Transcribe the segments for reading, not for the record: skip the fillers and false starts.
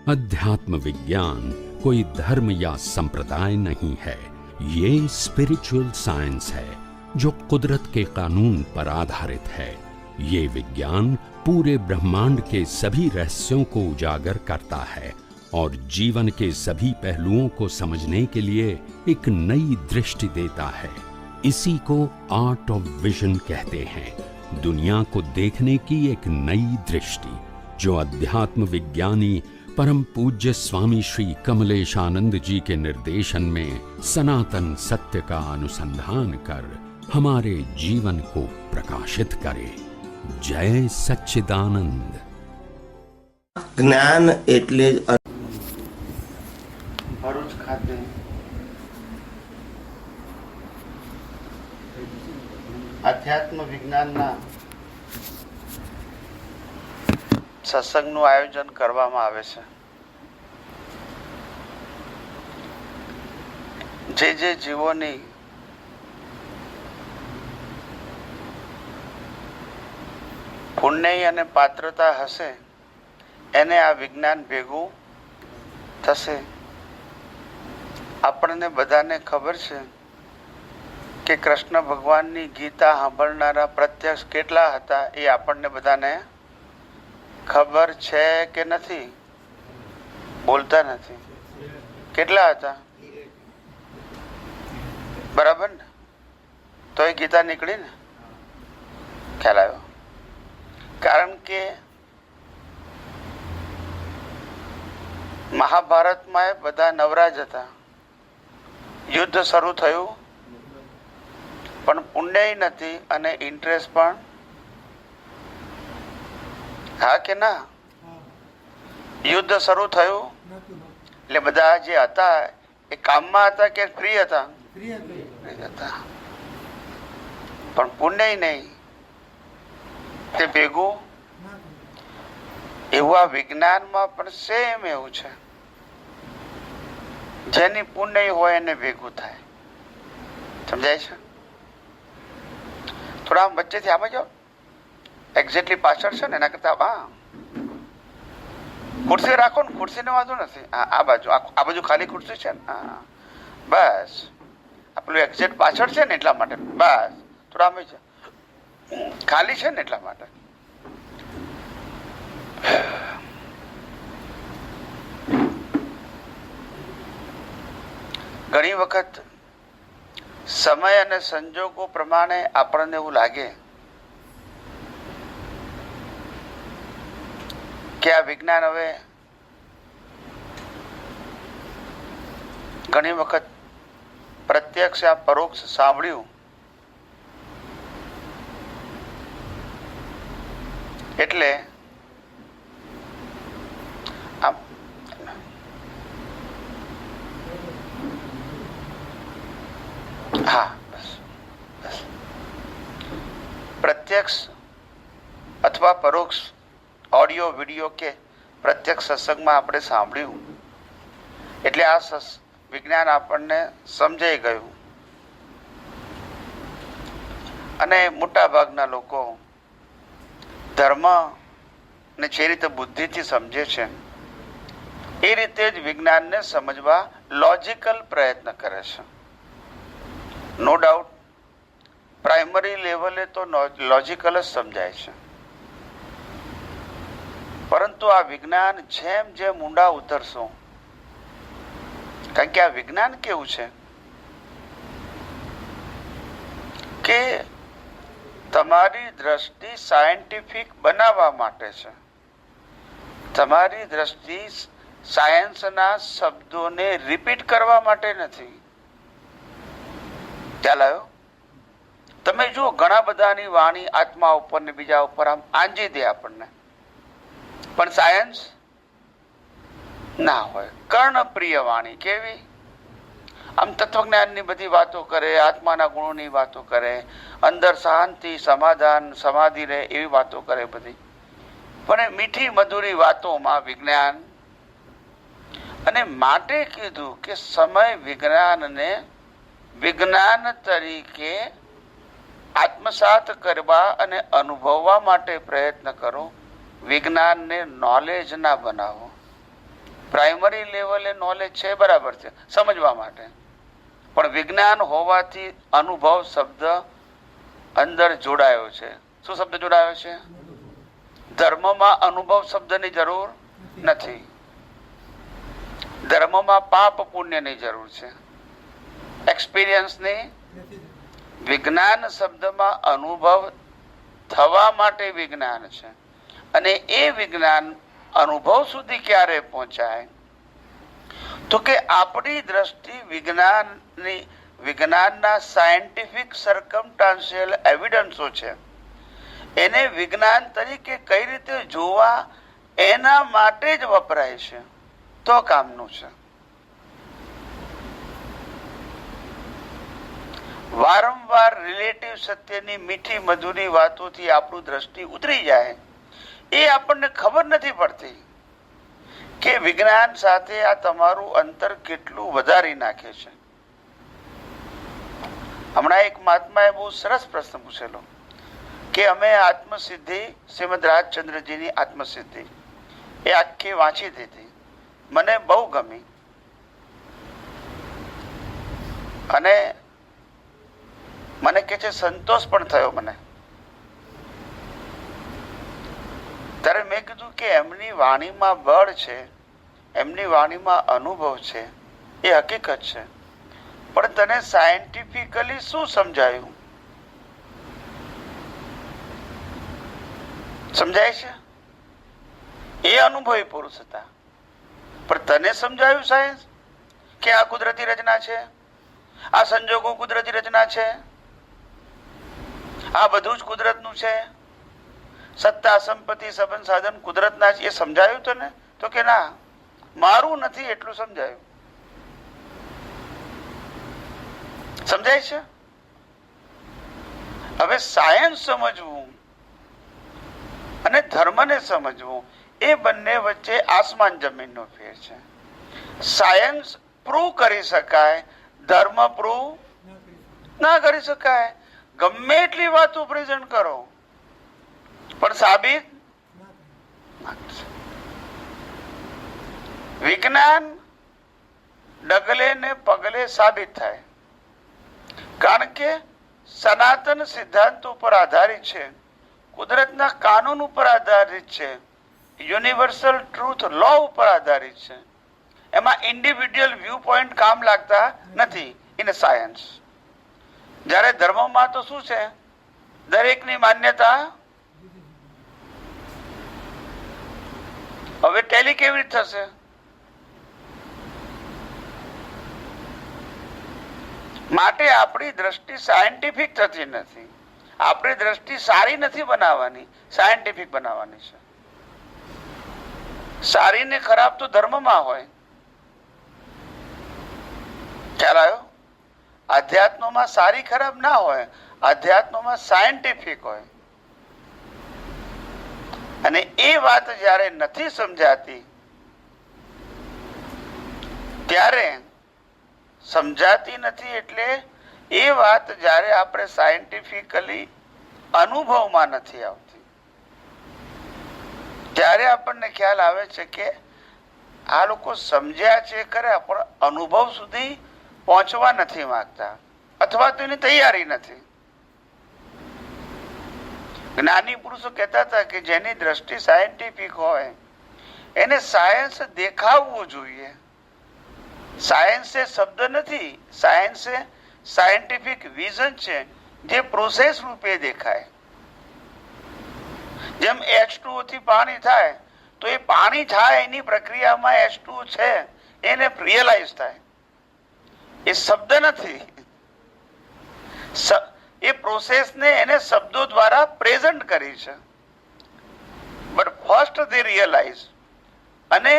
अध्यात्म विज्ञान कोई धर्म या संप्रदाय नहीं है, ये स्पिरिचुअल साइंस है जो कुदरत के कानून पर आधारित है। ये विज्ञान पूरे ब्रह्मांड के सभी रहस्यों को उजागर करता है और जीवन के सभी पहलुओं को समझने के लिए एक नई दृष्टि देता है। इसी को आर्ट ऑफ विजन कहते हैं, दुनिया को देखने की एक नई दृष्टि, जो अध्यात्म विज्ञानी परम पूज्य स्वामी श्री कमलेशानंद जी के निर्देशन में सनातन सत्य का अनुसंधान कर हमारे जीवन को प्रकाशित करे। जय सच्चिदानंद। જ્ઞાન એટલે ભરૂચ ખાતે આધ્યાત્મ વિજ્ઞાનના સત્સંગનું આયોજન કરવામાં આવે છે। જે જીવોની પુણ્ય અને પાત્રતા હશે એને આ વિજ્ઞાન ભેગું થશે। આપણને બધાને ખબર છે કે કૃષ્ણ ભગવાનની ગીતા સાંભળનારા પ્રત્યક્ષ કેટલા હતા એ આપણને બધાને ખબર છે કે નથી? બોલતા નથી। કેટલા હતા? બરાબર ને? તો એ ગીતા નીકળી ને? ખ્યાલ આવ્યો? કારણ કે મહાભારતમાં એ બધા નવરા જ હતા, યુદ્ધ શરૂ થયું પણ પુણ્ય નથી અને ઇન્ટરેસ્ટ પણ, હા કે ના? યુદ્ધ શરૂ થયું એટલે બધા જે હતા એ કામમાં હતા કે ફ્રી હતા? હતા, પણ પુણ્ય નહીં તે ભેગું। એવું આ વિજ્ઞાનમાં પણ સેમ એવું છે, જેની પુણ્ય હોય એને ભેગું થાય। સમજાય છે? થોડા આમ વચ્ચેથી આમાં જાઓ, એક્ઝેક્ટલી પાછળ છે ને એના કરતા હા ખુરશી રાખો ને, ખુરશીનો વાંધો નથી। આ બાજુ ખાલી ખુરશી છે ને, હા બસ આ પેલું એક્ઝેક્ટ પાછળ છે ને એટલા માટે, બસ થોડા આમ ખાલી છે ને એટલા માટે। ઘણી વખત સમય અને સંજોગો પ્રમાણે આપણને એવું લાગે કે આ વિજ્ઞાન હવે ઘણી વખત પ્રત્યક્ષ આ પરોક્ષ સાંભળ્યું એટલે હા બસ પ્રત્યક્ષ અથવા પરોક્ષ ઓડિયો વિડીયો કે પ્રત્યક્ષ સત્સંગમાં આપણે સાંભળ્યું એટલે આ વિજ્ઞાન આપણને સમજાઈ ગયું। અને મોટા ભાગના લોકો ધર્મ ને જે રીતે બુદ્ધિથી સમજે છે એ રીતે જ વિજ્ઞાનને સમજવા લોજિકલ પ્રયત્ન કરે છે। નો ડાઉટ પ્રાઇમરી લેવલે તો લોજિકલ જ સમજાય છે, પરંતુ આ વિજ્ઞાન જેમ જેમ ઊંડા ઉતરશો, કારણ કે આ વિજ્ઞાન કેવું છે કે તમારી દ્રષ્ટિ સાયન્ટિફિક બનાવવા માટે છે, તમારી દ્રષ્ટિ સાયન્સના શબ્દોને રિપીટ કરવા માટે નથી। ખ્યાલ આવ્યો? તમે જુઓ ઘણા બધાની વાણી આત્મા ઉપર ને બીજા ઉપર આમ આંજી દે આપણને, પણ સાયન્સ ના હોય। કર્ણપ્રિય વાણી કેવી? આમ તત્વજ્ઞાનની બધી વાતો કરે, આત્માના ગુણોની વાતો કરે, અંદર શાંતિ સમાધાન સમાધિ રહે એવી વાતો કરે બધી, પણ મીઠી મધુરી વાતોમાં વિજ્ઞાન। અને માટે કીધું કે સમય વિજ્ઞાનને વિજ્ઞાન તરીકે આત્મસાત કરવા અને અનુભવવા માટે પ્રયત્ન કરો, વિજ્ઞાનને નોલેજ ના બનાવો। પ્રાઇમરી લેવલે નોલેજ છે, બરાબર છે, સમજવા માટે. પણ વિજ્ઞાન હોવાથી અનુભવ શબ્દ અંદર જોડાયો છે. શું શબ્દ જોડાયો છે? ધર્મમાં અનુભવ શબ્દની જરૂર નથી. ધર્મમાં પાપ પુણ્યની જરૂર છે, એક્સપિરિયન્સની. વિજ્ઞાન શબ્દમાં અનુભવ થવા માટે વિજ્ઞાન છે. અને એ વિજ્ઞાન અનુભવ સુધી ક્યારે પહોંચાય? તો કે આપણી દ્રષ્ટિ વિજ્ઞાનના સાયન્ટિફિક સર્કમસ્ટાન્શિયલ એવિડન્સો છે, એને વિજ્ઞાન તરીકે કઈ રીતે જોવા એના માટે જ વપરાય છે, તો કામનું છે. વારંવાર રિલેટિવ સત્યની મીઠી મધુરી વાતોથી આપણું દ્રષ્ટિ ઉતરી જાય, એ આપણને ખબર નથી પડતી કે વિજ્ઞાન સાથે આ તમારું અંતર કેટલું વધારી નાખે છે. હમણાં એક મહાત્માએ બહુ સરસ પ્રશ્ન પૂછેલો કે અમે આત્મસિદ્ધિ, શ્રીમદ રાજચંદ્રજીની આત્મસિદ્ધિ એ આખી વાંચી દીધી, મને બહુ ગમી. અને મને કે છે સંતોષ પણ થયો મને. ત્યારે મેં કીધું કે એમની વાણીમાં બળ છે, એમની વાણીમાં અનુભવ છે, એ હકીકત છે, પણ તને સાયન્ટિફિકલી શું સમજાયું? સમજાય છે? એ અનુભવી પુરુષ હતા, પણ તને સમજાયું સાયન્સ કે આ કુદરતી રચના છે, આ સંજોગો કુદરતી રચના છે, આ બધું જ કુદરતનું છે, સત્તા સંપત્તિ સંબંધ સાધન કુદરતના છે, એ સમજાયું તને? તો કે ના, મારું નથી એટલું સમજાયું. સમજાય છે? હવે સાયન્સ સમજવું અને ધર્મને સમજવું એ બંને વચ્ચે આસમાન જમીનનો ફેર છે. સાયન્સ પ્રૂવ કરી શકાય, ધર્મ પ્રૂવ ના કરી શકાય. ગમે એટલી વાતો પ્રેઝન્ટ કરો પણ સાબિત. વિજ્ઞાન ડગલે ને પગલે સાબિત થાય, કારણ કે સનાતન સિદ્ધાંત ઉપર આધારિત છે, કુદરતના કાનૂન ઉપર આધારિત છે, યુનિવર્સલ ટ્રુથ લો ઉપર આધારિત છે. એમાં ઇન્ડિવિડ્યુઅલ વ્યૂ પોઈન્ટ કામ લાગતા નથી ઇન સાયન્સ. જ્યારે ધર્મમાં તો શું છે? દરેકની માન્યતા. હવે ટેલી કેવી રીતે થશે? માટે આપણી દ્રષ્ટિ સાયન્ટિફિક થતી નથી. આપણી દ્રષ્ટિ સારી નથી બનાવવાની, સાયન્ટિફિક બનાવવાની છે. સારી ને ખરાબ તો ધર્મમાં હોય. ખ્યાલ આવ્યો? આધ્યાત્મમાં સારી ખરાબ ના હોય, આધ્યાત્મમાં સાયન્ટિફિક હોય. અને એ વાત જ્યારે નથી સમજાતી ત્યારે સમજાતી નથી, એટલે એ વાત જ્યારે આપણે સાયન્ટિફિકલી અનુભવમાં નથી આવતી ત્યારે આપણને ખ્યાલ આવે છે કે આ લોકો સમજ્યા છે ખરા, પણ અનુભવ સુધી પહોંચવા નથી માંગતા, અથવા તો એની તૈયારી નથી. જ્ઞાની પુરુષો કહેતા હતા કે જેની દ્રષ્ટિ સાયન્ટિફિક હોય એને સાયન્સ દેખાવવું જોઈએ. સાયન્સ એ શબ્દ નથી, સાયન્સ એ સાયન્ટિફિક વિઝન છે, જે પ્રોસેસ રૂપે દેખાય. જેમ H2O થી પાણી થાય તો એ પાણી થાય એની પ્રક્રિયામાં H2O છે એને રિયલાઇઝ થાય. એ શબ્દ નથી, એ પ્રોસેસને એને શબ્દો દ્વારા પ્રેઝન્ટ કરી છે. બટ ફર્સ્ટ દે રિયલાઇઝ, અને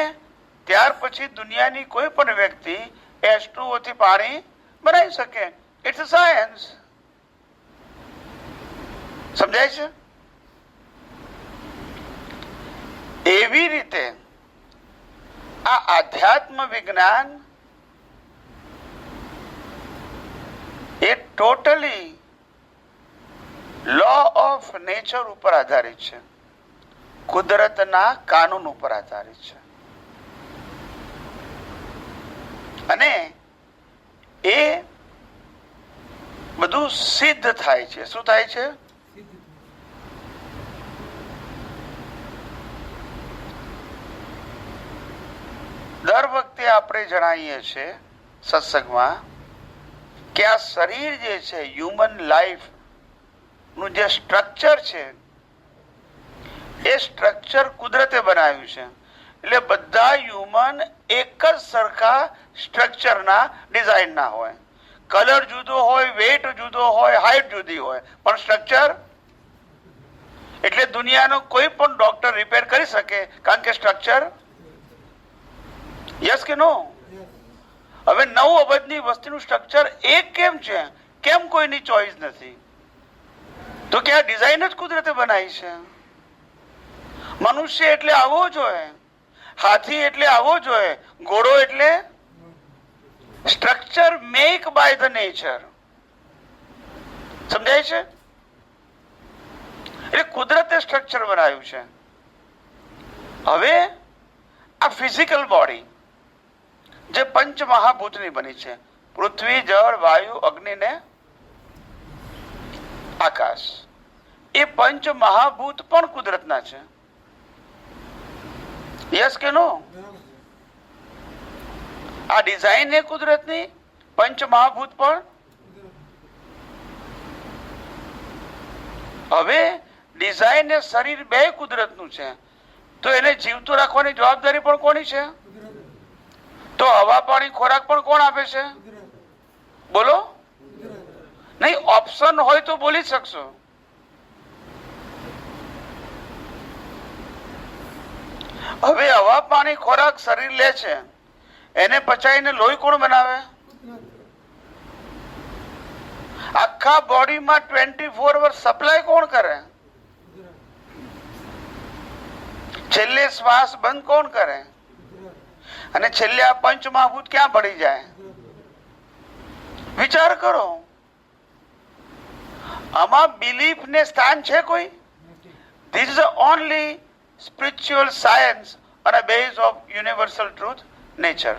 ત્યાર પછી દુનિયાની કોઈ પણ વ્યક્તિ H2O થી પાણી બનાવી શકે. It's science. સમજાય છે? એવી રીતે આ આધ્યાત્મ વિજ્ઞાન એ ટોટલી લો ઓફ નેચર ઉપર આધારિત છે, કુદરતના કાનૂન ઉપર આધારિત છે. અને એ બધું સિદ્ધ થાય છે. શું થાય છે? દર વખતે આપણે જણાવીએ છીએ સત્સંગમાં કે આ શરીર જે છે, હ્યુમન લાઈફ નું જે સ્ટ્રક્ચર છે, એ સ્ટ્રક્ચર કુદરતે બનાવ્યું છે. એટલે બધા હ્યુમન એક જ સરખા સ્ટ્રક્ચરના ડિઝાઇન ના હોય. કલર જુદો હોય, વેટ જુદો હોય, હાઈટ જુદી હોય, પણ સ્ટ્રક્ચર. એટલે દુનિયાનો કોઈ પણ ડોક્ટર રિપેર કરી શકે, કારણ કે સ્ટ્રક્ચર. યસ કે નો? હવે 9 અબજની વસ્તીનું સ્ટ્રક્ચર એક કેમ છે? કેમ કોઈની ચોઈસ નથી? તો કે આ ડિઝાઇન જ કુદરતે બનાવી છે. મનુષ્ય એટલે આવો જોઈએ, હાથી એટલે આવો જોઈએ, ઘોડો એટલે structure make by the nature. સમજાય છે? એટલે કુદરતે સ્ટ્રક્ચર બનાવ્યું છે. હવે આ ફિઝિકલ બોડી જે પંચ મહાભૂતની બની છે, પૃથ્વી, જળ, વાયુ, અગ્નિ ને આકાશ, એ પંચ મહાભૂત પણ કુદરતના છે. યસ કે નો? આ ડિઝાઇન એ કુદરતની, પંચ મહાભૂત પણ. હવે ડિઝાઇન એ શરીર બે કુદરતનું છે, તો એને જીવતું રાખવાની જવાબદારી પણ કોની છે? તો હવા, પાણી, ખોરાક પણ કોણ આપે છે? બોલો. નહીં, ઓપ્શન હોય તો બોલી શકશો. હવે હવા, પાણી, ખોરાક શરીર લે છે, એને પચાવીને લોહી કોણ બનાવે? આખા બોડીમાં 24 અવર્સ સપ્લાય કોણ કરે? છેલ્લે શ્વાસ બંધ કોણ કરે? અને છેલ્લે આ પંચ મહાભૂત ક્યાં પડી જાય? વિચાર કરો. આમાં બિલીફ ને સ્થાન છે કોઈ? This is only spiritual science on a base of universal truth nature.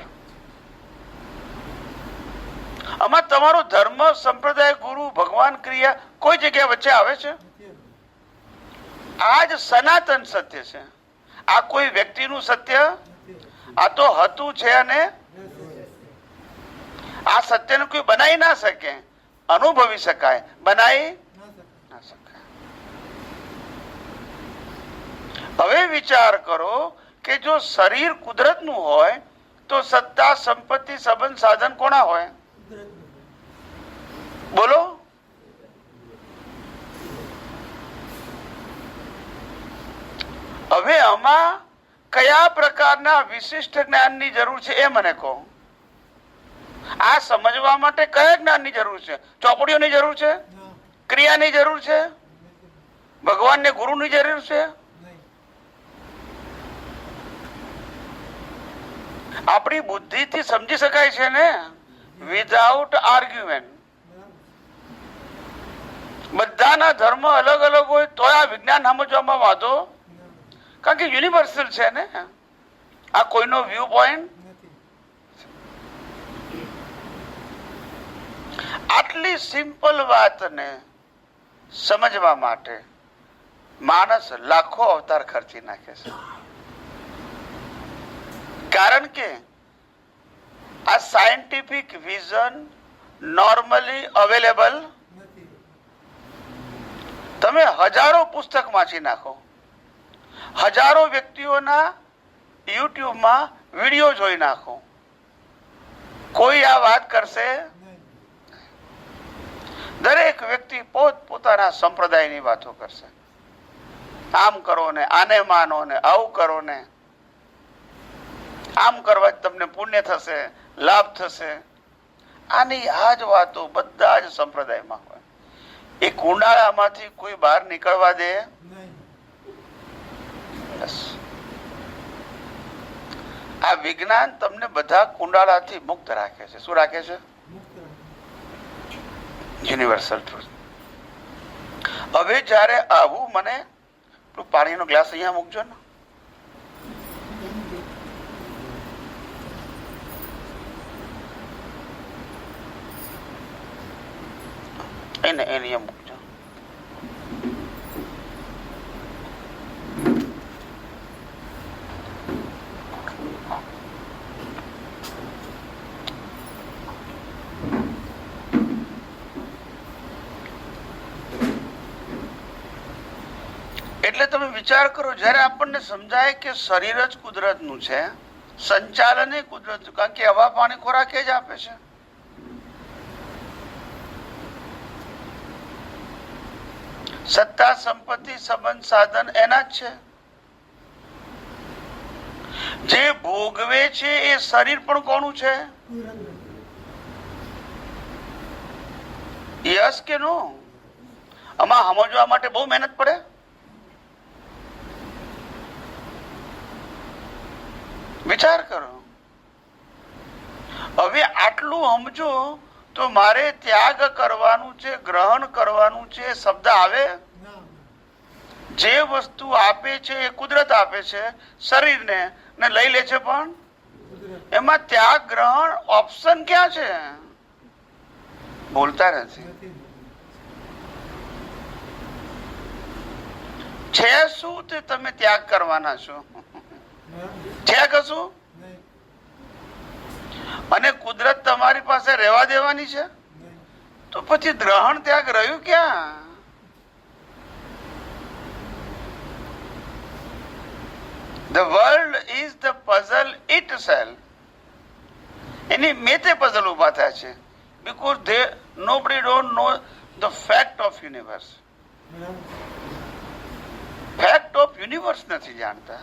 આમાં તમારો ધર્મ, સંપ્રદાય, ગુરુ, ભગવાન, ક્રિયા કોઈ જગ્યા વચ્ચે આવે છે? આ જ સનાતન સત્ય છે. આ કોઈ વ્યક્તિનું સત્ય, આ તો હતું છે. અને આ સત્યને કોઈ બનાવી ના શકે, અનુભવી શકાય, બનાવી ના શકાય. હવે વિચાર કરો કે જો શરીર કુદરતનું હોય તો સત્તા, સંપત્તિ, સંબંધ, સાધન કોના હોય? બોલો. હવે આમાં કયા પ્રકારના વિશિષ્ટ જ્ઞાનની જરૂર છે એ મને કહો. આ સમજવા માટે કયા જ્ઞાનની જરૂર છે? ચોપડીઓની જરૂર છે? ક્રિયાની જરૂર છે? ભગવાનને ગુરુની જરૂર છે? આપણી બુદ્ધિથી સમજી શકાય છે ને, વિધાઉટ આર્ગ્યુમેન્ટ. બધાના ધર્મ અલગ અલગ હોય તો આ વિજ્ઞાન સમજવામાં વાંધો, કારણ કે યુનિવર્સલ છે ને. આ કોઈનો વ્યૂ પોઈન્ટ. આટલી સિમ્પલ વાતને સમજવા માટે માણસ લાખો અવતાર ખર્ચી નાખે છે. કારણ કે આ સાયન્ટિફિક વિઝન નોર્મલી અવેલેબલ. તમે હજારો પુસ્તક વાંચી નાખો, હજારો વ્યક્તિઓના યુટ્યુબમાં વિડીયો જોઈ નાખો, કોઈ આ વાત કરશે? દરેક વ્યક્તિ પોતાના સંપ્રદાયની વાતો કરશે. આમ કરો ને, આને માનો ને, આવું કરો ને, આમ કરવા તમને પુણ્ય થશે, લાભ થશે. આની આ જ વાતો બધા જ સંપ્રદાયમાં હોય. એ કુંડાળામાંથી કોઈ બહાર નીકળવા દે? આ વિજ્ઞાન તમને બધા કુંડાળાથી મુક્ત રાખે છે. શું રાખે છે? Universal truth. હવે જયારે આવું, મને પાણીનો ગ્લાસ અહીંયા મૂકજો ને. એને અહીંયા મૂકજો. એટલે તમે વિચાર કરો, જયારે આપણને સમજાય કે શરીર જ કુદરતનું છે, સંચાલન એ કુદરતનું, કારણ કે હવા પાણી ખોરાક એ જ આપે છે. સત્તા સંપત્તિ સંબંધ સાધન એના જ છે. જે ભોગવે છે એ શરીર પણ કોનું છે? યસ કે નો? આમાં સમજવા માટે બહુ મહેનત પડે. વિચાર કરો. હવે આટલું સમજો તો મારે ત્યાગ કરવાનું છે, ગ્રહણ કરવાનું છે, શબ્દ આવે? જે વસ્તુ આપે છે એ કુદરત આપે છે શરીરને, ને લઈ લે છે પણ એમાં ત્યાગ ગ્રહણ ઓપ્શન ક્યાં છે? બોલતા નથી. છે શું તે તમે ત્યાગ કરવાના છો? છે કશું? અને કુદરત તમારી પાસે રહેવા દેવાની છે? તો પછી ગ્રહણ ત્યાગ રહ્યું ક્યાં? The world is the puzzle itself. એની મેતે પઝલ ઉભા થયા છે. Because nobody don't know the fact of universe. Fact of universe નથી જાણતા.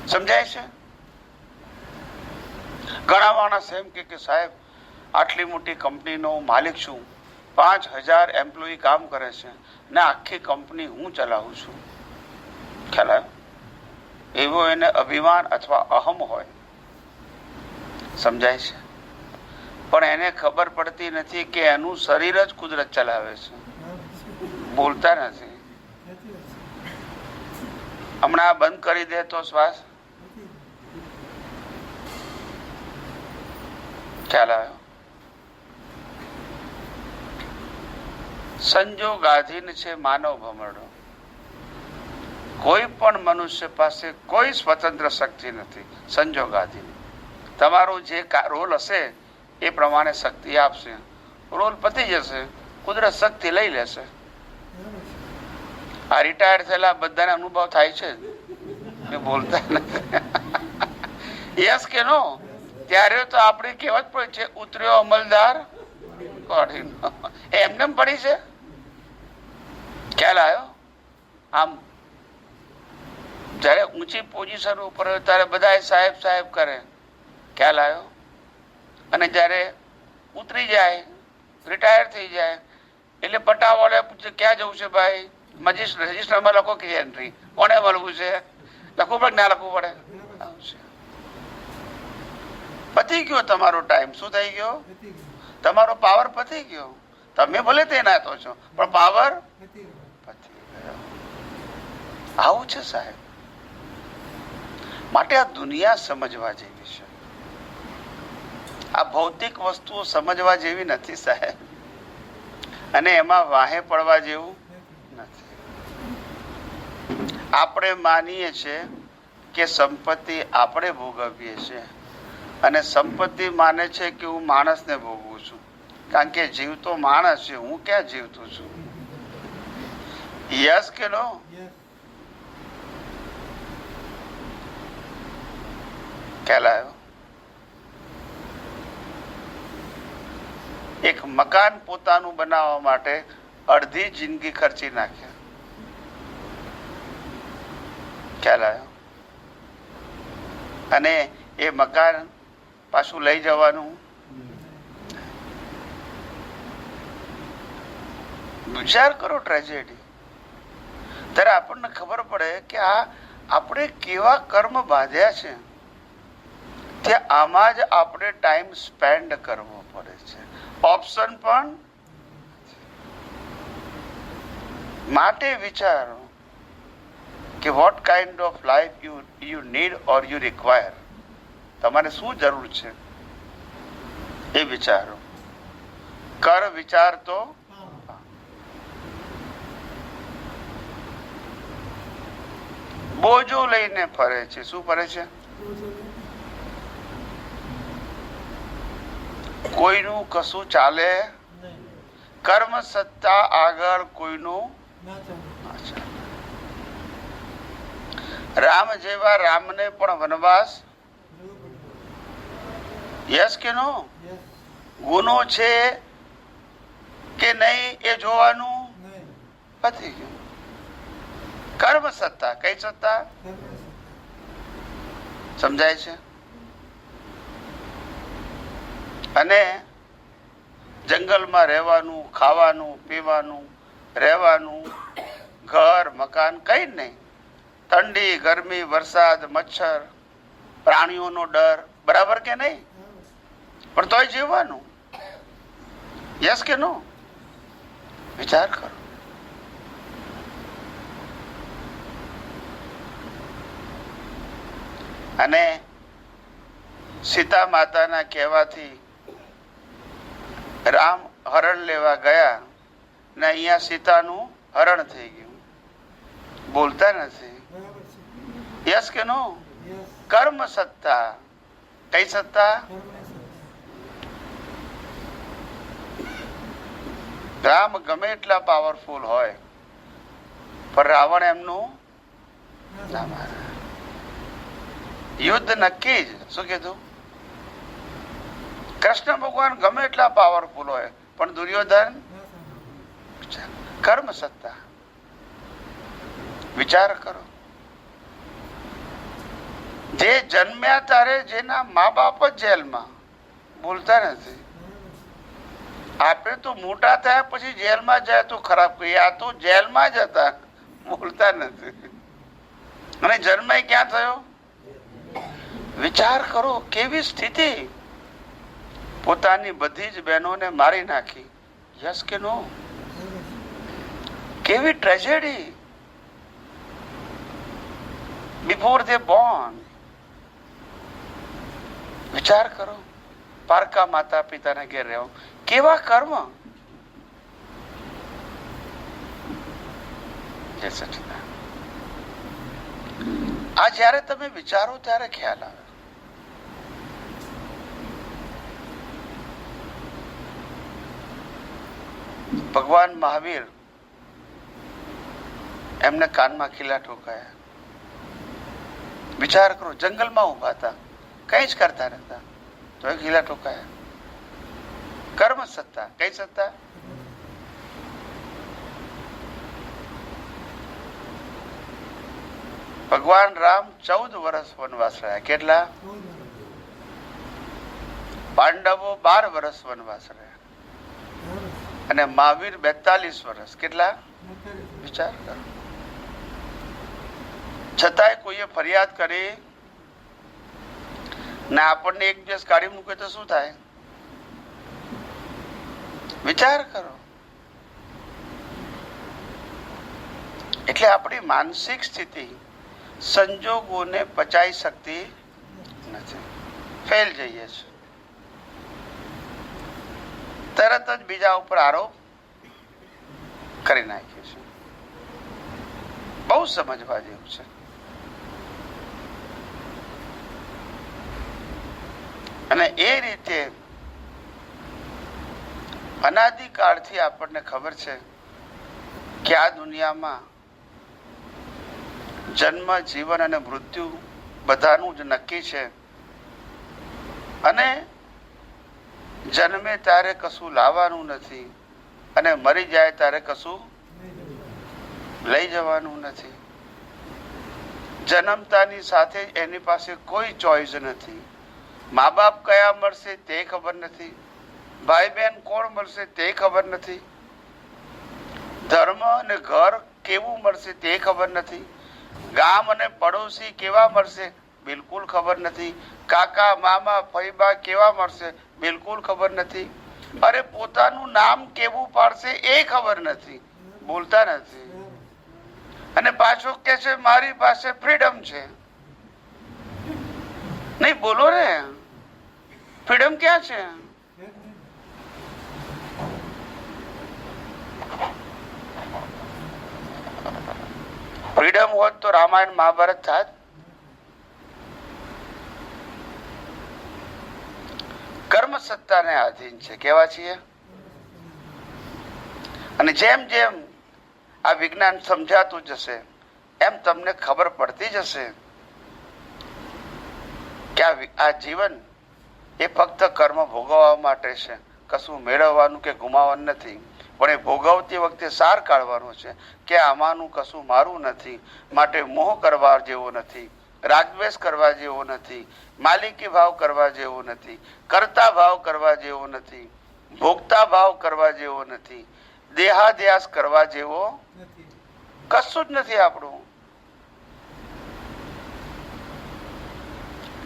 સમજાય છે? ઘણા માણસ એમ કે સાહેબ આટલી મોટી કંપનીનો માલિક છું, 5000 એમ્પ્લોયી કામ કરે છે ને આખી કંપની હું ચલાવું છું. ખ્યાલ આવ્યો? એવો એને અભિમાન અથવા અહમ હોય. સમજાય છે? પણ એને ખબર પડતી નથી કે એનું શરીર જ કુદરત ચલાવે છે. બોલતા નથી. હમણાં બંધ કરી દે તો શ્વાસ. ખ્યાલ આવ્યો? સંજોગાધીન છે માનવ ભમરડો. કોઈ પણ મનુષ્ય પાસે કોઈ સ્વતંત્ર શક્તિ નથી. સંજોગાધીન. તમારો જે રોલ હશે એ પ્રમાણે શક્તિ આપશે. રોલ પતી જશે, કુદરત શક્તિ લઈ લેશે. આ રિટાયર્ડ થયેલા બધાને અનુભવ થાય છે કે બોલતા નથી. યસ કે નો? ત્યારે તો આપણે કહેવત પડી છે, ઉતર્યો અમલદાર કોઢીનો. એમને પડી છે. ખ્યાલ આવ્યો? આમ જયારે ઊંચી પોઝિશન ઉપર હોય ત્યારે બધા સાહેબ સાહેબ કરે. ખ્યાલ આવ્યો? અને જયારે ઉતરી જાય, રિટાયર થઈ જાય એટલે પટાવાળા પૂછે ક્યાં જવું છે ભાઈ? રજીસ્ટરમાં લખો કે એન્ટ્રી. કોને મળવું છે? લખવું પડે ના લખવું પડે? પતી ગયો તમારો ટાઈમ. શું થઈ ગયો? તમારો પાવર પતી ગયો. તમે ભલે તે નાતો છો પણ પાવર પતી ગયો. આવું છે સાહેબ. માટે આ દુનિયા સમજવા જેવી છે. આ ભૌતિક વસ્તુઓ સમજવા જેવી નથી સાહેબ. અને એમાં વાહે પડવા જેવું નથી. આપણે માનીએ છીએ કે સંપત્તિ આપણે ભોગવીએ છીએ અને સંપત્તિ માને છે કે હું માણસને ભોગવું છું. કારણ કે જીવતો માણસ છે, હું ક્યાં જીવતું છું? યસ કે નો? ખ્યાલ આવ્યો? એક મકાન પોતાનું બનાવવા માટે અડધી જિંદગી ખર્ચી નાખ્યા. ખ્યાલ આવ્યો? અને એ મકાન પાછું લઈ જવાનું. વિચાર કરો ટ્રેજેડી. ત્યારે આપણને ખબર પડે કે આ આપણે કેવા કર્મ બાંધ્યા છે. ત્યાં આમાં જ આપણે ટાઈમ સ્પેન્ડ કરવો પડે છે. ઓપ્શન પણ માટે વિચારો કે what kind of life you need or you require. તમારે શું જરૂર છે એ વિચારો. કર વિચાર તો બોજો લઈને ફરે છે. શું ફરે છે? કોઈનું કશું ચાલે. કર્મ સત્તા આગળ કોઈનું ના ચાલે. રામ જેવા રામને પણ વનવાસ યસ કે નો? ગુનો છે કે નહીં એ જોવાનું પતી ગયું. કર્મ સત્તા. કઈ સત્તા? સમજાય છે? અને જંગલમાં રહેવાનું, ખાવાનું, પીવાનું, રહેવાનું, ઘર મકાન કઈ નહીં. ઠંડી, ગરમી, વરસાદ, મચ્છર, પ્રાણીઓનો ડર, બરાબર કે નહીં? પણ તોય જીવવાનું. યસ કે નો? વિચાર કરો. અને સીતા માતાના કહેવાથી રામ હરણ લેવા ગયા ને અહીંયા સીતાનું હરણ થઈ ગયું. બોલતા નથી. યસ કે નો? કર્મ સત્તા. કઈ સત્તા? રામ ગમે એટલા પાવરફુલ હોય પણ રાવણ એમનું ના મારે. યુદ્ધ નક્કી જ. શું કીધું? કૃષ્ણ ભગવાન ગમે એટલા પાવરફુલ હોય પણ દુર્યોધન. કર્મ સત્તા. વિચાર કરો. જે જન્મ્યા ત્યારે જેના મા બાપ જ જેલમાં. બોલતા નથી. આપણે તો મોટા થયા પછી જેલમાં જાય તો ખરાબ કહીએ. આ તો જેલમાં જ હતા. બોલતા નથી. અને જન્મ ક્યાં થયો? વિચાર કરો કેવી સ્થિતિ. પોતાની બધી જ બહેનોને મારી નાખી. યસ કે નો? કેવી ટ્રેજેડી. Before they Born. વિચાર કરો. પારકા માતા પિતાને ઘેર રહેવું. કેવા કર્મ. જય સચિદાનંદ. આ જયારે તમે વિચારો ત્યારે ખ્યાલ આવે. ભગવાન મહાવીર એમને કાનમાં ખીલા ઠોકાયા. વિચાર કરો. જંગલમાં ઉભા હતા, કઈ જ કરતા નતા, તો એ ખીલા ઠોકાયા. કર્મ સત્તા. કઈ સત્તા? ભગવાન રામ 14 વર્ષ વનવાસ રહ્યા. કેટલા? પાંડવો 12 વર્ષ વનવાસ રહ્યા. અને મહાવીર 42 વર્ષ. કેટલા? વિચાર કરો. છતાંય કોઈએ ફરિયાદ કરી ને આપણને એક દિવસ કાઢી મૂકે તો શું થાય? વિચાર કરો. એટલે આપણી માનસિક સ્થિતિ સંજોગોને પચાવી શકતી નથી. ફેલ જઈએ છીએ. તરત જ બીજા ઉપર આરોપ કરી નાખીએ છીએ. બહુ સમજવા જેવું છે. અને એ રીતે અનાદિકાળથી આપણને ખબર છે કે આ દુનિયામાં જન્મ, જીવન અને મૃત્યુ બધાનું જ નક્કી છે. અને જન્મે ત્યારે કશું લાવવાનું નથી અને મરી જાય ત્યારે કશું લઈ જવાનું નથી. જન્મતાની સાથે એની પાસે કોઈ ચોઈસ નથી. મા બાપ કયા મળશે તે ખબર નથી. ભાઈ બહેન કોણ મળશે તે ખબર નથી. ધર્મ અને ઘર કેવું મળશે તે ખબર નથી. ગામ અને પડોશી કેવા મળશે બિલકુલ ખબર નથી. કાકા, મામા, ફઈબા કેવા મળશે બિલકુલ ખબર નથી. અરે પોતાનું નામ કેવું પાડશે એ ખબર નથી. બોલતા નથી. અને પાછો કે છે મારી પાસે ફ્રીડમ છે. નહીં બોલો રે. ફ્રીડમ ક્યાં છે? હોત તો રામાયણ મહાભારત થાત? કર્મ સત્તાને આધીન છે. કેવા છીએ? અને જેમ જેમ આ વિજ્ઞાન સમજાતું જશે એમ તમને ખબર પડતી જશે કે આ જીવન એ ફક્ત કર્મ ભોગવવા માટે છે, કશું મેળવવાનું કે ગુમાવવાનું નથી. પણ એ ભોગવતી વખતે સાર કાઢવાનો છે કે આમાંનું કશું મારું નથી, માટે મોહ કરવા જેવો નથી, રાગદ્વેષ કરવા જેવો નથી, માલિકી ભાવ કરવા જેવો નથી, કર્તા ભાવ કરવા જેવો નથી, ભોગતા ભાવ કરવા જેવો નથી, દેહાધ્યાસ કરવા જેવો કશું જ નથી. આપણું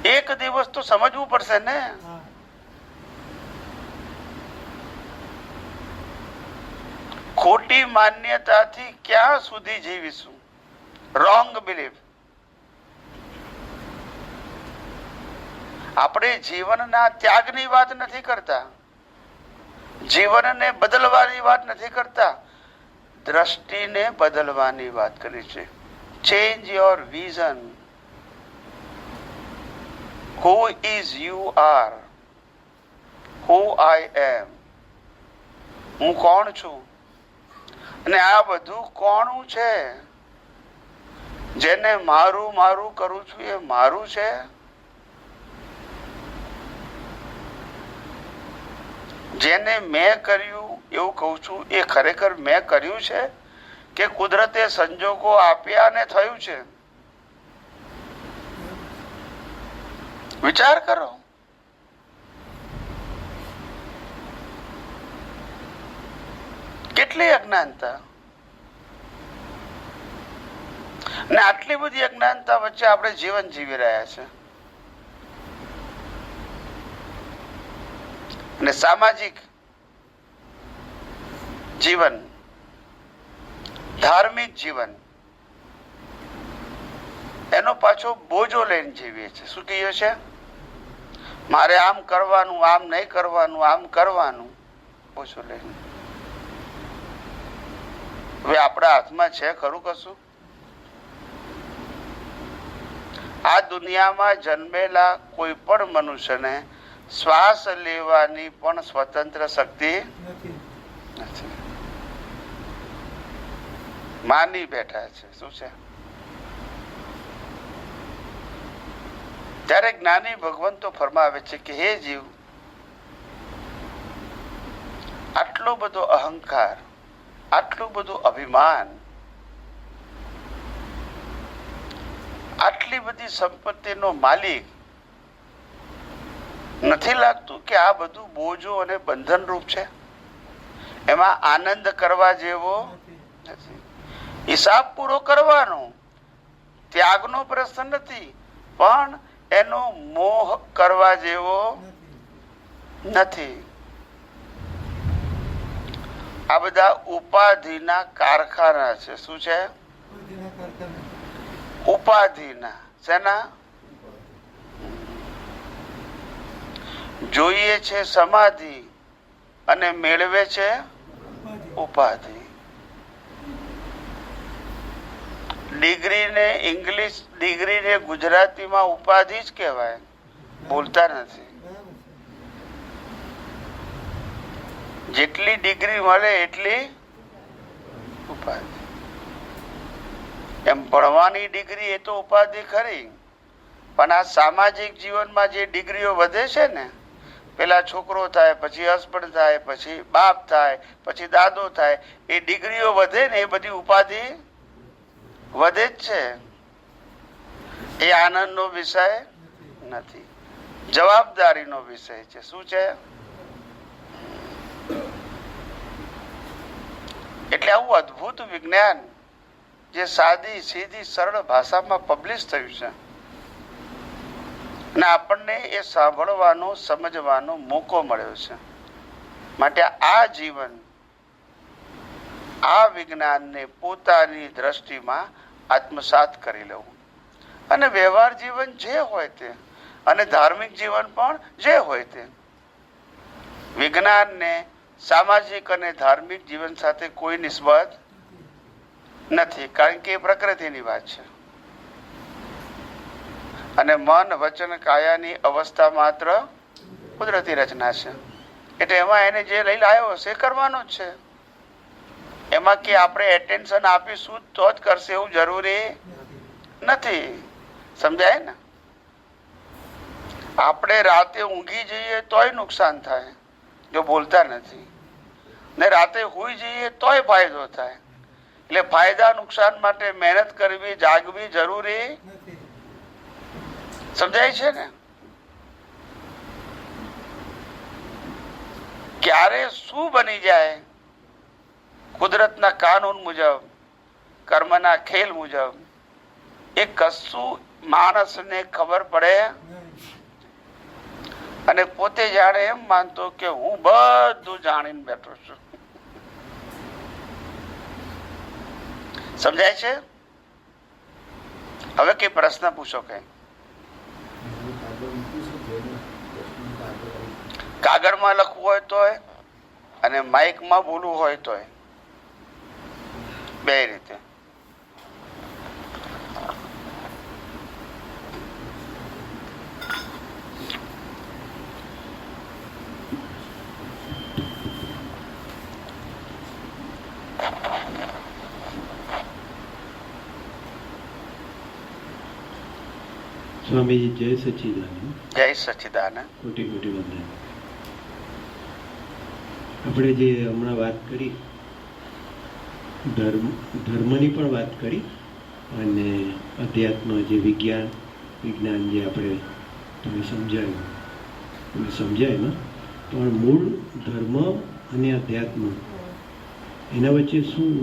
એક દિવસ તો સમજવું પડશે ને. ખોટી માન્યતાથી ક્યાં સુધી જીવીશું? Wrong belief. આપણે જીવનના ત્યાગની વાત નથી કરતા, જીવનને બદલવાની વાત નથી કરતા, દ્રષ્ટિને બદલવાની વાત કરી છે. Change your vision. Who is you are? Who I am? હું કોણ છું? અને આ બધું કોનું છે? જેને મારું મારું કરું છું એ મારું છે? જેને મેં કર્યું એવું કહું છું એ ખરેખર મેં કર્યું છે કે કુદરતે સંજોગો આપ્યા અને થયું છે? વિચાર કરો. કેટલી અજ્ઞાનતા, ને આટલી બધી અજ્ઞાનતા વચ્ચે આપણે જીવન જીવી રહ્યા છે. અને સામાજિક જીવન, ધાર્મિક જીવન, એનો પાછો બોજો લઈને જીવીએ છે. શું કહીએ છે? મારે આમ કરવાનું, આમ નહીં કરવાનું, આમ કરવાનું, બોજો લઈને. હવે આપણા હાથમાં છે ખરું કશું? આ દુનિયામાં જન્મેલા કોઈ પણ મનુષ્યને શ્વાસ લેવાની પણ સ્વતંત્ર શક્તિ નથી. માની બેઠા છે. શું છે? ત્યારે જ્ઞાની ભગવાન તો ફરમાવે છે કે હે જીવ, આટલો બધો અહંકાર, આટલું બધું અભિમાન, આટલી બધી સંપત્તિનો માલિક નથી લાગતું કે આ બધું બોજો અને બંધન રૂપ છે? એમાં આનંદ કરવા જેવો નથી. હિસાબ પૂરો કરવાનો, ત્યાગનો પ્રશ્ન નથી, પણ એનો મોહ કરવા જેવો નથી. આ બધા ઉપાધિના કારખાના છે. શું છે? ઉપાધિના. શેના? જોઈએ છે સમાધિ અને મેળવે છે ઉપાધિ. ડિગ્રીને ઇંગ્લિશ, ડિગ્રીને ગુજરાતીમાં ઉપાધિ જ કહેવાય. બોલતા નથી. જેટલી ડિગ્રી મળે એટલી ઉપાધિ. એમ ભણવાની ડિગ્રી એ તો ઉપાધિ ખરી, પણ આ સામાજિક જીવનમાં જે ડિગ્રીઓ વધે છે ને, પેલા છોકરો થાય, પછી હસબન્ડ થાય, પછી બાપ થાય, પછી દાદો થાય, એ ડિગ્રીઓ વધે ને એ બધી ઉપાધિ વધે જ છે. એ આનંદનો વિષય નથી, જવાબદારીનો વિષય છે. શું છે? એટલે આવું અદ્ભુત વિજ્ઞાન જે સાદી સીધી સરળ ભાષામાં પબ્લિશ થયું છે, અને આપણને એ સાંભળવાનો, સમજવાનો મોકો મળ્યો છે. માટે આ જીવન, આ વિજ્ઞાનને પોતાની દ્રષ્ટિમાં આત્મસાત કરી લેવું, અને વ્યવહાર જીવન જે હોય તે, અને ધાર્મિક જીવન પણ જે હોય તે, વિજ્ઞાનને સામાજિક અને ધાર્મિક જીવન સાથે કોઈ નિસ્બત નથી, કારણ કે એ પ્રકૃતિની વાત છે. અને મન, વચન, કાયાની અવસ્થા માત્ર કુદરતી રચના છે. એટલે એમાં એને જે લઈ આવ્યો હશે એ કરવાનો જ છે. એમાં કે આપણે એટેન્શન આપીશું તો જ કરશે એવું જરૂરી નથી. સમજાય ને? આપણે રાતે ઊંઘી જઈએ તોય નુકસાન થાય જો બોલતા નથી, ને રાતે હુઈ જઈએ તોય ફાયદો થાય. એટલે ફાયદા નુકસાન માટે મહેનત કરવી, જાગવી જરૂરી. સમજાય છે ને? ક્યારે શું બની જાય કુદરતના કાનૂન મુજબ, કર્મના ખેલ મુજબ, એ કશું માણસને ખબર પડે. અને પોતે જાણે એમ માનતો કે હું બધું જાણીને બેઠો છું. સમજાય છે? હવે કઈ પ્રશ્ન પૂછો. કઈ કાગળમાં લખવું હોય તોય અને માઇકમાં બોલવું હોય તોય, બે રીતે. સ્વામીજી જય સચ્ચિદાનંદ. જય સચ્ચિદાનંદ. કોટી કોટી વંદન. આપણે જે હમણાં વાત કરી, ધર્મની પણ વાત કરી અને અધ્યાત્મ જે વિજ્ઞાન જે આપણે તમે સમજાયું પણ મૂળ ધર્મ અને અધ્યાત્મ એના વચ્ચે શું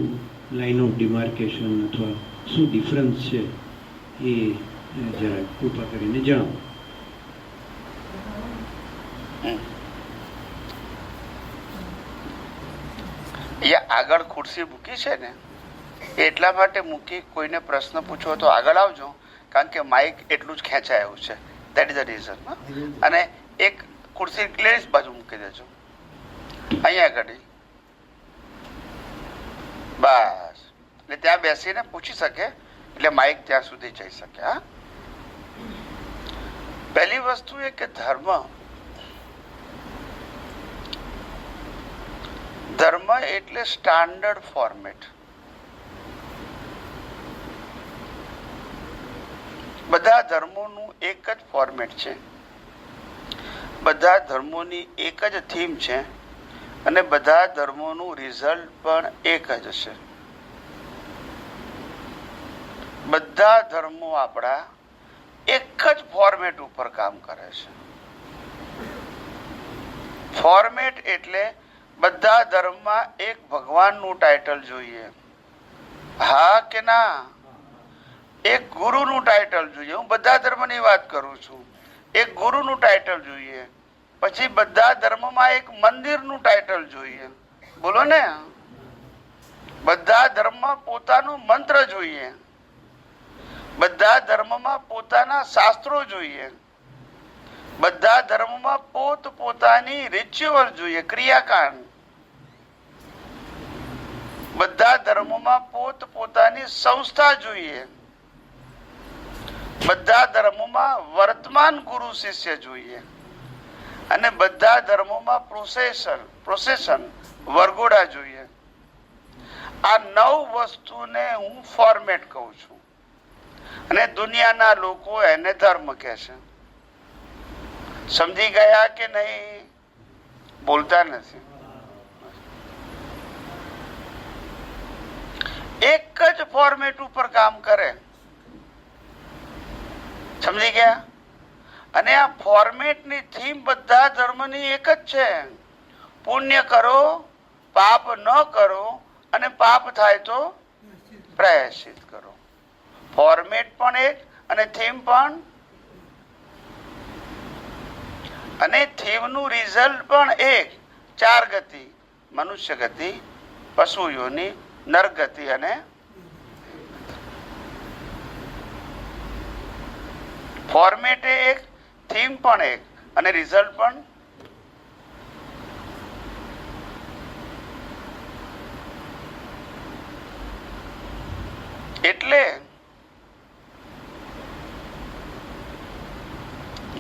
લાઈન ઓફ ડિમાર્કેશન અથવા શું ડિફરન્સ છે એ જરા કૃપા કરીને જણાવો. આગળ ખુરશી મૂકી છે ને એટલા માટે મૂકી. કોઈને પ્રશ્ન પૂછવો તો આગળ આવજો, કારણ કે માઇક એટલું જ ખેંચાયું છે. That is the reason. અને એક ખુરશી લેડીઝ બાજુ મૂકી દેજો, અહીંયા આગળ. બસ, એટલે ત્યાં બેસીને પૂછી શકે, એટલે માઇક ત્યાં સુધી જઈ શકે. હા, પહેલી વસ્તુ એ કે ધર્મ એટલે સ્ટાન્ડર્ડ ફોર્મેટ. બધા ધર્મોનું એક જ ફોર્મેટ છે, બધા ધર્મોની એક જ થીમ છે, અને બધા ધર્મોનું રિઝલ્ટ પણ એક જ છે. બધા ધર્મો આપણા એક જ ફોર્મેટ ઉપર કામ કરે છે. ફોર્મેટ એટલે બધા ધર્મમાં એક ભગવાનનું ટાઇટલ જોઈએ, હા કે ના? એક ગુરુનું ટાઇટલ જોઈએ. હું બધા ધર્મની વાત કરું છું. એક ગુરુનું ટાઇટલ જોઈએ. પછી બધા ધર્મમાં એક મંદિરનું ટાઇટલ જોઈએ. બોલો ને? બધા ધર્મમાં પોતાનું મંત્ર જોઈએ. બધા ધર્મમાં પોતાના શાસ્ત્રો જોઈએ. બધા ધર્મમાં પોતાની રિચ્યુઅલ જોઈએ, ક્રિયાકાંડ. બધા ધર્મોમાં પોતાની સંસ્થા જોઈએ. બધા ધર્મોમાં વર્તમાન ગુરુ શિષ્ય જોઈએ. અને બધા ધર્મોમાં પ્રોસેશન વરઘોડા જોઈએ. આ 9 વસ્તુને હું ફોર્મેટ કહું છું, અને દુનિયાના લોકો એને ધર્મ કહે છે. સમજી ગયા કે નહીં? બોલતા નથી. એક જ ફોર્મેટ ઉપર કામ કરે. સમજી ગયા? અને આ ફોર્મેટની થીમ બધા ધર્મની એક જ છે. પુણ્ય કરો, પાપ ન કરો, અને પાપ થાય તો પ્રાયશ્ચિત કરો. ફોર્મેટ પણ એક અને થીમ પણ. અને થીમનું રિઝલ્ટ પણ એક. 4 ગતિ: મનુષ્ય ગતિ, પશુ યોનિ, નર ગતિ અને ફોર્મેટ એક, થીમ પણ એક, અને રિઝલ્ટ પણ. એટલે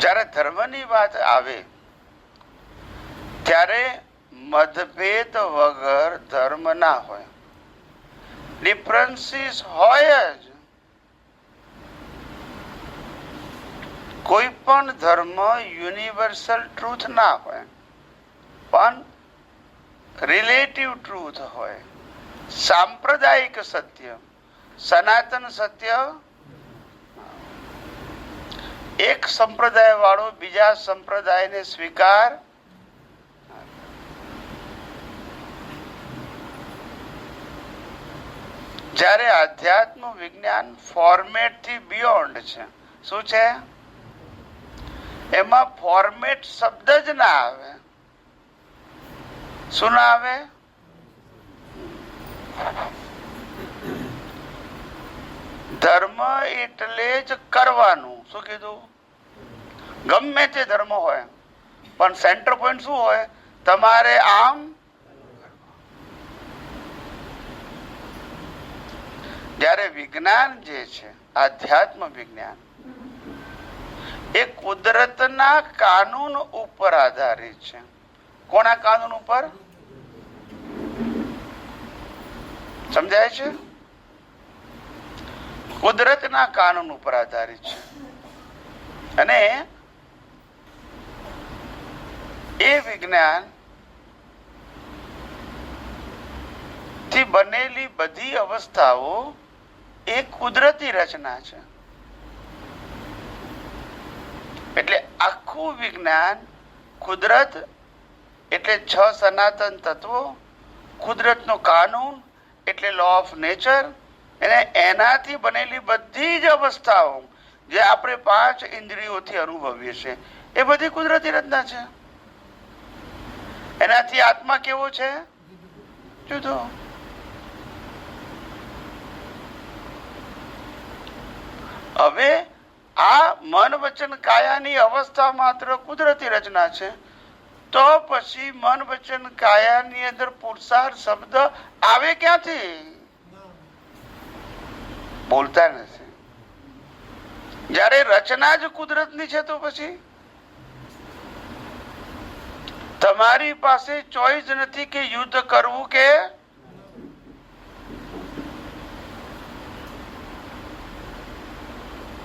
જ્યારે ધર્મની વાત આવે ત્યારે મતભેદ વગર ધર્મ ના હોય, ડિફરન્સીસ હોય જ. કોઈ પણ ધર્મ યુનિવર્સલ ટ્રુથ ના હોય, પણ રિલેટિવ ટ્રુથ હોય. સાંપ્રદાયિક સત્ય, સનાતન સત્ય. એક સંપ્રદાય વાળો બીજા સંપ્રદાયને સ્વીકાર, જ્યારે આધ્યાત્મ વિજ્ઞાન ફોર્મેટ થી બિયોન્ડ છે. શું છે? એમાં ફોર્મેટ શબ્દ જ ના આવે. શું ના આવે? ધર્મ એટલે જ કરવાનું. શું કીધું? ગમે તે ધર્મ હોય, પણ સેન્ટર પોઈન્ટ શું હોય? તમારે આમ. જ્યારે વિજ્ઞાન જે છે, આધ્યાત્મ વિજ્ઞાન, એ કુદરતના કાનૂન ઉપર આધારિત છે. કોના કાનૂન ઉપર? સમજાય છે? કુદરતના કાનૂન ઉપર આધારિત છે. અને એ વિજ્ઞાન થી બનેલી બધી અવસ્થાઓ એ કુદરતી રચના છે. એટલે આખું વિજ્ઞાન કુદરત એટલે 6 સનાતન તત્વો, કુદરતનો કાનૂન એટલે લો ઓફ નેચર, અને એનાથી બનેલી બધી જ અવસ્થાઓ જે આપણે 5 ઇન્દ્રિયોથી અનુભવીએ છીએ એ બધી કુદરતી રચના છે. એનાથી આત્મા કેવો છે? જુદો. હવે આ મન વચન કાયાની અવસ્થા માત્ર કુદરતી રચના છે, તો પછી મન વચન કાયાની અંદર પુરુષાર્થ શબ્દ આવે ક્યાંથી? બોલતા નથી. જ્યારે રચના જ કુદરતની છે, તો પછી તમારી પાસે ચોઈસ નથી કે યુદ્ધ કરવું કે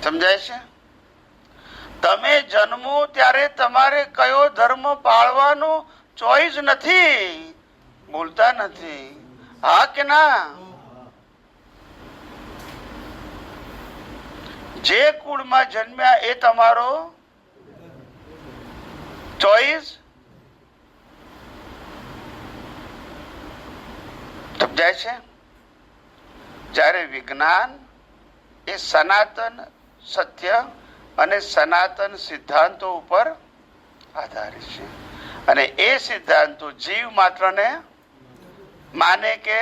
સમજાય છે? તમે જન્મો ત્યારે તમારે કયો ધર્મ પાળવાનો ચોઈસ નથી. બોલતા નથી. હા કે ના? જે કુળમાં જન્મ્યા એ તમારો ચોઈસ. સમજાય છે? જ્યારે વિજ્ઞાન એ સનાતન સત્ય અને સનાતન સિદ્ધાંતો ઉપર આધારિત છે, અને એ સિદ્ધાંતો જીવ માત્રને માને કે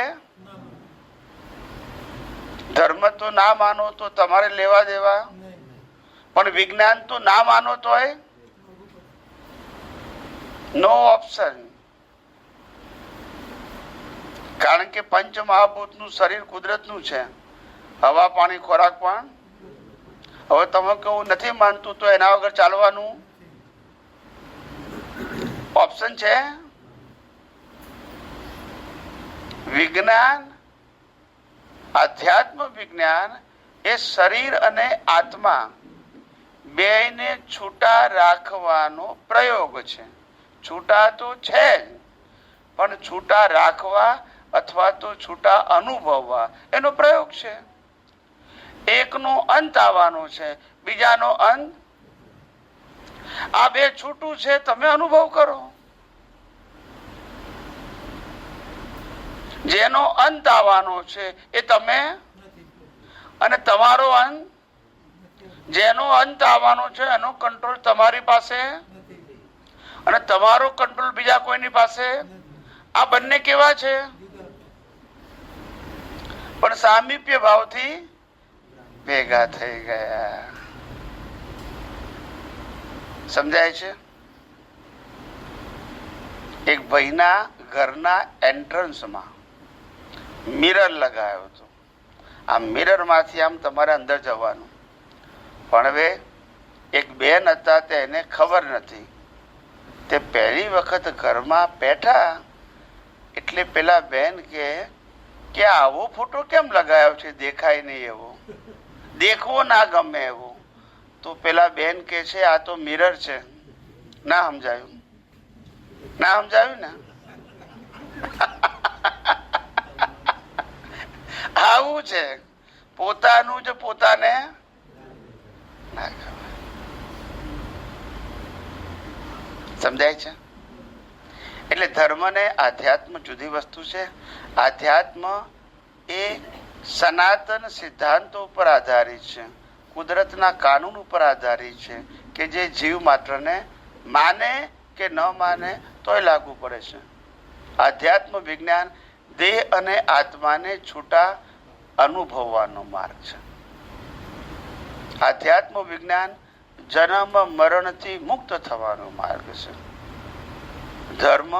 ધર્મ તો ના માનો તો તમારે લેવા દેવા, પણ વિજ્ઞાન તો ના માનો તોય નો ઓપ્શન. કારણ કે પંચ મહાભૂતનું શરીર કુદરતનું છે, હવા પાણી ખોરાક પણ. હવે તમે કહું નથી માનતું તો એના વગર ચાલવાનું ઓપ્શન છે? વિજ્ઞાન, આધ્યાત્મ વિજ્ઞાન એ શરીર અને આત્મા બેયને છૂટા રાખવાનો પ્રયોગ છે. છૂટા તો છે જ, પણ છૂટા રાખવા અથવા તો છૂટા અનુભવવા એનો પ્રયોગ છે. એકનો અંત આવવાનો છે, બીજાનો અંત. આ બે છૂટું છે, તમે અનુભવ કરો. જેનો અંત આવવાનો છે એ તમે, અને તમારો અંત, જેનો અંત આવવાનો છે એનો કંટ્રોલ તમારી પાસે, અને તમારો કંટ્રોલ બીજા કોઈની પાસે. આ બંને કેવા છે? પણ સામીપ્ય ભાવથી ભેગા થઈ ગયા. સમજાય છે? એક ભાઈના ઘરના એન્ટ્રન્સમાં મિરર લગાવ્યો હતો. આ મિરરમાંથી આમ તમારે અંદર જવાનું. પણ હવે એક બેન હતા, તેને ખબર નથી. તે પહેલી વખત ઘરમાં બેઠા એટલે પેલા બેન કે આવો ફોટો કેમ લગાવ્યો છે, દેખાય નહીં એવો, દેખવો ના ગમે એવો. તો પેલા બેન કે છે આ તો મિરર છે. ના સમજાયું? ના સમજાયું ને? આવું છે, પોતાનું જ પોતાને ના ગમે. સમજાય છે? એટલે ધર્મ ને આધ્યાત્મ જુદી વસ્તુ છે. આધ્યાત્મ એ સનાતન સિદ્ધાંતો ઉપર આધારિત છે, કુદરતના કાનૂન ઉપર આધારિત છે, કે જે જીવ માત્રને માને કે ન માને તોય લાગુ પડે છે. આધ્યાત્મ વિજ્ઞાન દેહ અને આત્માને છૂટા અનુભવવાનો માર્ગ છે. આધ્યાત્મ વિજ્ઞાન જન્મ મરણથી મુક્ત થવાનો માર્ગ છે. ધર્મ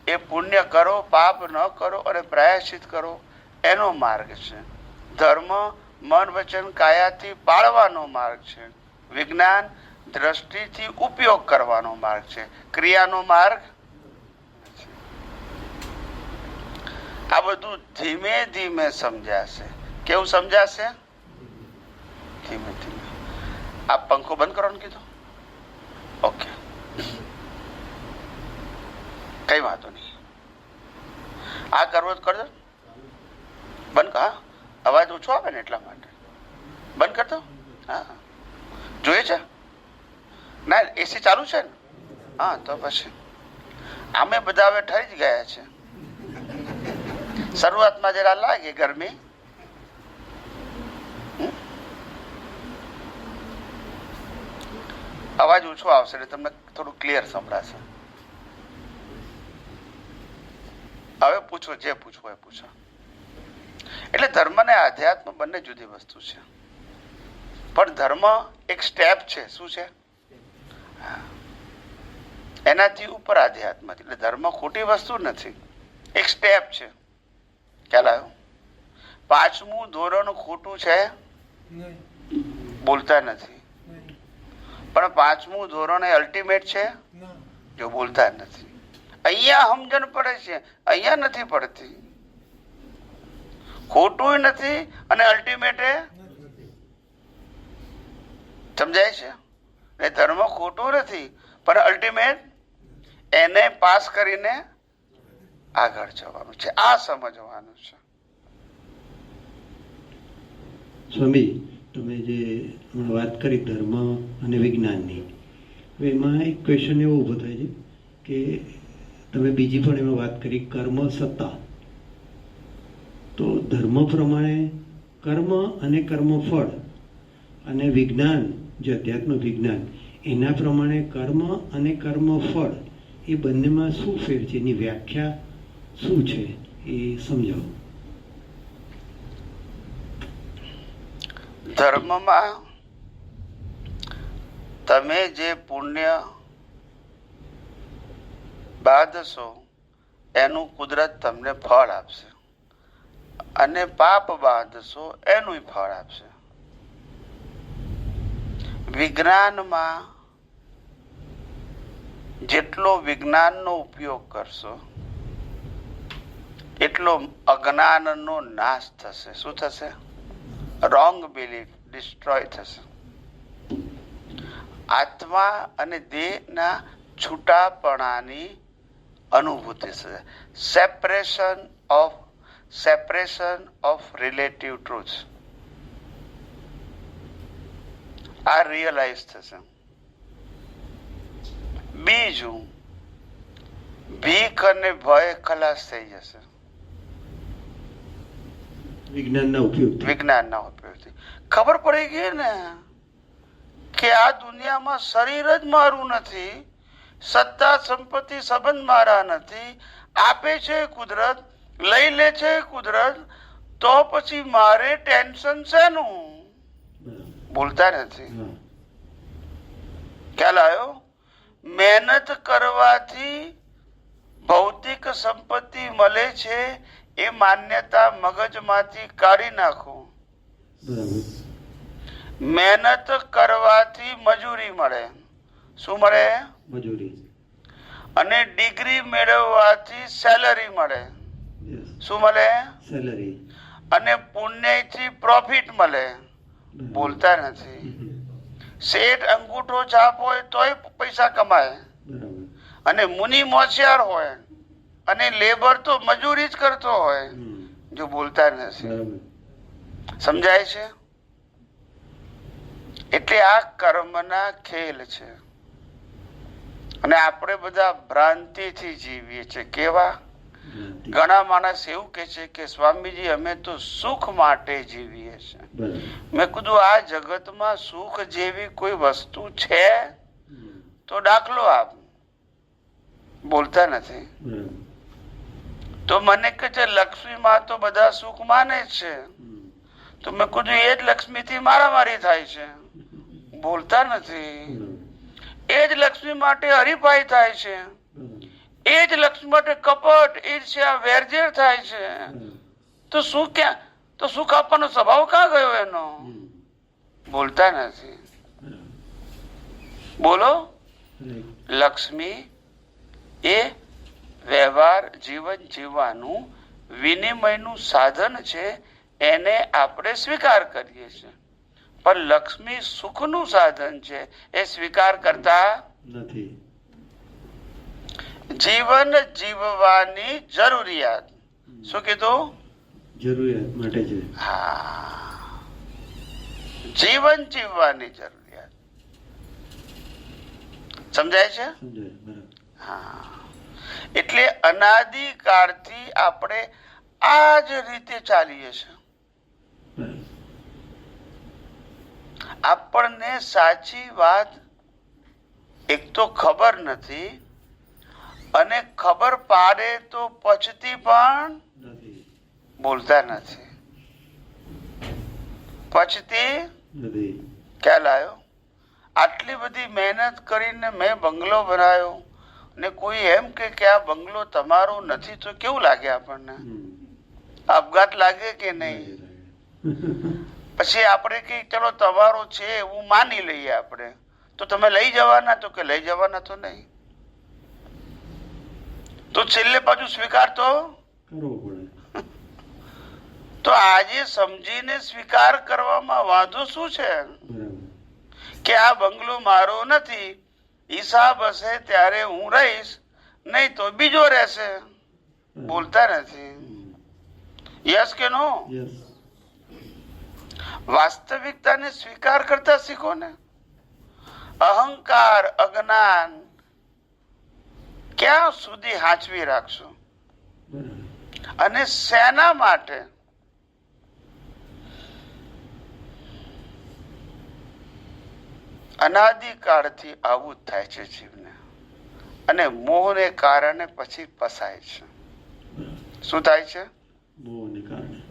એ પુણ્ય કરો, પાપ ન કરો અને પ્રાયશ્ચિત કરો એનો માર્ગ છે. ધર્મ મન વચન કાયાથી પાળવાનો માર્ગ છે. વિજ્ઞાન દ્રષ્ટિથી ઉપયોગ કરવાનો માર્ગ છે, ક્રિયાનો માર્ગ. આ બધું ધીમે ધીમે સમજાશે. કેવું સમજાશે? ધીમે ધીમે. આ પંખો બંધ કરવાનું કીધું? ઓકે, કઈ વાંધો નહીં. આ કરવો તો કરજો. બંધ. હા, અવાજ ઓછો આવે ને એટલા માટે બંધ કરતો. હા, જોઈએ છે ના? એસી ચાલુ છે ને? હા, તો પછી અમે બધા હવે ઠરી જ ગયા છે. શરૂઆતમાં જરા લાગે ગરમી. અવાજ ઓછો આવશે એટલે તમને થોડું ક્લિયર સંભળાશે. હવે પૂછો, જે પૂછવું એ પૂછો. એટલે ધર્મ ને આધ્યાત્મ બંને જુદી વસ્તુ છે, પણ ધર્મ એક સ્ટેપ છે. શું છે? એનાથી ઉપર આધ્યાત્મ. એટલે ધર્મ ખોટી વસ્તુ નથી, એક સ્ટેપ છે. ખ્યાલ આવ્યો? 5મું ધોરણ ખોટું છે? બોલતા નથી. પણ 5મું ધોરણ એ અલ્ટિમેટ છે? જો બોલતા નથી. અહીંયા સમજણ પડે છે, અહીંયા નથી પડતી. ખોટું નથી અને અલ્ટિમેટ સમજાય છે? એ ધર્મ ખોટું નથી, પણ અલ્ટિમેટ એને પાસ કરીને આગળ જવાનું છે. આ સમજવાનું છે. સ્વામી, તમે જે વાત કરી ધર્મ અને વિજ્ઞાનની, એમાં એક ક્વેશ્ચન એવો ઊભો થાય છે કે તમે બીજી પણ એમાં વાત કરી કર્મ સત્તા. તો ધર્મ પ્રમાણે કર્મ અને કર્મફળ અને વિજ્ઞાન, જે અધ્યાત્મ વિજ્ઞાન, એના પ્રમાણે કર્મ અને કર્મફળ એ બંનેમાં શું ફેર છે, એની વ્યાખ્યા શું છે એ સમજાવો. ધર્મમાં તમે જે પુણ્ય બાંધશો એનું કુદરત તમને ફળ આપશે, અને પાપ બાંધશો એનું ફળ આપશે. વિજ્ઞાનમાં જેટલો વિજ્ઞાનનો ઉપયોગ કરશો એટલો અજ્ઞાનનો નાશ થશે. શું થશે? રોંગ બિલીફ ડિસ્ટ્રોય થશે. આત્મા અને દેહના છૂટાપણાની અનુભૂતિ થશે. સેપરેશન ઓફ રિલેટિવ ટ્રુથ આ રિયલાઇઝ થશે. બીજું, ભીખ અને ભય ખલાસ થઈ જશે વિજ્ઞાનના ઉપયોગથી. ખબર પડી ગઈ ને કે આ દુનિયામાં શરીર જ મારું નથી, સત્તા સંપત્તિ સંબંધ મારા નથી. આપે છે કુદરત, લઈ લે છે કુદરત, તો પછી મારે ટેન્શન શેનું? બોલતા નથી. ખ્યાલ આવ્યો? મહેનત કરવાથી ભૌતિક સંપત્તિ મળે છે એ માન્યતા મગજમાંથી કાઢી નાખો. બરાબર. મહેનત કરવાથી મજૂરી મળે. શું મળે? મજૂરી. અને ડિગ્રી મેળવવાથી સેલરી મળે. યસ. શું મળે? સેલરી. અને પુણ્યથી પ્રોફિટ મળે. બોલતા નથી. શેઠ અંગૂઠો છાપ હોય તોય પૈસા કમાય. બરાબર. અને મુનિ હોશિયાર હોય અને લેબર તો મજૂરી જ કરતો હોય. જો બોલતા નથી. બરાબર. સમજાય છે? એટલે આ કર્મના ખેલ છે. અને આપણે બધા ભ્રાંતિથી જીવીએ છીએ. કેવા? ઘણા માણસ એવું કે છે કે સ્વામીજી અમે તો સુખ માટે જીવીએ છીએ. બરાબર. મેં કીધું આ જગતમાં સુખ જેવી કોઈ વસ્તુ છે તો દાખલો આપ. બોલતા નથી. બરાબર. તો મને કે છે લક્ષ્મીમાં તો બધા સુખ માને જ છે. તો મેં કીધું એ જ લક્ષ્મીથી મારામારી થાય છે. બોલતા નથી. એ જ લક્ષ્મી માટે હરીફાઈ થાય છે. એ જ લક્ષ્મી માટે કપટ, ઈર્ષ્યા, વેરઝેર થાય છે. તો શું ક્યાં? તો સુખ આપવાનો સ્વભાવ ક્યાં ગયો એનો? બોલતા નથી. બોલો. લક્ષ્મી એ વ્યવહાર જીવન જીવવાનું વિનિમયનું સાધન છે. એને આપણે સ્વીકાર કરીએ છીએ. પણ લક્ષ્મી સુખનું સાધન છે એ સ્વીકાર કરતા નથી. જીવન જીવવાની જરૂરિયાત. શું કીધું? જરૂરિયાત માટે છે. હા, જીવન જીવવાની જરૂરિયાત. સમજાય છે? સમજાય. બરાબર. હા. એટલે અનાદિકાળથી આપણે આ જ રીતે ચાલીએ છીએ. બરાબર. આપણને સાચી વાત એક તો ખબર નથી અને ખબર પાડે તો પછતી પણ નથી. બોલતા નથી. પછતી નથી. ક્યાં લાયો? આટલી બધી મહેનત કરીને મેં બંગલો બનાવ્યો ને કોઈ એમ કે આ બંગલો તમારો નથી તો કેવું લાગે આપણને? આપઘાત લાગે કે નહીં? પછી આપણે કે ચલો તમારો છે એવું માની લઈએ આપણે. તો તમે લઈ જવાના? તો કે લઈ જવાના તો નહીં. તો છેલ્લે પાછું સ્વીકાર તો કરવો પડે. તો આજે સમજીને સ્વીકાર કરવામાં વાંધો શું છે? બરાબર. કે આ બંગલો મારો નથી, હિસાબ હશે ત્યારે હું રહીશ, નહીં તો બીજો રહેશે. બોલતા નથી. યસ કે નો? યસ. વાસ્તવિકતાને સ્વીકાર કરતા શીખો ને. અહંકાર, અજ્ઞાન ક્યાં સુધી હાંચવી રાખશો? બરાબર. અને શેના માટે? અનાદિકાળથી આવું જ થાય છે જીવને. અને મોહને કારણે પછી ફસાય છે. શું થાય છે? મોહને કારણે.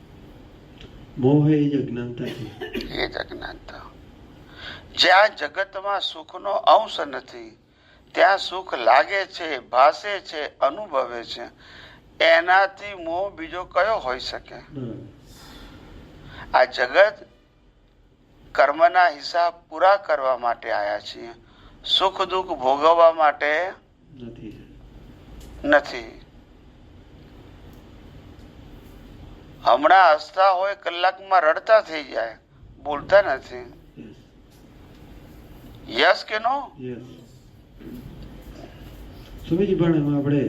મોહ એ જ અજ્ઞાનતા છે. એ જ અજ્ઞાનતા. જ્યાં જગતમાં સુખનો અંશ નથી ત્યાં સુખ લાગે છે, ભાસે છે, અનુભવે છે. એનાથી મોહ બીજો કયો હોઈ શકે? આ જગત કર્મના હિસાબ પૂરા કરવા માટે આયા છીએ. સુખ દુઃખ ભોગવવા માટે નથી. હમણાં હસતા હોય, કલાકમાં રડતા થઈ જાય. બોલતા નથી. યસ કે નો? સ્વામીજી, પણ એમાં આપણે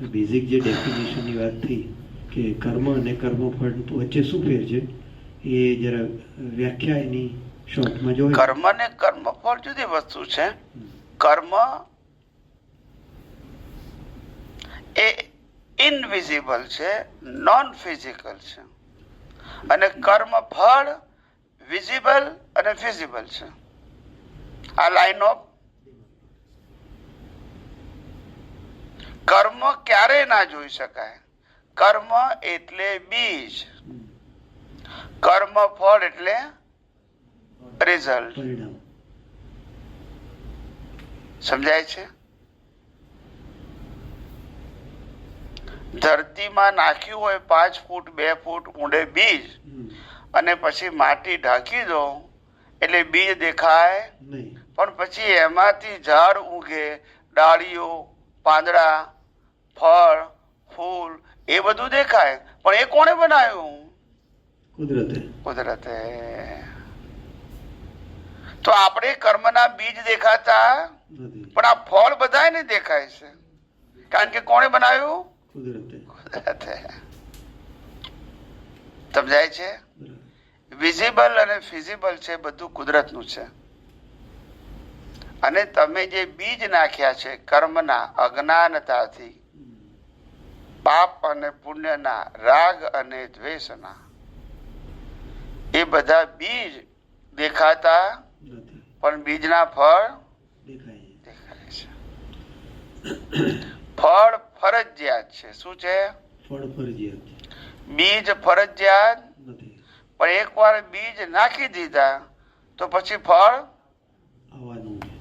બેઝિક જે ડેફિનેશનની વાત થઈ કે કર્મ અને કર્મફળ વચ્ચે શું ફેર છે એ જરા વ્યાખ્યા એની શોર્ટમાં જોઈએ. કર્મ ને કર્મફળ જુદી વસ્તુ છે. કર્મ એ ઇનવિઝિબલ છે, નોન ફિઝિકલ છે. અને કર્મફળ વિઝિબલ અને ફિઝિબલ છે. આ લાઈન ઓફ કર્મ ક્યારે ના જોઈ શકાય? કર્મ એટલે બીજ, કર્મ ફળ એટલે રિઝલ્ટ. સમજાય છે? ધરતીમાં નાખ્યું હોય 5 ફૂટ 2 ફૂટ ઊંડે બીજ અને પછી માટી ઢાંકી દો એટલે બીજ દેખાય નહીં. પણ પછી એમાંથી ઝાડ ઉગે, ડાળીઓ, પાંદડા, ફળ, ફૂલ એ બધું દેખાય. પણ એ કોણે બનાવ્યું? કુદરતે. કુદરતે. તો આપણે કર્મના બીજ દેખાતા નથી. પણ આ ફળ બધાને દેખાય છે, કારણ કે કોણે બનાવ્યું? કુદરતે. કુદરતે. સમજાય છે? બરાબર. વિઝિબલ અને ફિઝિબલ છે બધું કુદરતનું છે. અને તમે જે બીજ નાખ્યા છે કર્મના, અજ્ઞાનતાથી, પાપ અને પુણ્યના, રાગ અને દ્વેષના, એ બધા બીજ દેખાતા નથી. પણ બીજના ફળ દેખાય. દેખાય છે. ફળ ફરજિયાત છે. શું છે? ફળ ફરજિયાત છે. બીજ ફરજિયાત નથી. પણ એકવાર બીજ નાખી દીધા તો પછી ફળ આવવાનું છે.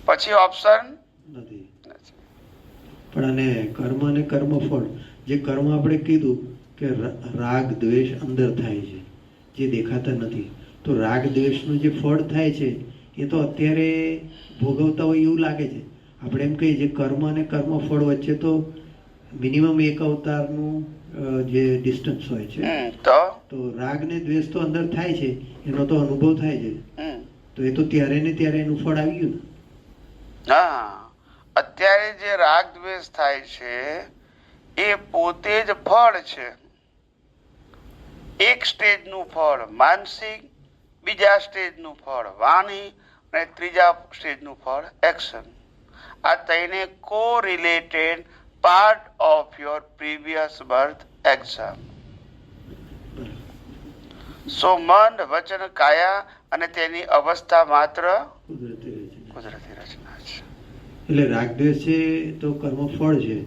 પછી ઓપ્શન નથી. નથી. પણ આને કર્મ અને કર્મફળ, જે કર્મ આપણે કીધું કે રાગ દ્વેષ અંદર થાય છે, જે દેખાતા નથી, તો રાગ દ્વેષનું જે ફળ થાય છે એ તો અત્યારે ભોગવતા હોય એવું લાગે છે. આપણે એમ કહીએ જે કર્મ અને કર્મફળ વચ્ચે તો મિનિમમ 1 અવતારનું જે ડિસ્ટન્સ હોય છે. તો રાગ ને દ્વેષ તો અંદર થાય છે, એનો તો અનુભવ થાય છે, તો એ તો ત્યારે ને ત્યારે એનું ફળ આવી ગયું ને. હા, અત્યારે જે રાગ દ્વેષ થાય છે એ પોતે જ ફળ છે. એક સ્ટેજનું ફળ માનસિક, બીજા સ્ટેજનું ફળ વાણી અને ત્રીજા સ્ટેજનું ફળ એક્શન. આ ત્રણે correlated part of your previous birth exam. So મન, વચન, કાયા અને તેની અવસ્થા માત્ર કુદરતી રચના. કુદરતી રચના છે. એટલે રાગ દ્વેષ છે તો કર્મ ફળ છે,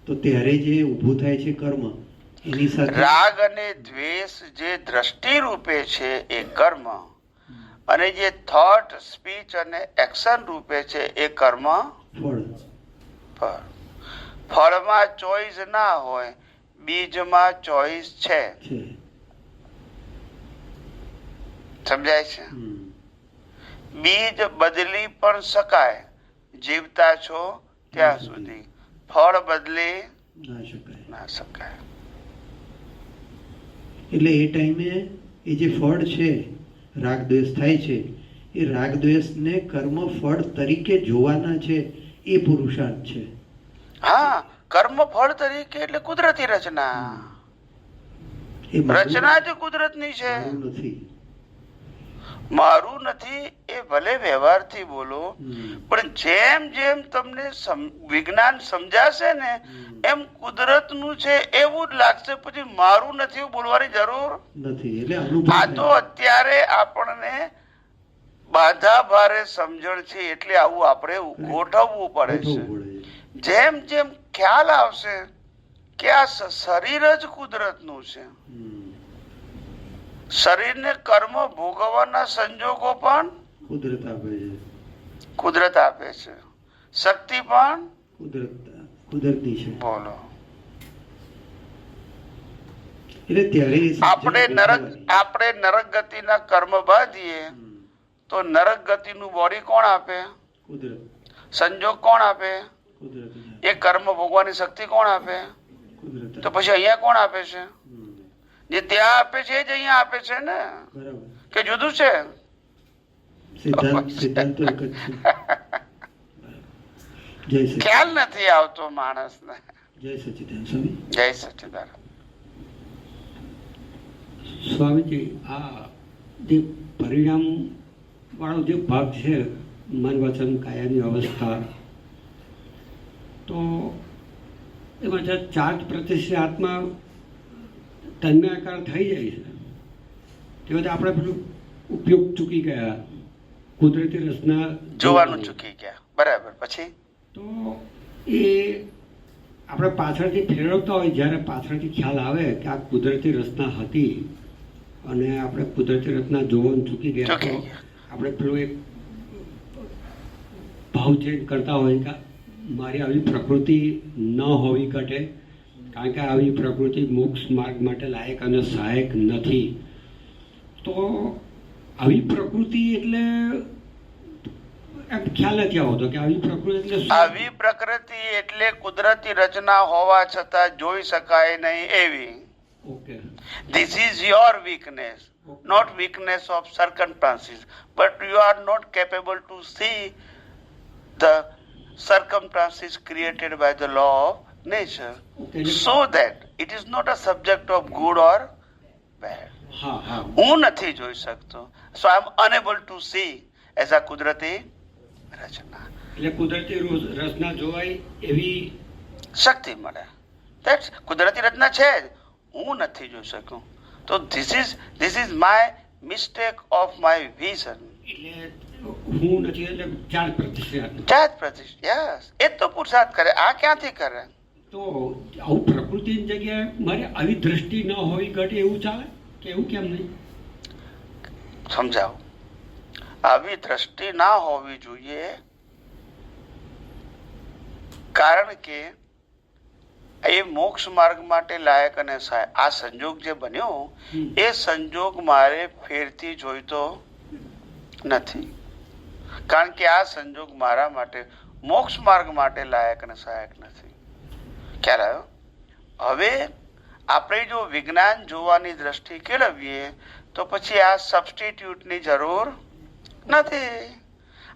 તો ત્યારે જે ઊભું થાય છે કર્મ, એની સાથે રાગ અને દ્વેષ જે દ્રષ્ટિ રૂપે છે એ કર્મ, અને જે થોટ, સ્પીચ અને એક્શન રૂપે છે એ કર્મ. ફળ ફળ. ફળમાં ચોઈસ ના હોય, બીજમાં ચોઈસ છે. છે. સમજાય છે? હમ. બીજ બદલી પણ શકાય જીવતા છો ત્યાં સુધી, ફળ બદલી ના શકાય. ના શકાય. એટલે એ ટાઈમે એ જે ફળ છે, રાગ દ્વેષ થાય છે, એ રાગ દ્વેષને કર્મ ફળ તરીકે જોવાના છે, એ પુરુષાર્થ છે. હા, કર્મ ફળ તરીકે એટલે કુદરતી રચના. એ મારું- રચના જ કુદરતની છે. મારું નથી. મારું નથી એ ભલે વ્યવહારથી બોલો, હમ. પણ જેમ જેમ તમને વિજ્ઞાન સમજાશે ને એમ કુદરતનું છે એવું જ લાગશે. પછી મારું નથી એવું બોલવાની જરૂર નથી. એટલે અનુભવ આ તો થાય. અત્યારે આપણને બાધા ભારે સમજણ છે એટલે આવું આપણે ગોઠવવું પડે છે. ગોઠવવું પડે છે. જેમ જેમ ખ્યાલ આવશે કે આ શરીર જ કુદરતનું છે, હમ. શરીરને કર્મ ભોગવવાના સંજોગો પણ કુદરત આપે છે. કુદરત આપે છે, શક્તિ પણ કુદરતી છે. બોલો. એટલે ત્યારે એ આપણે નરક ગતિના કર્મ બાંધીએ હમ. તો નરક ગતિનું બોડી કોણ આપે? કુદરત. સંજોગ કોણ આપે? કુદરત. એ કર્મ ભોગવાની શક્તિ કોણ આપે? કુદરત. તો પછી અહીંયા કોણ આપે છે? હમ. જે ત્યાં આપે છે એ જ અહીંયા આપે છે ને, બરાબર. કે જુદું છે? સિદ્ધાંત તો એક જ છે. જય સચિદાનંદ. ખ્યાલ નથી આવતો માણસને. જય સચિદાનંદ સ્વામી. જય સચ્ચિદાનંદ. સ્વામીજી, આ જે પરિણામ વાળો જે ભાગ છે, મન વચન કાયાની અવસ્થા, તો એમાં જે 4% આત્મા તન્મયાકાર થઈ જાય છે, તે વખતે આપણે પેલું ઉપયોગ ચૂકી ગયા, કુદરતી રચના જોવાનું ચૂકી ગયા. બરાબર. પછી તો એ આપણે પાછળથી ફેરવતા હોય, જ્યારે પાછળથી ખ્યાલ આવે કે આ કુદરતી રચના હતી અને આપણે કુદરતી રચના જોવાનું ચૂકી ગયા, તો ચૂકી ગયા. આપણે પેલું એક ભાવ ચેન્જ કરતા હોય કે મારી આવી પ્રકૃતિ ન હોવી ઘટે, કારણ કે આવી પ્રકૃતિ મોક્ષ માર્ગ માટે લાયક અને સહાયક નથી. તો આવી પ્રકૃતિ એટલે એમ ખ્યાલ નથી આવતો કે આવી પ્રકૃતિ એટલે શું? આવી પ્રકૃતિ એટલે કુદરતી રચના હોવા છતાં જોઈ શકાય નહીં એવી. Okay. This is your weakness, not weakness of circumstances, but you are not capable to see the circumstances created by the law of nature, Okay. so that it is not a subject of good or bad. હા હા. હું નથી જોઈ શકતો, so I am unable to see as a કુદરતી રચના. એટલે કુદરતી રચના જોવાય એવી શક્તિ મળે. That's કુદરતી રચના છે જ, હું નથી જોઈ શકું. તો this is my mistake of my vision. એટલે હું નથી એટલે 4%. જાત પ્રતિષ્ઠ, yes. એ જ તો પુરુષાર્થ કરે, આ ક્યાંથી કરે? તો આવું પ્રકૃતિની જગ્યાએ મારે આવી દ્રષ્ટિ ન હોવી ઘટે એવું ચાલે કે એવું કેમ નહીં? સમજાવો. આવી દ્રષ્ટિ ના હોવી જોઈએ, કારણ કે એ મોક્ષ માર્ગ માટે લાયક અને સહાય. આ સંજોગ જે બન્યો એ સંજોગ મારે ફેરથી જોઈતો નથી, કારણ કે આ સંજોગ મારા માટે મોક્ષ માર્ગ માટે લાયક અને સહાયક નથી. ખ્યાલ આવ્યો? હવે આપણે જો વિજ્ઞાન જોવાની દ્રષ્ટિ કેળવીએ તો પછી આ સબસ્ટિટ્યુટની જરૂર નથી.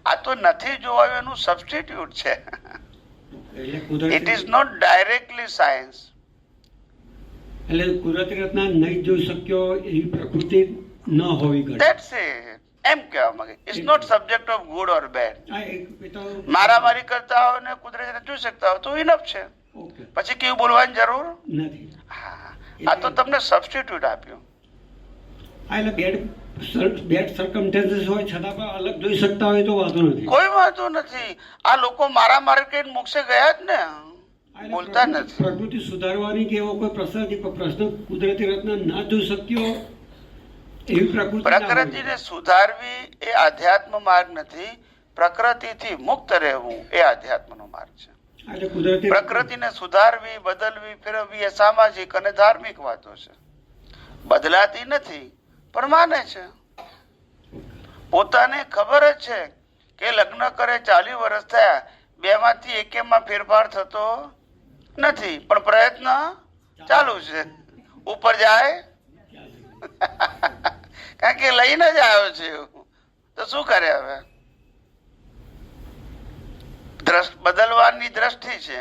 આ તો નથી જોવાયું એનું સબસ્ટિટ્યુટ છે. એટલે કુદરતી it is not directly science. એટલે કુદરતી રચના નહીં જોઈ શક્યો એવી પ્રકૃતિ ન હોવી ઘટે. That's it. એમ કહેવા માંગે it's not subject of good or bad. હા, એ તો મારામારી કરતા હોય ને કુદરતી જોઈ શકતા હોય તો ઇનફ છે. ઓકે. પછી કેવું બોલવાની જરૂર? નથી. હા, આ તો તમને સબસ્ટિટ્યુટ આપ્યું. હા, એટલે બેડ સર્કમસ્ટન્સીસ હોય છતાં પણ અલગ જોઈ શકતા હોય તો વાંધો નથી. કોઈ વાંધો નથી. આ લોકો મારામારી કરીને મોક્ષે ગયા જ ને, હા, એટલે બોલતા નથી. પ્રકૃતિ સુધારવાની કે એવો કોઈ પ્રશ્ન નથી. પણ પ્રશ્ન કુદરતી રચના ના જોઈ શક્યો એવી પ્રકૃતિ ના હોય. પ્રકૃતિને સુધારવી એ આધ્યાત્મ માર્ગ નથી. પ્રકૃતિથી મુક્ત રહેવું એ આધ્યાત્મનો માર્ગ છે. હા, એટલે કુદરતી પ્રકૃતિને સુધારવી, બદલવી, ફેરવવી એ સામાજિક અને ધાર્મિક વાતો છે. બદલાતી નથી પણ માને છે. પોતાને ખબર જ છે કે લગ્ન કરે 40 વર્ષ થયા, બેમાંથી એકેમાં ફેરફાર થતો નથી, પણ પ્રયત્ન ચાલુ છે. ઉપર જાય કારણ કે લઈને જ આવ્યો છે. તો શું કરે હવે? બદલવાની દ્રષ્ટિ છે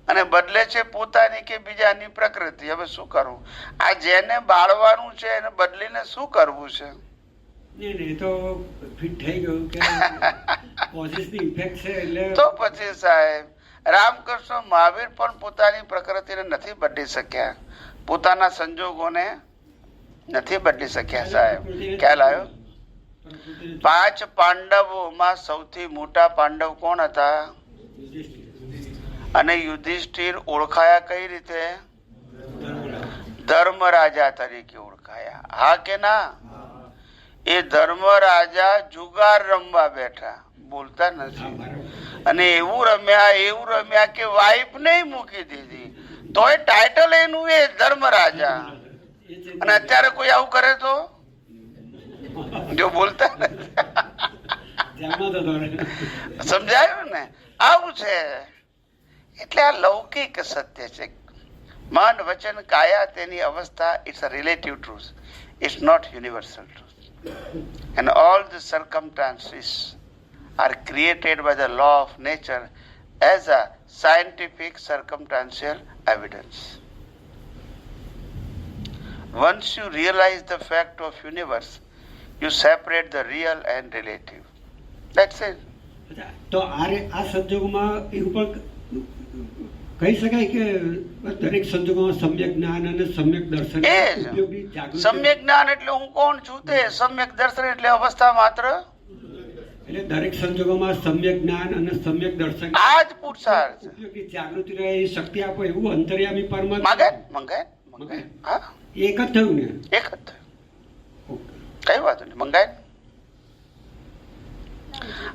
અને બદલે છે પોતાની કે બીજાની પ્રકૃતિ. હવે શું કરવું? આ જેને બાળવાનું છે એને બદલીને શું કરવું છે? નહીં, એ તો ફિટ થઈ ગયું કે પોઝિટિવ ઇફેક્ટ છે. એટલે તો પછી સાહેબ રામકૃષ્ણ મહાવીર પણ પોતાની પ્રકૃતિને નથી બદલી શક્યા, પોતાના સંજોગોને નથી બદલી શક્યા. સાહેબ ખ્યાલ આવ્યો? 5 પાંડવોમાં સૌથી મોટા પાંડવ કોણ હતા? અને યુધિષ્ઠિર ઓળખાયા કઈ રીતે? ધર્મરાજા તરીકે ઓળખાયા. હા કે ના? એ ધર્મરાજા જુગાર રમવા બેઠા, બોલતા નથી. અને એવું રમ્યા કે વાઈફ નહીં મૂકી દીધી, તોય ટાઇટલ એનું એ ધર્મરાજા. અને અત્યારે કોઈ આવું કરે તો જો બોલતા નથી. સમજાયું ને? આવું છે. એટલે આ લૌકિક સત્ય છે. મન વચન કાયા તેની અવસ્થા it's a relative truth, it's not universal truth. And all the circumstances are created by the law of nature as a scientific circumstantial evidence. Once you realize the fact of universe, you separate the real and relative. That's it. તો આ સંજોગોમાં એવું પણ કહી શકાય કે દરેક સંજોગોમાં સમ્યક જ્ઞાન અને સમ્યક દર્શન એ ઉપયોગી જાગૃતિ. સમ્યક જ્ઞાન એટલે હું કોણ છું તે, સમ્યક દર્શન એટલે અવસ્થા માત્ર. એટલે દરેક સંજોગોમાં સમ્યક જ્ઞાન અને સમ્યક દર્શન આ જ પુરુષાર્થ. ઉપયોગી જાગૃતિ રહે એ શક્તિ આપો એવું અંતર્યામી પરમાત્મા. મંગાય. હા, એક જ થયું ને? એક જ થયું. કઈ વાત નહીં, મંગાય.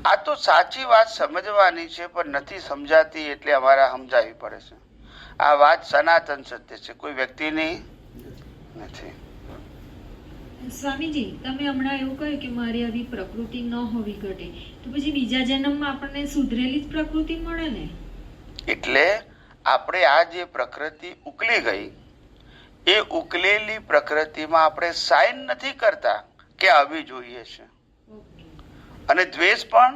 આ તો સાચી વાત સમજવાની છે પણ નથી સમજાતી, એટલે અમારે સમજાવવી પડે છે. આ વાત સનાતન સત્ય છે, કોઈ વ્યક્તિની નથી. સ્વામીજી, તમે હમણાં એવું કહ્યું કે મારી આવી પ્રકૃતિ ન હોવી ઘટે, તો પછી બીજા જન્મમાં આપણને સુધરેલી જ પ્રકૃતિ મળે ને? એટલે આપણે આ જે પ્રકૃતિ ઉકલી ગઈ એ ઉકલેલી પ્રકૃતિમાં આપણે સાઇન નથી કરતા કે આવી જોઈએ છે, ઓકે. અને દ્વેષ પણ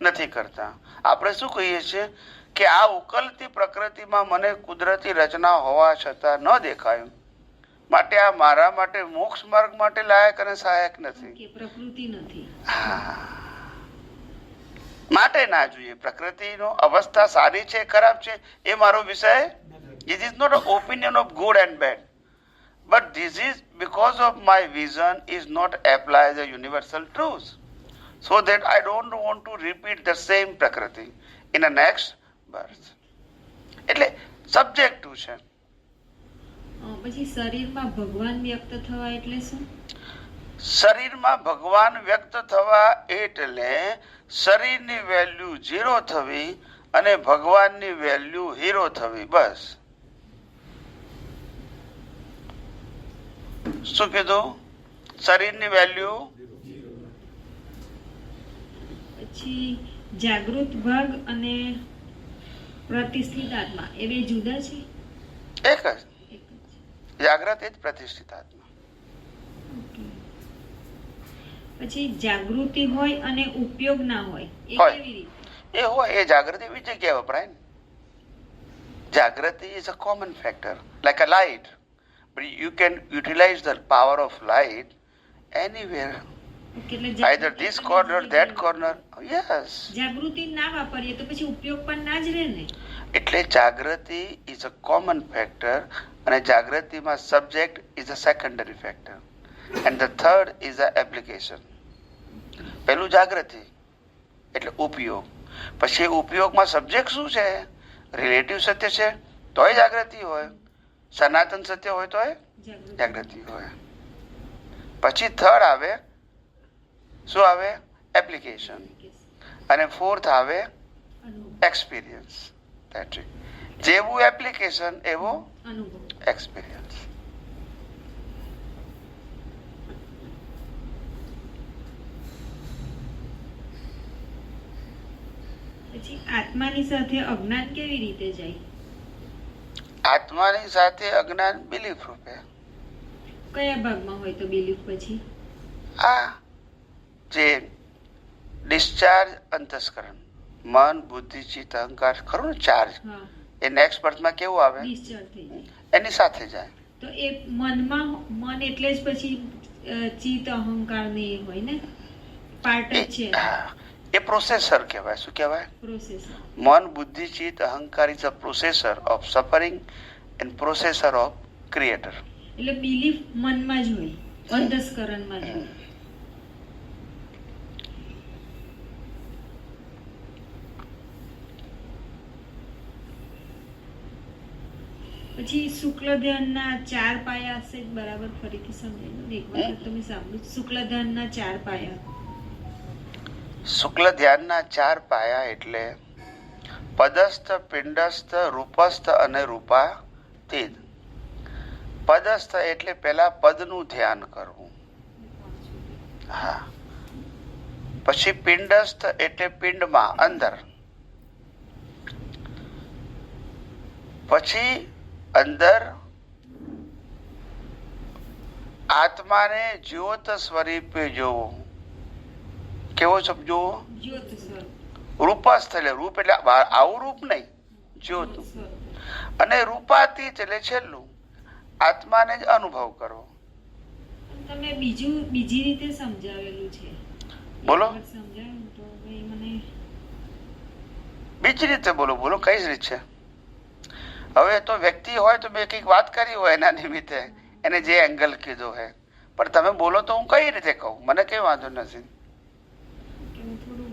નથી કરતા. આપણે શું કહીએ છીએ કે આ ઉકલતી પ્રકૃતિમાં મને કુદરતી રચના હોવા છતાં ન દેખાયું, માટે આ મારા માટે મોક્ષ માર્ગ માટે લાયક અને સહાયક નથી. ઓકે, પ્રકૃતિ નથી. માટે ના જોઈએ. પ્રકૃતિનો અવસ્થા સારી છે ખરાબ છે એ મારો વિષય. This is not an opinion of good and bad, but this is because of my vision is not applied as a universal truth, so that I don't want to repeat the same prakriti in the next birth. એટલે subjective છે. પછી શરીરમાં ભગવાન વ્યક્ત થવા એટલે શું? શરીરમાં ભગવાન વ્યક્ત થવા એટલે શરીરની વેલ્યુ 0 થવી અને ભગવાનની વેલ્યુ હીરો થવી. બસ. શું કીધું? શરીરની વેલ્યુ. પછી જાગૃત ભાગ અને પ્રતિષ્ઠિત આત્મા એ બે જુદા છે? એક જ. એક જ. જાગ્રત એ જ પ્રતિષ્ઠિત આત્મા. ઓકે. પછી જાગૃતિ હોય અને ઉપયોગ ના હોય એ હોય. કેવી રીતે? એ હોય એ જાગૃતિ એવી જગ્યાએ વપરાય ને. જાગૃતિ is a common factor like a light, but you can utilize the power of light anywhere, okay, એટલે either this corner, that corner. Yes. જાગૃતિ ના વાપરીએ તો પછી ઉપયોગ પણ ના જ રહે ને? એટલે જાગૃતિ is a common factor અને જાગૃતિમાં subject is a secondary factor and the third is the application. પહેલું જાગૃતિ એટલે ઉપયોગ, પછી ઉપયોગમાં સબ્જેક્ટ શું છે? રિલેટિવ સત્ય છે તોય જાગૃતિ હોય, સનાતન સત્ય હોય તોય જાગૃતિ હોય. પછી થર્ડ આવે શું આવે? એપ્લિકેશન. અને ફોર્થ આવે એક્સપિરિયન્સ. જેવું એપ્લિકેશન એવો અનુભવ. એક્સપિરિયન્સ. પછી આત્માની સાથે અજ્ઞાન કેવી રીતે જાય? આત્માની સાથે અજ્ઞાન બિલીફ રૂપે. કયા ભાગમાં હોય તો બિલીફ? પછી આ જે ડિસ્ચાર્જ અંતસ્કરણ, મન બુદ્ધિ ચિત્ત અહંકાર ખરું ને ચાર્જ, હા, એ નેક્સ્ટ બર્થમાં કેવું આવે? ડિસ્ચાર્જ થઈ જાય. એની સાથે જાય. તો એ મનમાં મન એટલે જ પછી ચિત્ત અહંકાર ને એ હોય ને, પાર્ટ જ છે હા, એ પ્રોસેસર કહેવાય. શું કહેવાય? પ્રોસેસ. મન બુદ્ધિ ચિત્ત અહંકાર is a processor of suffering and processor of creator. એટલે બિલીફ મનમાં જ હોય, અંતસ્કરણમાં જ હોય. પછી શુક્લ ધ્યાનના 4 પાયા હશે, બરાબર? ફરીથી સમજાવી દો એક વખત. તમે સાંભળ્યું શુક્લ ધ્યાનના 4 પાયા? શુક્લ ધ્યાનના 4 પાયા એટલે પદસ્થ, પિંડસ્થ, રૂપસ્થ અને રૂપાતીત. પદસ્થ એટલે પેલા પદનું ધ્યાન કરવું. હા. પછી પિંડસ્થ એટલે પિંડમાં અંદર. પછી અંદર આત્માને જ્યોત સ્વરૂપે જોવો. કેવો સમજો? જ્યોત સ્વરૂપ. રૂપસ્થ એટલે રૂપ એટલે આવું રૂપ નહીં, જ્યોત. સ્વરૂપ. અને રૂપાતીત એટલે છેલ્લું આત્માને જ અનુભવ કરવો. તમે બીજી રીતે સમજાવેલું છે. બોલો. એક વખત સમજાવ્યું તો હવે મને બીજી રીતે બોલો. બોલો કઈ જ રીત છે? હવે તો વ્યક્તિ હોય તો મેં કંઈક વાત કરી હોય એના નિમિત્તે, એને જે એંગલ કીધો હે, પણ તમે બોલો તો હું કઈ રીતે કહું? મને કઈ વાંધો નથી. કે હું થોડું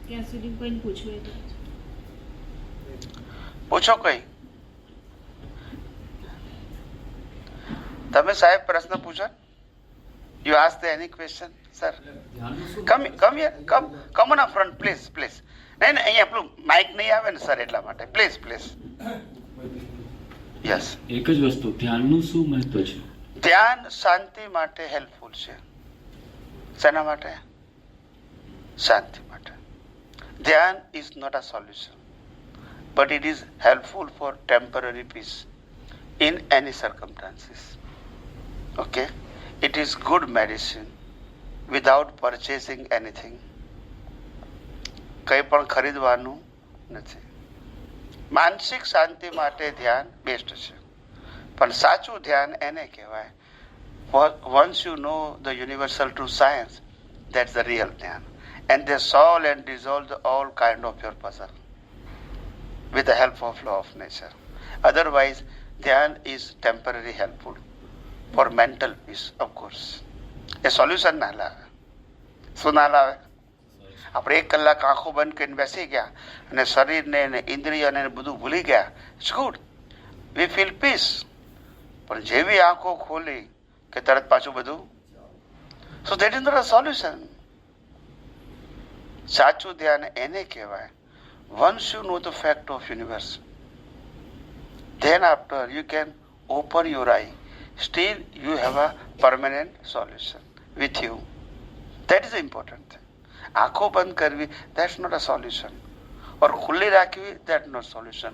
ત્યાં સુધી કોઈને પૂછવું હોય તો પૂછો કઈ. તમે સાહેબ પ્રશ્ન પૂછો. You ask the any question sir. Come here, come on front please, please. નહીં અહીંયા આપણું માઇક નહીં આવે ને સર, એટલા માટે પ્લીઝ પ્લીઝ. યસ. એક જ વસ્તુ, ધ્યાનનું શું મહત્વ છે? ધ્યાન શાંતિ માટે હેલ્પફુલ છે. શેના માટે? શાંતિ માટે. Dhyan is not a solution, but it is helpful for temporary peace in any circumstances. Okay? It is good medicine without purchasing anything. કંઈ પણ ખરીદવાનું નથી. માનસિક શાંતિ માટે ધ્યાન બેસ્ટ છે, પણ સાચું ધ્યાન એને કહેવાય. Once you know the universal true science, that's the real dhyan, and they solve and dissolve all kind of your puzzle with the help of law of nature. Otherwise, dhyan is temporary helpful for mental peace, of course. A solution ના લાવે. શું ના લાવે? આપણે 1 કલાક આંખો બંધ કરીને બેસી ગયા અને શરીરને ને ઇન્દ્રિયને બધું ભૂલી ગયા, it's good, we feel peace. પણ જેવી આંખો ખોલી કે તરત પાછું બધું, so that is not a solution. સાચું ધ્યાન એને કહેવાય. Once you know the fact of universe, then after you can open your eye. Still you have a permanent solution with you. That is important thing. આંખો બંધ કરવી, that's not a solution. और ખુલ્લી રાખવી, that's not solution.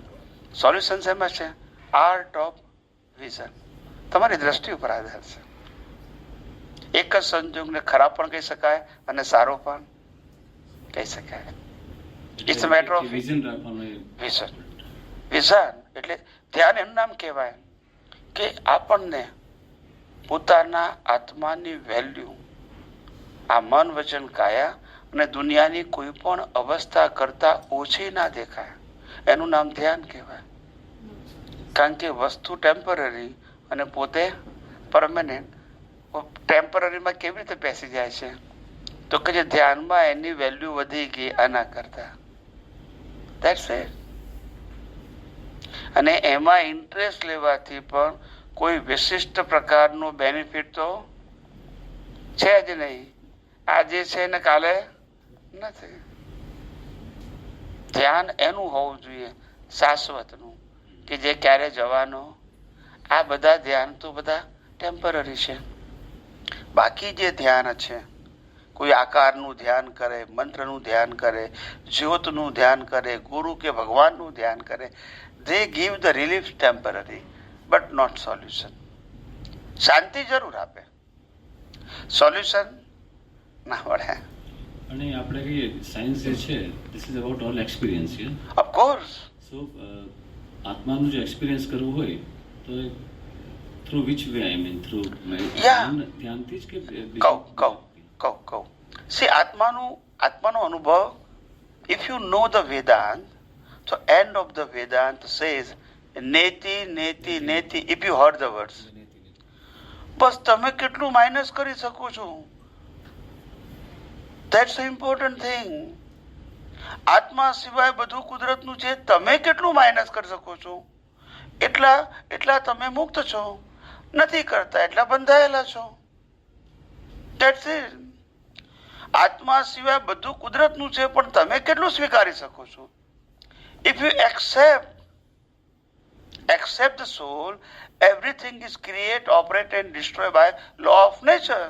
Solution શેમાં છે? Art of vision. તમારી દ્રષ્ટિ ઉપર આધાર છે. એક જ સંજોગને ખરાબ પણ કહી શકાય અને સારો પણ કહી શકાય. It's a matter of vision રાખવાનું. વિઝન. વિઝન એટલે ધ્યાન એનું નામ કહેવાય કે આપણને પોતાના આત્માની વેલ્યુ આ મન વચન કાયા અને દુનિયાની કોઈ પણ અવસ્થા કરતા ઓછી ના દેખાય. એનું નામ ધ્યાન કહેવાય. કારણ કે વસ્તુ ટેમ્પરરી અને પોતે પરમેનન્ટ. ટેમ્પરરીમાં કેવી રીતે બેસી જાય છે? તો કે જે ધ્યાનમાં એની વેલ્યુ વધી ગઈ આના કરતા. That's it. અને એમાં ઇન્ટરેસ્ટ લેવાથી પણ કોઈ વિશિષ્ટ પ્રકારનો બેનિફિટ તો છે જ નહીં. આજે છે ને કાલે નથી. ધ્યાન એનું હોવું જોઈએ શાશ્વતનું, કે જે ક્યારે જવાનો. આ બધા ધ્યાન તો બધા ટેમ્પરરી છે. બાકી જે ધ્યાન છે, કોઈ આકારનું ધ્યાન કરે, મંત્રનું ધ્યાન કરે, જ્યોતનું ધ્યાન કરે, ગુરુ કે ભગવાનનું ધ્યાન કરે, they give the relief temporary but not solution. શાંતિ જરૂર આપે, સોલ્યુશન ના મળે. અને આપણે કહીએ સાયન્સ જે છે, this is about all experience. Of course. So આત્માનું જો એક્સપિરિયન્સ કરવું હોય તો through which way? I mean through ધ્યાનથી જ કે કહું. સી આત્માનો અનુભવ, if you know the Vedanta, so end of the Vedanta says નેતિ નેતિ નેતિ. if you heard the words, બસ તમે કેટલું માઇનસ કરી શકો છો? that's the important thing. આત્મા સિવાય બધું કુદરતનું છે, તમે કેટલું માઇનસ કરી શકો છો? એટલા તમે મુક્ત છો. નથી કરતા એટલા બંધાયેલા છો. that's it. આત્મા સિવાય બધું કુદરતનું છે, પણ તમે કેટલું સ્વીકારી શકો છો? If you accept the soul, everything is created, operated and destroyed by law of nature.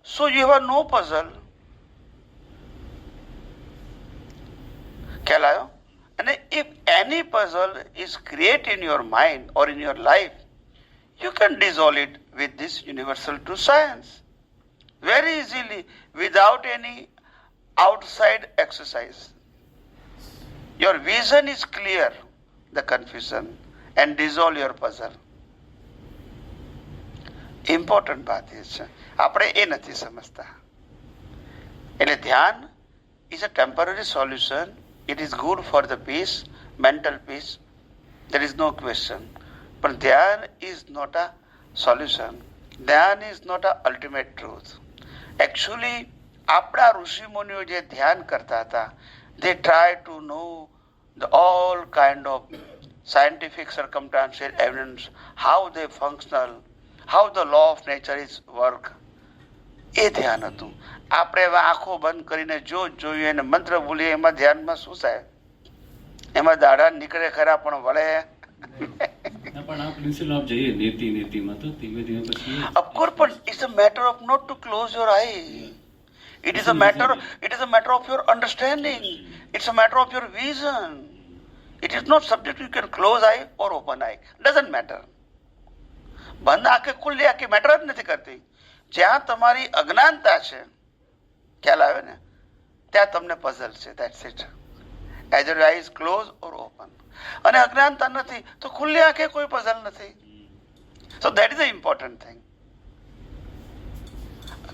So you have no puzzle. ખ્યાલ આવ્યો? અને if any puzzle is created in your mind or in your life, you can dissolve it with this universal true science very easily without any outside exercise. Your vision is clear, the confusion, and dissolve your puzzle. Important વાત એ છે, આપણે એ નથી સમજતા. એટલે ધ્યાન is a temporary solution. It is good for the peace, mental peace. There is no question. But dhyan is not a solution. Dhyan is not a ultimate truth. Actually, આપણા ઋષિ મુનિઓ જે ધ્યાન કરતા હતા, they try to know the all kind of scientific circumstantial evidence, how they functional, how the law of nature is work. એ ધ્યાન હતું. આપણે હવે આંખો બંધ કરીને જોઈએ અને મંત્ર બોલીએ, એમાં ધ્યાનમાં શું થાય? એમાં દાડા નીકળે ખરા પણ વળે. પણ આ પ્રિન્સિપલ આપ જઈએ નીતિમાં તો ધીમે ધીમે પછી ઓફકોર્સ, પણ it's a matter of not to close your eye. It is a matter of your understanding. It's a matter of your vision. It is not subject you can close eye or open eye. Doesn't matter. બંધ આંખે ખુલ્લી આંખે matter જ નથી કરતી. જ્યાં તમારી અજ્ઞાનતા છે, ખ્યાલ આવે ને, ત્યાં તમને પઝલ છે. That's it. Either your eyes close or open. અને અજ્ઞાનતા નથી તો ખુલ્લી આંખે કોઈ પઝલ નથી. So that is the important thing.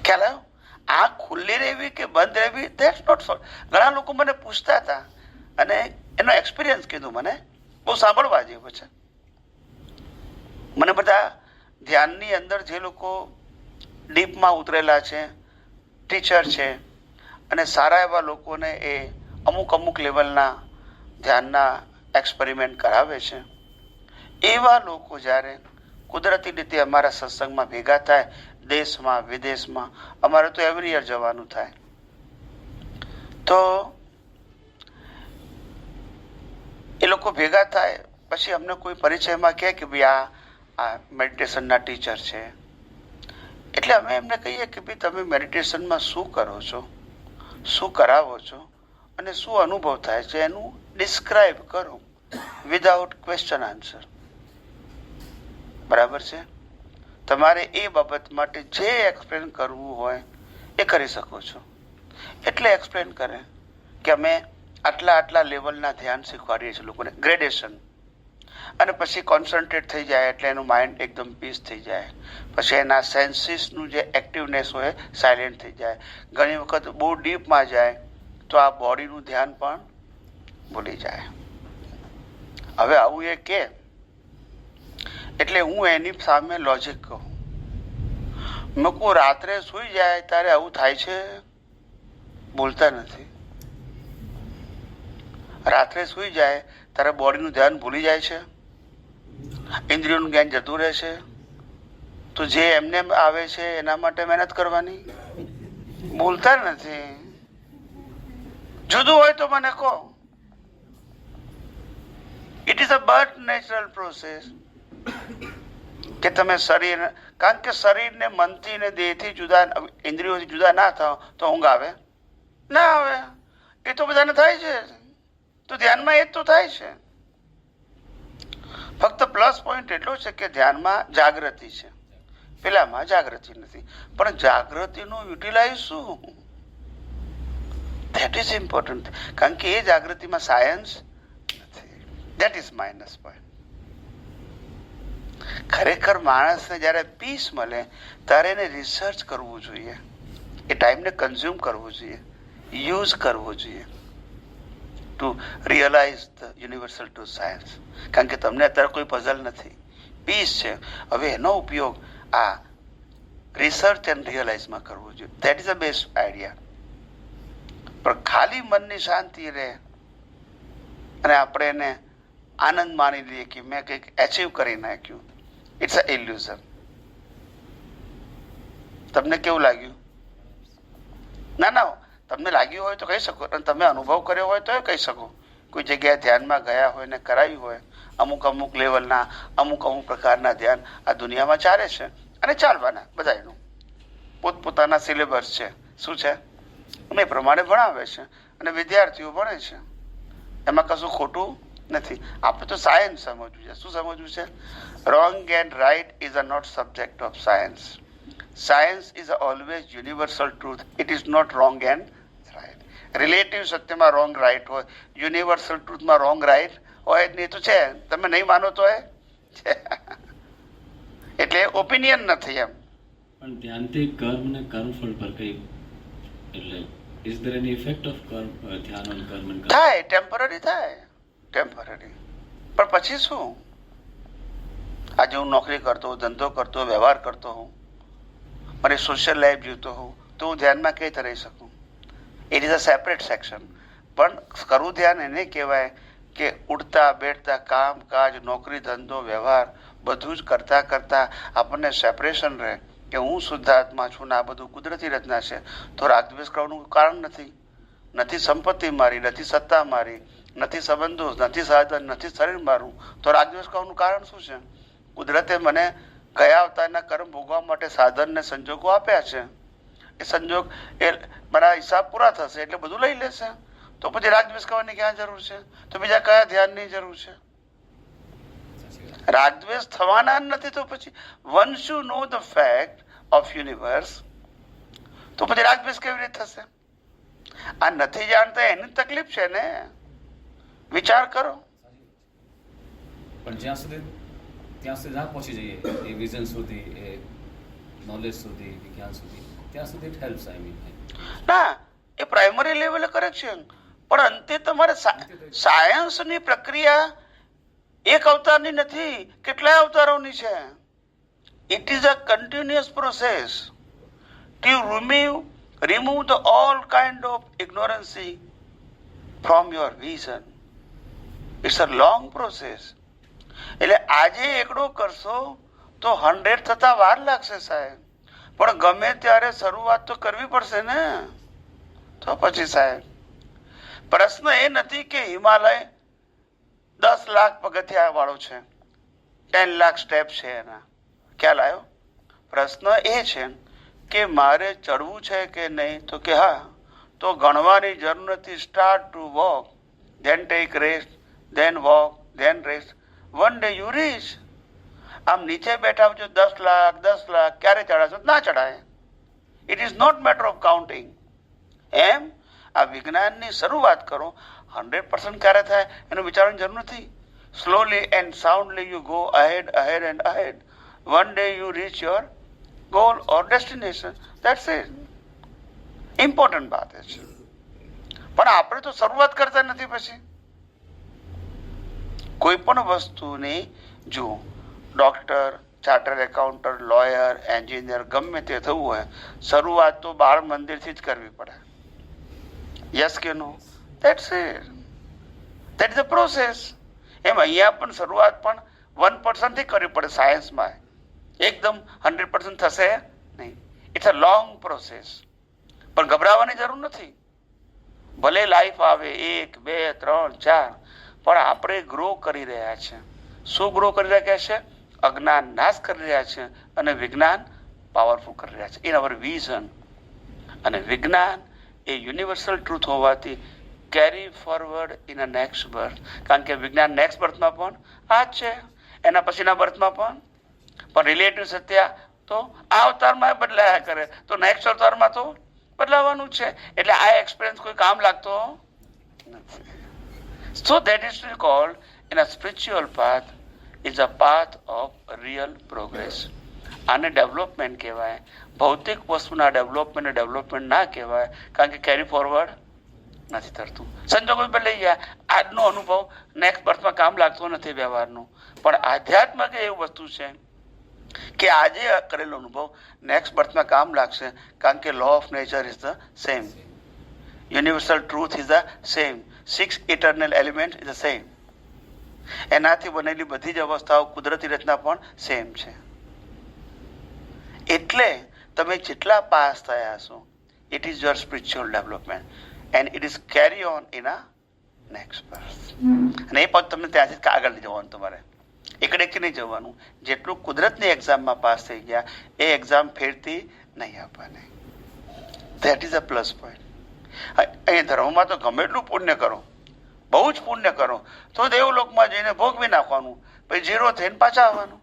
ખ્યાલ આવ્યો? આંખ ખુલ્લી રહેવી કે બંધ રહેવી, ધેટ્સ નોટ સો. ઘણા લોકો મને પૂછતા હતા અને એનો એક્સપિરિયન્સ કીધું મને, બહુ સાંભળવા જેવું છે. મને બધા ધ્યાનની અંદર જે લોકો ડીપમાં ઉતરેલા છે, ટીચર છે અને સારા એવા લોકોને એ અમુક લેવલના ધ્યાનના એક્સપેરિમેન્ટ કરાવે છે, એવા લોકો જ્યારે કુદરતી રીતે અમારા સત્સંગમાં ભેગા થાય, દેશમાં વિદેશમાં, અમારે તો એવરી યર જવાનું થાય, તો એ લોકો ભેગા થાય પછી અમને કોઈ પરિચયમાં કહે કે ભાઈ આ મેડિટેશનના ટીચર છે. એટલે અમે એમને કહીએ કે ભાઈ તમે મેડિટેશનમાં શું કરો છો, શું કરાવો છો અને શું અનુભવ થાય છે, એનું ડિસ્ક્રાઇબ કરો વિધાઉટ ક્વેશ્ચન આન્સર. બરાબર છે? તમારે એ બાબત માટે જે એક્સપ્લેન કરવું હોય એ કરી શકો છો. એટલે એક્સપ્લેન કરે કે અમે આટલા લેવલના ધ્યાન શીખવાડીએ છીએ લોકોને, ગ્રેડેશન. અને પછી કોન્સન્ટ્રેટ થઈ જાય એટલે એનું માઇન્ડ એકદમ પીસ થઈ જાય. પછી એના સેન્સીસનું જે એક્ટિવનેસ હોય સાયલેન્ટ થઈ જાય. ઘણી વખત બહુ ડીપમાં જાય તો આ બોડીનું ધ્યાન પણ ભૂલી જાય. હવે આવું એ કે એટલે હું એની સામે લોજિક કહું. મેં કહું રાત્રે સૂઈ જાય ત્યારે આવું થાય છે, બોલતા નથી. રાત્રે સૂઈ જાય ત્યારે બોડીનું ધ્યાન ભૂલી જાય છે, ઇન્દ્રિયોનું જ્ઞાન જતું રહે છે. તો જે એમને આવે છે એના માટે મહેનત કરવાની, બોલતા નથી. જુદું હોય તો મને કહો. It is a but natural process કે તમે શરીર, કારણ કે શરીરને મનથી ને દેહથી જુદા, ઇન્દ્રિયોથી જુદા ના થાવ તો ઊંઘ આવે ના આવે. એ તો બધાને થાય છે, તો ધ્યાનમાં એ જ તો થાય છે. ફક્ત પ્લસ પોઈન્ટ એટલો છે કે ધ્યાનમાં જાગૃતિ છે, પેલામાં જાગૃતિ નથી. પણ જાગૃતિનું યુટિલાઇઝ શું, ધેટ ઇઝ ઇમ્પોર્ટન્ટ. કારણ કે એ જાગૃતિમાં સાયન્સ નથી. That is minus point. ખરેખર માણસને જ્યારે પીસ મળે ત્યારે એને રિસર્ચ કરવું જોઈએ, એ ટાઈમને કન્ઝ્યુમ કરવું જોઈએ, યુઝ કરવો જોઈએ to realise the universal truth science. કારણ કે તમને અત્યારે કોઈ પઝલ નથી, પીસ છે. હવે એનો ઉપયોગ આ રિસર્ચ એન્ડ રિયલાઇઝમાં કરવો જોઈએ. That is a best idea. પણ ખાલી મનની શાંતિ રહે અને આપણે એને આનંદ માની લઈએ કે મેં કંઈક એચીવ કરી નાખ્યું, ઇટ્સ અ ઇલ્યુઝન. તમને કેવું લાગ્યું? ના, તમને લાગ્યું હોય તો કહી શકો, અને તમે અનુભવ કર્યો હોય તો કહી શકો. કોઈ જગ્યાએ ધ્યાનમાં ગયા હોય ને કરાવ્યું હોય, અમુક લેવલના અમુક પ્રકારના ધ્યાન આ દુનિયામાં ચાલે છે અને ચાલવાના બધા એનું પોતપોતાના સિલેબસ છે. શું છે? અને એ પ્રમાણે ભણાવે છે અને વિદ્યાર્થીઓ ભણે છે. એમાં કશું ખોટું નથી. આપણે તો સાયન્સ સમજવું છે. શું સમજવું છે? Wrong and right is a not subject of science. Science is always universal truth. It is not wrong and right. Relative સત્યમાં રોંગ રાઈટ હોય, યુનિવર્સલ ટ્રુથમાં રોંગ રાઈટ હોય જ નહીં. તો છે, તમે નહીં માનો તો એટલે ઓપિનિયન નથી એમ. પણ ધ્યાનથી કર્મ ને કર્મફળ પર કઈ, એટલે is there any effect of કર્મ, ધ્યાન ઓન કર્મ એન્ડ થાય, ટેમ્પરરી થાય, ટેમ્પરરી. પણ પછી શું? આજે હું નોકરી કરતો હોઉં, ધંધો કરતો હોઉં, વ્યવહાર કરતો હોઉં, મારી સોશિયલ લાઈફ જીવતો હોઉં, તો હું ધ્યાનમાં કઈ રીતે રહી શકું? It is a separate section. પણ કરવું ધ્યાન એને કહેવાય કે ઉઠતા બેઠતા કામ કાજ, નોકરી ધંધો વ્યવહાર બધું જ કરતા આપણને સેપરેશન રહે, કે હું શુદ્ધાત્મા છું ને આ બધું કુદરતી રચના છે, તો રાગદ્વેષ કરવાનું કારણ નથી. નથી સંપત્તિ મારી, નથી સત્તા મારી, નથી સંબંધો, નથી સાધન, નથી શરીર મારું, તો રાગદ્વેષ કરવાનું કારણ શું છે? કુદરતે મને ગયા અવતારના કર્મ ભોગવા માટે સાધન ને સંજોગો આપ્યા છે. એ સંજોગ એ મારા હિસાબ પૂરા થશે એટલે બધું લઈ લેશે. તો પછી રાગદ્વેષ કરવાની ક્યાં જરૂર છે? તો બીજા કયા ધ્યાનની જરૂર છે? રાગદ્વેષ થવાના નથી. તો પછી once you know the fact of universe, તો પછી રાગદ્વેષ કેવી રીતે થશે? આ નથી જાણતા એની તકલીફ છે ને. વિચાર કરો. પણ જ્યાં સુધી ના પહોંચી જઈએ એ વિઝન સુધી, એ નોલેજ સુધી, વિજ્ઞાન સુધી, ત્યાં સુધી ઇટ હેલ્પ્સ. આઈ મીન ના, એ પ્રાઇમરી લેવલે કરેક્શન, પણ અંતે તમારે સાયન્સની પ્રક્રિયા એક અવતારની નથી, કેટલાય અવતારોની છે. It is a continuous process two remove the all kind of ignorance from your vision. It's a long process. એટલે આજે એકડો કરશો તો 100 થતા વાર લાગશે સાહેબ, પણ ગમે ત્યારે શરૂઆત તો કરવી પડશે ને. તો પછી સાહેબ પ્રશ્ન એ નથી કે હિમાલય 10 લાખ પગથિયા વાળો છે, 10 લાખ સ્ટેપ છે એના, ખ્યાલ આવ્યો? પ્રશ્ન એ છે કે મારે ચડવું છે કે નહીં, તો કે હા, તો ગણવાની જરૂર નથી. Start to walk, then take rest, then walk, then rest. One day you reach. આમ નીચે બેઠા છો 10 લાખ 10 લાખ, ક્યારે ચડાશો? ના ચડાય. It is not matter of counting. એમ આ વિજ્ઞાનની શરૂઆત કરો. 100% ક્યારે થાય એનું વિચારવાની જરૂર નથી. Slowly and soundly you go ahead ahead and ahead. One day you reach your goal or destination. That's it. Important વાત છે. પણ આપણે તો શરૂઆત કરતા નથી. પછી કોઈ પણ વસ્તુની જુઓ, doctor, chartered accountant, lawyer, engineer, ગમે તે થવું હોય, શરૂઆત તો બાળ મંદિરથી જ કરવી પડે. યસ કે no? That's it. That is the process. એમ અહીંયા પણ શરૂઆત પણ 1% થી કરવી પડે. સાયન્સમાં એકદમ 100% થશે નહીં. It's a long process. પણ ગભરાવાની જરૂર નથી. ભલે લાઈફ આવે 1, 2, 3, 4, પણ આપણે ગ્રો કરી રહ્યા છે. શું ગ્રો કરી રહ્યા છે? અજ્ઞાન નાશ કરી રહ્યા છે અને વિજ્ઞાન પાવરફુલ કરી રહ્યા છે. In our vision. અને વિજ્ઞાન એ યુનિવર્સલ ટ્રુથ હોવાથી carry forward in a next birth. કારણ કે વિજ્ઞાન નેક્સ્ટ બર્થમાં પણ આ જ છે, એના પછીના બર્થમાં પણ રિલેટિવ સત્ય તો આ અવતારમાં બદલાયા કરે, તો નેક્સ્ટ અવતારમાં તો બદલાવાનું છે. એટલે આ એક્સપિરિયન્સ કોઈ કામ લાગતો નથી. સો that is called in a spiritual path is a path of real progress. આને ડેવલપમેન્ટ કહેવાય. ભૌતિક વસ્તુના ડેવલપમેન્ટ ના કહેવાય, કારણ કે કેરી ફોરવર્ડ નથી થતું. સંજોગો બદલાઈ ગયા. આજનો અનુભવ નેક્સ્ટ બર્થમાં કામ લાગતો નથી વ્યવહારનો. પણ આધ્યાત્મ કે એવી વસ્તુ છે કે આજે કરેલો અનુભવ નેક્સ્ટ બર્થમાં કામ લાગશે, કારણ કે law of nature is the same, universal truth is the same, 6 eternal element is the same. એનાથી બનેલી બધી જ અવસ્થાઓ, કુદરતી રચના પણ સેમ છે. એટલે તમે જેટલા પાસ થયા છો, it is your spiritual development and it is carry on in a next birth. અને એ પદ તમને ત્યાંથી આગળ લઈ જવાનું. તમારે એકડેથી નહીં જવાનું. જેટલું કુદરતની એક્ઝામમાં પાસ થઈ ગયા એ એક્ઝામ ફેરથી નહીં આપવાની. That is a plus point. અહીં ધર્મમાં તો ગમે એટલું પુણ્ય કરો, બહુ જ પુણ્ય કરો, તો દેવલોકમાં જઈને ભોગવી નાખવાનું, પછી 0 થઈને પાછા આવવાનું.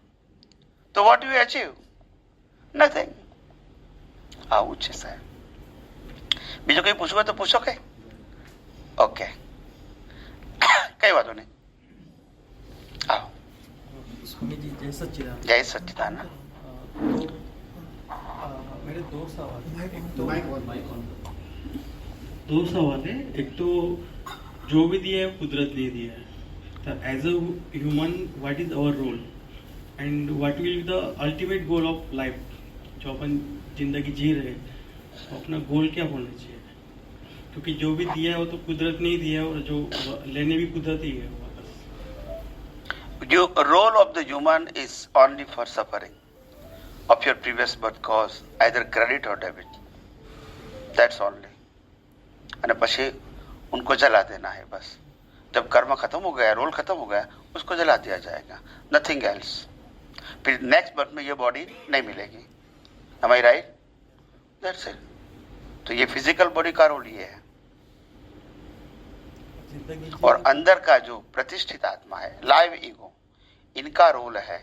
તો વોટ યુ અચીવ? નથિંગ. આવું છે સાહેબ. બીજું કંઈ પૂછવું હોય તો પૂછો. કઈ ઓકે, કઈ વાંધો નહીં. આવો. जय सच्चिदानंद। मेरे दो सवाल है। एक तो जो भी दिया है कुदरत ने दिया है, तो as a human what is our role and what will be the ultimate goal of life? जो अपन जिंदगी जी रहे तो अपना गोल क्या होना चाहिए? क्योंकि जो भी दिया है वो तो कुदरत ने ही दिया है और जो लेने भी कुदरत ही है। The role of the human is only for suffering. of your previous birth cause, either credit or debit. That's only. અને પછી उनको जला देना है बस. जब कर्म खत्म हो गया, रोल खत्म हो गया, उसको जला दिया जाएगा. Nothing else. फिर नेक्स्ट बर्थ में ये बॉडी नहीं मिलेगी. Am I right? That's it. तो ये फिजिकल बॉडी का रोल ये है. और अंदर का जो प्रतिष्ठित आत्मा है, लाइव ईगो, इनका रोल है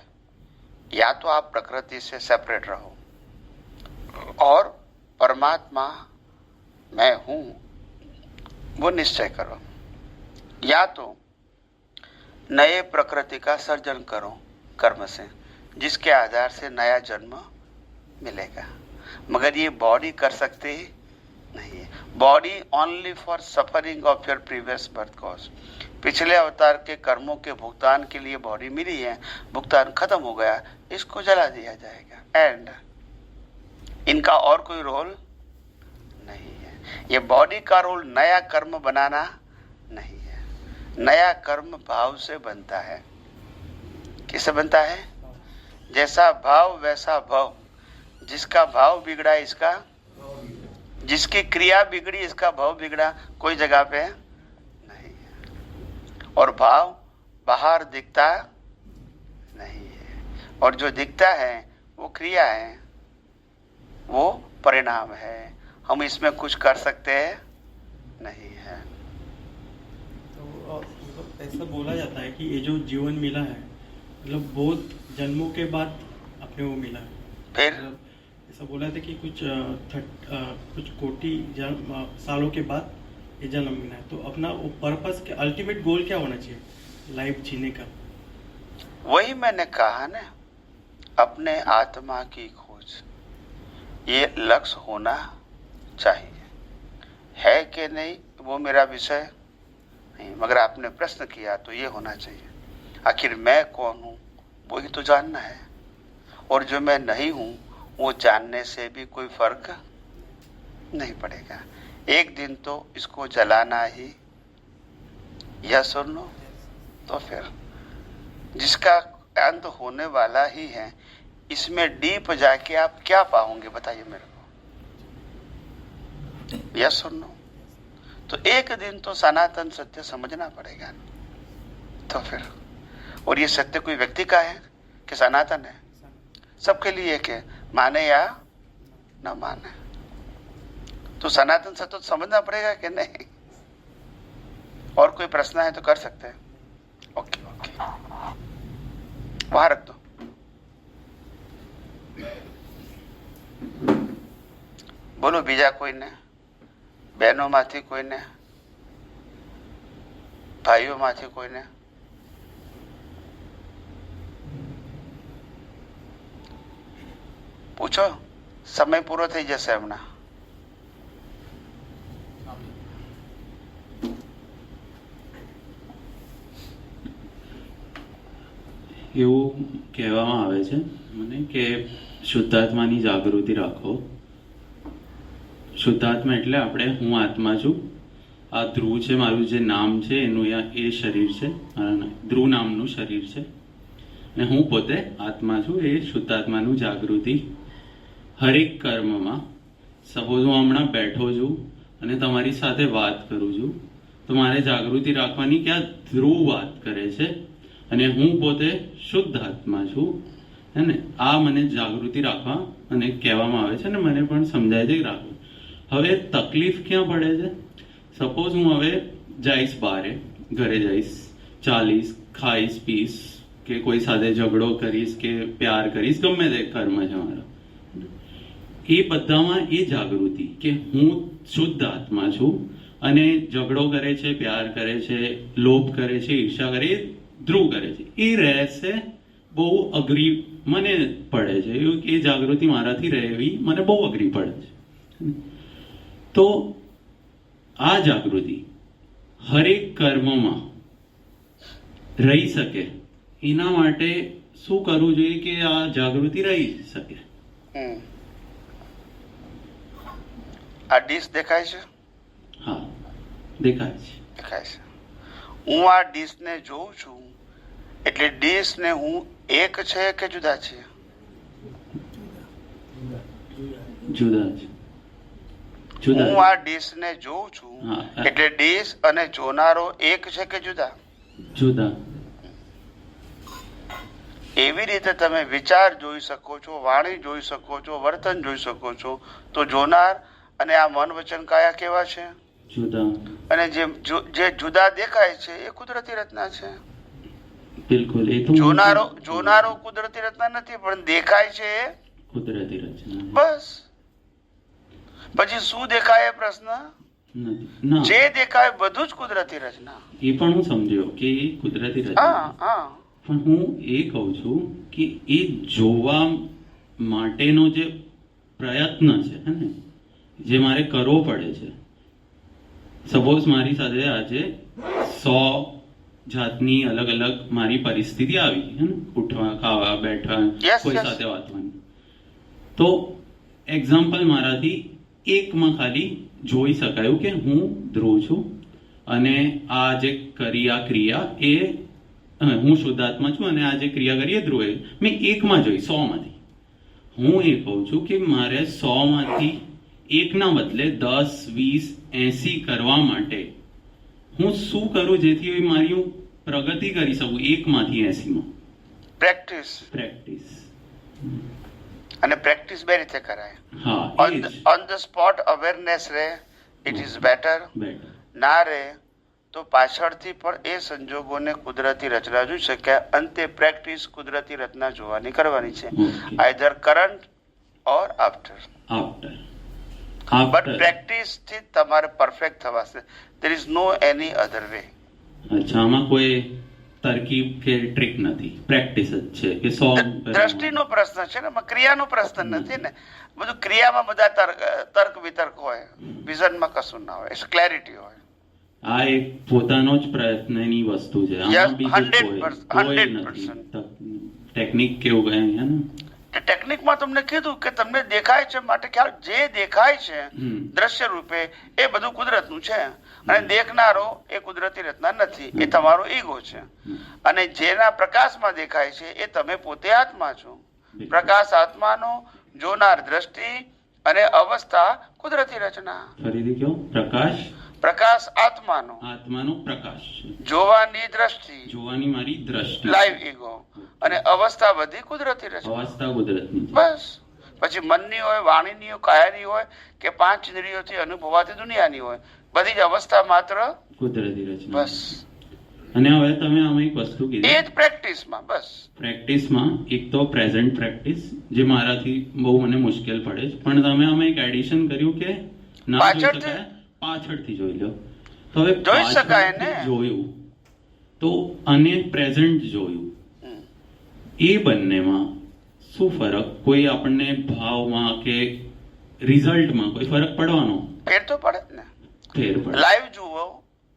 या तो आप प्रकृति से सेपरेट रहो और परमात्मा मैं हूं वो निश्चय करो, या तो नए प्रकृति का सर्जन करो कर्म से, जिसके आधार से नया जन्म मिलेगा. मगर ये बॉडी कर सकते ही नहीं है. Body only for suffering of your previous birth cause. पिछले अवतार के कर्मों के भुगतान के लिए बॉडी मिली है, भुगतान खत्म हो गया, इसको जला दिया जाएगा. एंड इनका और कोई रोल नहीं है. ये बॉडी का रोल नया कर्म बनाना नहीं है. नया कर्म भाव से बनता है. किससे बनता है? जैसा भाव वैसा भाव. जिसका भाव बिगड़ा इसका, जिसकी क्रिया बिगड़ी इसका भाव बिगड़ा. कोई जगह पे नहीं है. और भाव बाहर दिखता नहीं है, और जो दिखता है वो क्रिया है, वो परिणाम है. हम इसमें कुछ कर सकते हैं नहीं है. तो ऐसा बोला जाता है कि ये जो जीवन मिला है मतलब बहुत जन्मों के बाद अपने वो मिला है. फिर ऐसा बोला था कि कुछ कोटि सालों के बाद ये जन्म मिला है. तो अपना वो पर्पस के अल्टीमेट गोल क्या होना चाहिए लाइफ जीने का? वही मैंने कहा ना, अपने आत्मा की खोज, ये लक्ष्य होना चाहिए. है कि नहीं वो मेरा विषय नहीं, मगर आपने प्रश्न किया तो ये होना चाहिए. आखिर मैं कौन हूँ वही तो जानना है, और जो मैं नहीं हूँ वो जानने से भी कोई फर्क नहीं पड़ेगा. एक दिन तो इसको जलाना ही, या सुनो तो फिर जिसका अंत होने वाला ही है, इसमें डीप जाके आप क्या पाओगे बताइए मेरे को. या सुनो तो एक दिन तो सनातन सत्य समझना पड़ेगा. तो फिर, और ये सत्य कोई व्यक्ति का है कि सनातन है? सबके लिए के माने या न माने, तो सनातन सत्य तो समझना पड़ेगा कि नहीं. और कोई प्रश्न है तो कर सकते हैं. ओके ओके, वहां रख दो. बोलो बीजा कोई ने, बहनों माथी कोई ने, भाइयों माथी कोई ने? પૂછો, સમય પૂરો થઈ જશે હમણાં. એવું કહેવામાં આવે છે મને કે શુદ્ધાત્માની જાગૃતિ રાખો. શુદ્ધાત્મા એટલે આપણે હું આત્મા છું, આ ધ્રુવ છે મારું જે નામ છે એનું એ શરીર છે, ધ્રુવ નામનું શરીર છે, ને હું પોતે આત્મા છું. એ શુદ્ધાત્માનું જાગૃતિ હરેક કર્મમાં. સપોઝ હું હમણાં બેઠો છું અને તમારી સાથે વાત કરું છું, તો મારે જાગૃતિ રાખવાની કે આ ધ્રુવ વાત કરે છે અને હું પોતે શુદ્ધ આત્મા છું. હે ને, આ મને જાગૃતિ રાખવા અને કહેવામાં આવે છે, અને મને પણ સમજાય છે કે રાખવું. હવે તકલીફ ક્યાં પડે છે? સપોઝ હું હવે જઈશ બારે, ઘરે જઈશ, ચાલીશ, ખાઈશ, પીશ, કે કોઈ સાથે ઝઘડો કરીશ કે પ્યાર કરીશ, ગમે તે કર્મ છે મારા, એ બધામાં એ જાગૃતિ કે હું શુદ્ધ આત્મા છું, અને ઝઘડો કરે છે, પ્યાર કરે છે, લોભ કરે છે, ઈર્ષા કરે, ધ્રુવ કરે છે, એ રહેશે બહુ અઘરી મને પડે છે. એ જાગૃતિ મારાથી રહેવી મને બહુ અઘરી પડે છે. તો આ જાગૃતિ હરેક કર્મમાં રહી શકે એના માટે શું કરવું જોઈએ કે આ જાગૃતિ રહી શકે? આ ડીશ દેખાય છે? હા, દેખાય છે. દેખાય છે. હું આ ડીશને જોઉં છું એટલે ડીશ ને હું એક છે કે જુદા છે? જુદા છે. હું જુદા આ ડીશને જોઉં છું હા. એટલે ડીશ અને જોનારો એક છે કે જુદા? જુદા. એવી રીતે તમે વિચાર જોઈ શકો છો, વાણી જોઈ શકો છો, વર્તન જોઈ શકો છો, તો જોનાર અને આ મન વચન કાયા કેવા છે? જુદા. અને જે જુદા દેખાય છે એ કુદરતી રચના છે. બિલકુલ. એ તો જોનારો કુદરતી રચના નથી, પણ દેખાય છે એ કુદરતી રચના બસ. પછી શું દેખાય એ પ્રશ્ન? નથી. ના, જે દેખાય બધું જ કુદરતી રચના. એ પણ હું સમજ્યો કે એ કુદરતી હા રચના, હા. પણ હું એ કહું છું કે એ જોવા માટેનો જે પ્રયત્ન છે હે ને, જે મારે કરવો પડે છે. સપોઝ મારી સાથે આજે 100 જાતની અલગ અલગ મારી પરિસ્થિતિ આવી હે ને, ઉઠવા, ખાવા, બેઠવા, Yes, કોઈ yes. સાથે વાતવાની, તો એક્ઝામ્પલ મારાથી એકમાં ખાલી જોઈ શકાયું કે હું ધ્રુવ છું અને આ જે કરી આ ક્રિયા એ હું શુદ્ધાત્મા છું અને આ જે ક્રિયા કરી એ ધ્રુવે, મેં એકમાં જોઈ 100 માંથી. હું એ કહું છું કે મારે 100 માંથી એકના બદલે 10, 20, 80 કરવા માટે હું શું કરું જેથી મારી હું પ્રગતિ કરી શકું એકમાંથી 80માં? પ્રેક્ટિસ. પ્રેક્ટિસ. અને પ્રેક્ટિસ બે રીતે કરાય. હા, એ જ ઓન ધ સ્પોટ અવેરનેસ રહે, ઇટ ઇઝ બેટર. બેટર. ના રહે તો પાછળથી પણ એ સંજોગોને કુદરતી રચના જોઈ શકાય. અંતે પ્રેક્ટિસ કુદરતી રચના જોવાની કરવાની છે, either current or after. After. But practice થી તમારે પરફેક્ટ થવાશે. There is no any other way. અચ્છા, આમાં કોઈ તરકીબ કે ટ્રીક નથી, પ્રેક્ટિસ જ છે કે 100 દ્રષ્ટિનો પ્રશ્ન છે ને, એમાં ક્રિયાનો પ્રશ્ન નથી ને. બધું ક્રિયામાં બધા તર્ક વિતર્ક હોય, વિઝનમાં કશું ના હોય, ક્લેરિટી હોય. આ એક પોતાનો જ પ્રયત્નની વસ્તુ છે. Yes, આમાં બીજું 100%. ટેકનિક કેવું કહે હે ને. ટેકનિકમાં તમને કીધું કે તમને દેખાય છે માટે ખ્યાલ, જે દેખાય છે દ્રશ્ય રૂપે એ બધું કુદરતનું છે, અને દેખનારો એ કુદરતી રચના નથી, એ તમારો ઈગો છે. અને જેના પ્રકાશમાં દેખાય છે એ તમે પોતે આત્મા છો. પ્રકાશ આત્માનો, જોનાર દ્રષ્ટિ અને અવસ્થા કુદરતી રચના. ફરીથી કહો. પ્રકાશ પ્રકાશ આત્માનો, આત્માનો પ્રકાશ છે, જોવાની દ્રષ્ટિ, જોવાની મારી દ્રષ્ટિ, લાઈવ ઈગો, અને અવસ્થા બધી કુદરતી રચના. અવસ્થા કુદરતની છે. બસ. પછી મનની હોય, વાણીની હોય, કાયાની હોય કે 5 ઇન્દ્રિયોથી અનુભવાતી દુનિયાની હોય, બધી જ અવસ્થા માત્ર કુદરતી રચના. બસ. અને હવે તમે આમાં એક વસ્તુ એ કીધી જ પ્રેક્ટિસમાં. બસ. પ્રેક્ટિસમાં એક તો પ્રેઝન્ટ પ્રેક્ટિસ, જે મારાથી બહુ મને મુશ્કેલ પડે છે, પણ તમે આમાં એક એડિશન કર્યું કે ના જોઈ પાછળથી? શકાય, પાછળથી જોઈ લો. તો હવે જોઈ શકાય ને. પાછળથી જોયું તો અને પ્રેઝન્ટ જોયું, એ બંનેમાં શું ફરક? કોઈ આપણને ભાવમાં કે રિઝલ્ટમાં કોઈ ફરક પડવાનો? ફેર તો પડે જ ને. ફેર પડે.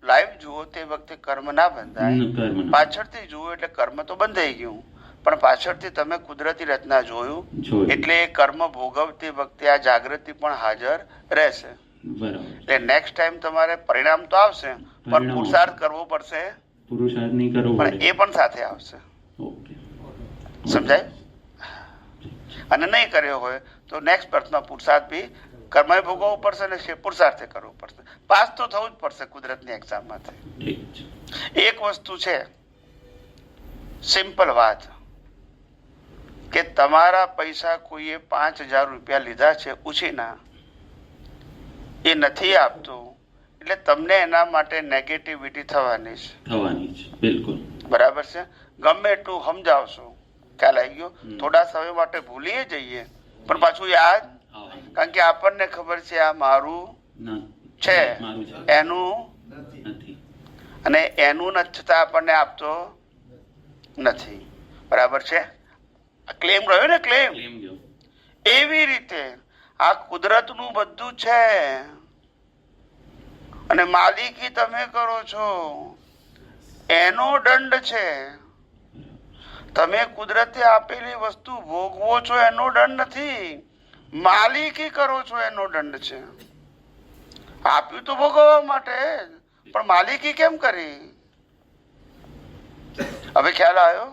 લાઈવ જુઓ તે વખતે કર્મ ના બંધાય. કર્મ ના. પાછળથી જુઓ એટલે કર્મ તો બંધાઈ ગયું, પણ પાછળથી તમે કુદરતી રચના જોયું એટલે એ કર્મ ભોગવતી વખતે આ જાગૃતિ પણ હાજર રહેશે. બરાબર. એટલે નેક્સ્ટ ટાઈમ તમારે પરિણામ તો આવશે, પણ પુરુષાર્થ કરવો પડશે, પુરુષાર્થ નહીં કરવો પણ પડે. એ પણ સાથે આવશે. ઓકે. સમજાય? અને નહીં કર્યો હોય તો નેક્સ્ટ બર્થમાં પુરુષાર્થ બી કર્મ ભોગવવું પડશે અને પુરુષાર્થે કરવું પડશે. પાસ તો થવું જ પડશે કુદરતની એક્ઝામમાંથી. ઠીક છે. એક વસ્તુ છે, સિમ્પલ વાત, કે તમારા પૈસા કોઈએ 5,000 રૂપિયા લીધા છે ઉછીના, એ નથી આપતો એટલે તમને એના માટે નેગેટિવિટી થવાની છે. થવાની છે. બિલકુલ. બરાબર છે. ગમે એટલું સમજાવશો, ખ્યાલ આવી ગયો, થોડા સમય માટે ભૂલી જઈએ પણ પાછું યાદ, કારણ કે આપણને ખબર છે આ મારું છે, મારું છે, એનું નથી, અને એનું નથી છતાં આપણને આપતો નથી. બરાબર છે. ક્લેમ રહ્યો ને, ક્લેમ. એવી રીતે આ કુદરતનું બધું છે અને માલિકી તમે કરો છો, એનો દંડ છે. તમે કુદરતે આપેલી વસ્તુ ભોગવો છો એનો દંડ નથી, માલિકી કરો છો એનો દંડ છે. આપ્યું તો ભોગવવા માટે, પણ માલિકી કેમ કરી? હવે ખ્યાલ આવ્યો?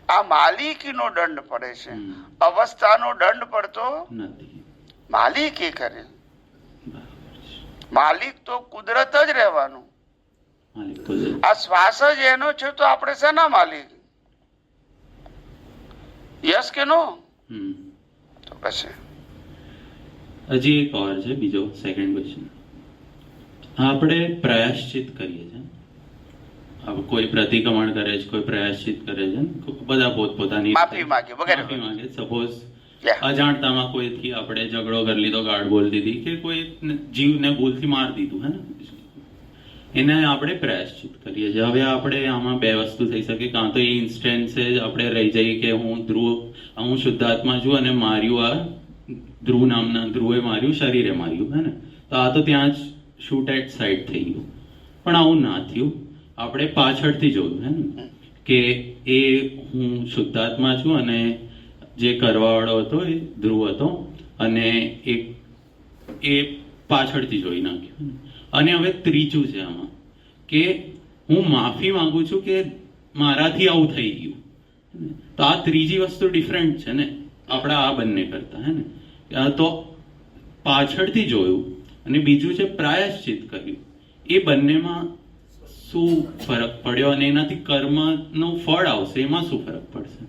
આ માલિકીનો દંડ પડે છે, અવસ્થાનો દંડ પડતો નથી. માલિક એ કરે. માલિક તો કુદરત જ રહેવાનું. માલિક કુદરત. આ શ્વાસ જ એનો છે તો આપણે શેના માલિક? યસ કે નો? તો પછી હજી એક ઓર છે, બીજો સેકન્ડ ક્વેશ્ચન. આપણે પ્રયાશ્ચિત કરીએ છીએ, કોઈ પ્રતિક્રમણ કરે છે, કોઈ પ્રયાશ્ચિત કરે છે, બધા પોતપોતાની માફી માંગે વગેરે. સપોઝ અજાણતામાં કોઈથી આપણે ઝઘડો કરી લીધો, ગાળ બોલ દીધી, કે કોઈ જીવને ભૂલથી માર દીધું, હે ને, એને આપણે પ્રયાશ્ચિત કરીએ છીએ. હવે આપણે આમાં બે વસ્તુ થઈ શકે, કાં તો એ ઇન્સ્ટન્સે આપણે રહી જઈએ કે હું શુદ્ધાત્મા છું અને માર્યું, આ ધ્રુવ નામના ધ્રુવે માર્યું, શરીરે માર્યું, હે ને, તો આ તો ત્યાં જ શૂટ એટ સાઇડ થઈ ગયું. પણ આવું ના થયું, આપણે પાછળથી જોયું, હે ને, કે એ હું શુદ્ધાત્મા છું અને જે કરવાવાળો હતો એ ધ્રુવ હતો, અને એ પાછળથી જોઈ નાખ્યું. અને હવે ત્રીજું છે આમાં કે હું માફી માંગુ છું કે મારાથી આવું થઈ ગયું. તો આ ત્રીજી વસ્તુ ડિફરન્ટ છે ને આપણા આ બંને કરતા, હે ને. તો પાછળથી જોયું અને બીજું છે પ્રાયશ્ચિત કર્યું. એ બંનેમાં શું ફરક પડ્યો અને એનાથી કર્મનું ફળ આવશે, એમાં શું ફરક પડશે?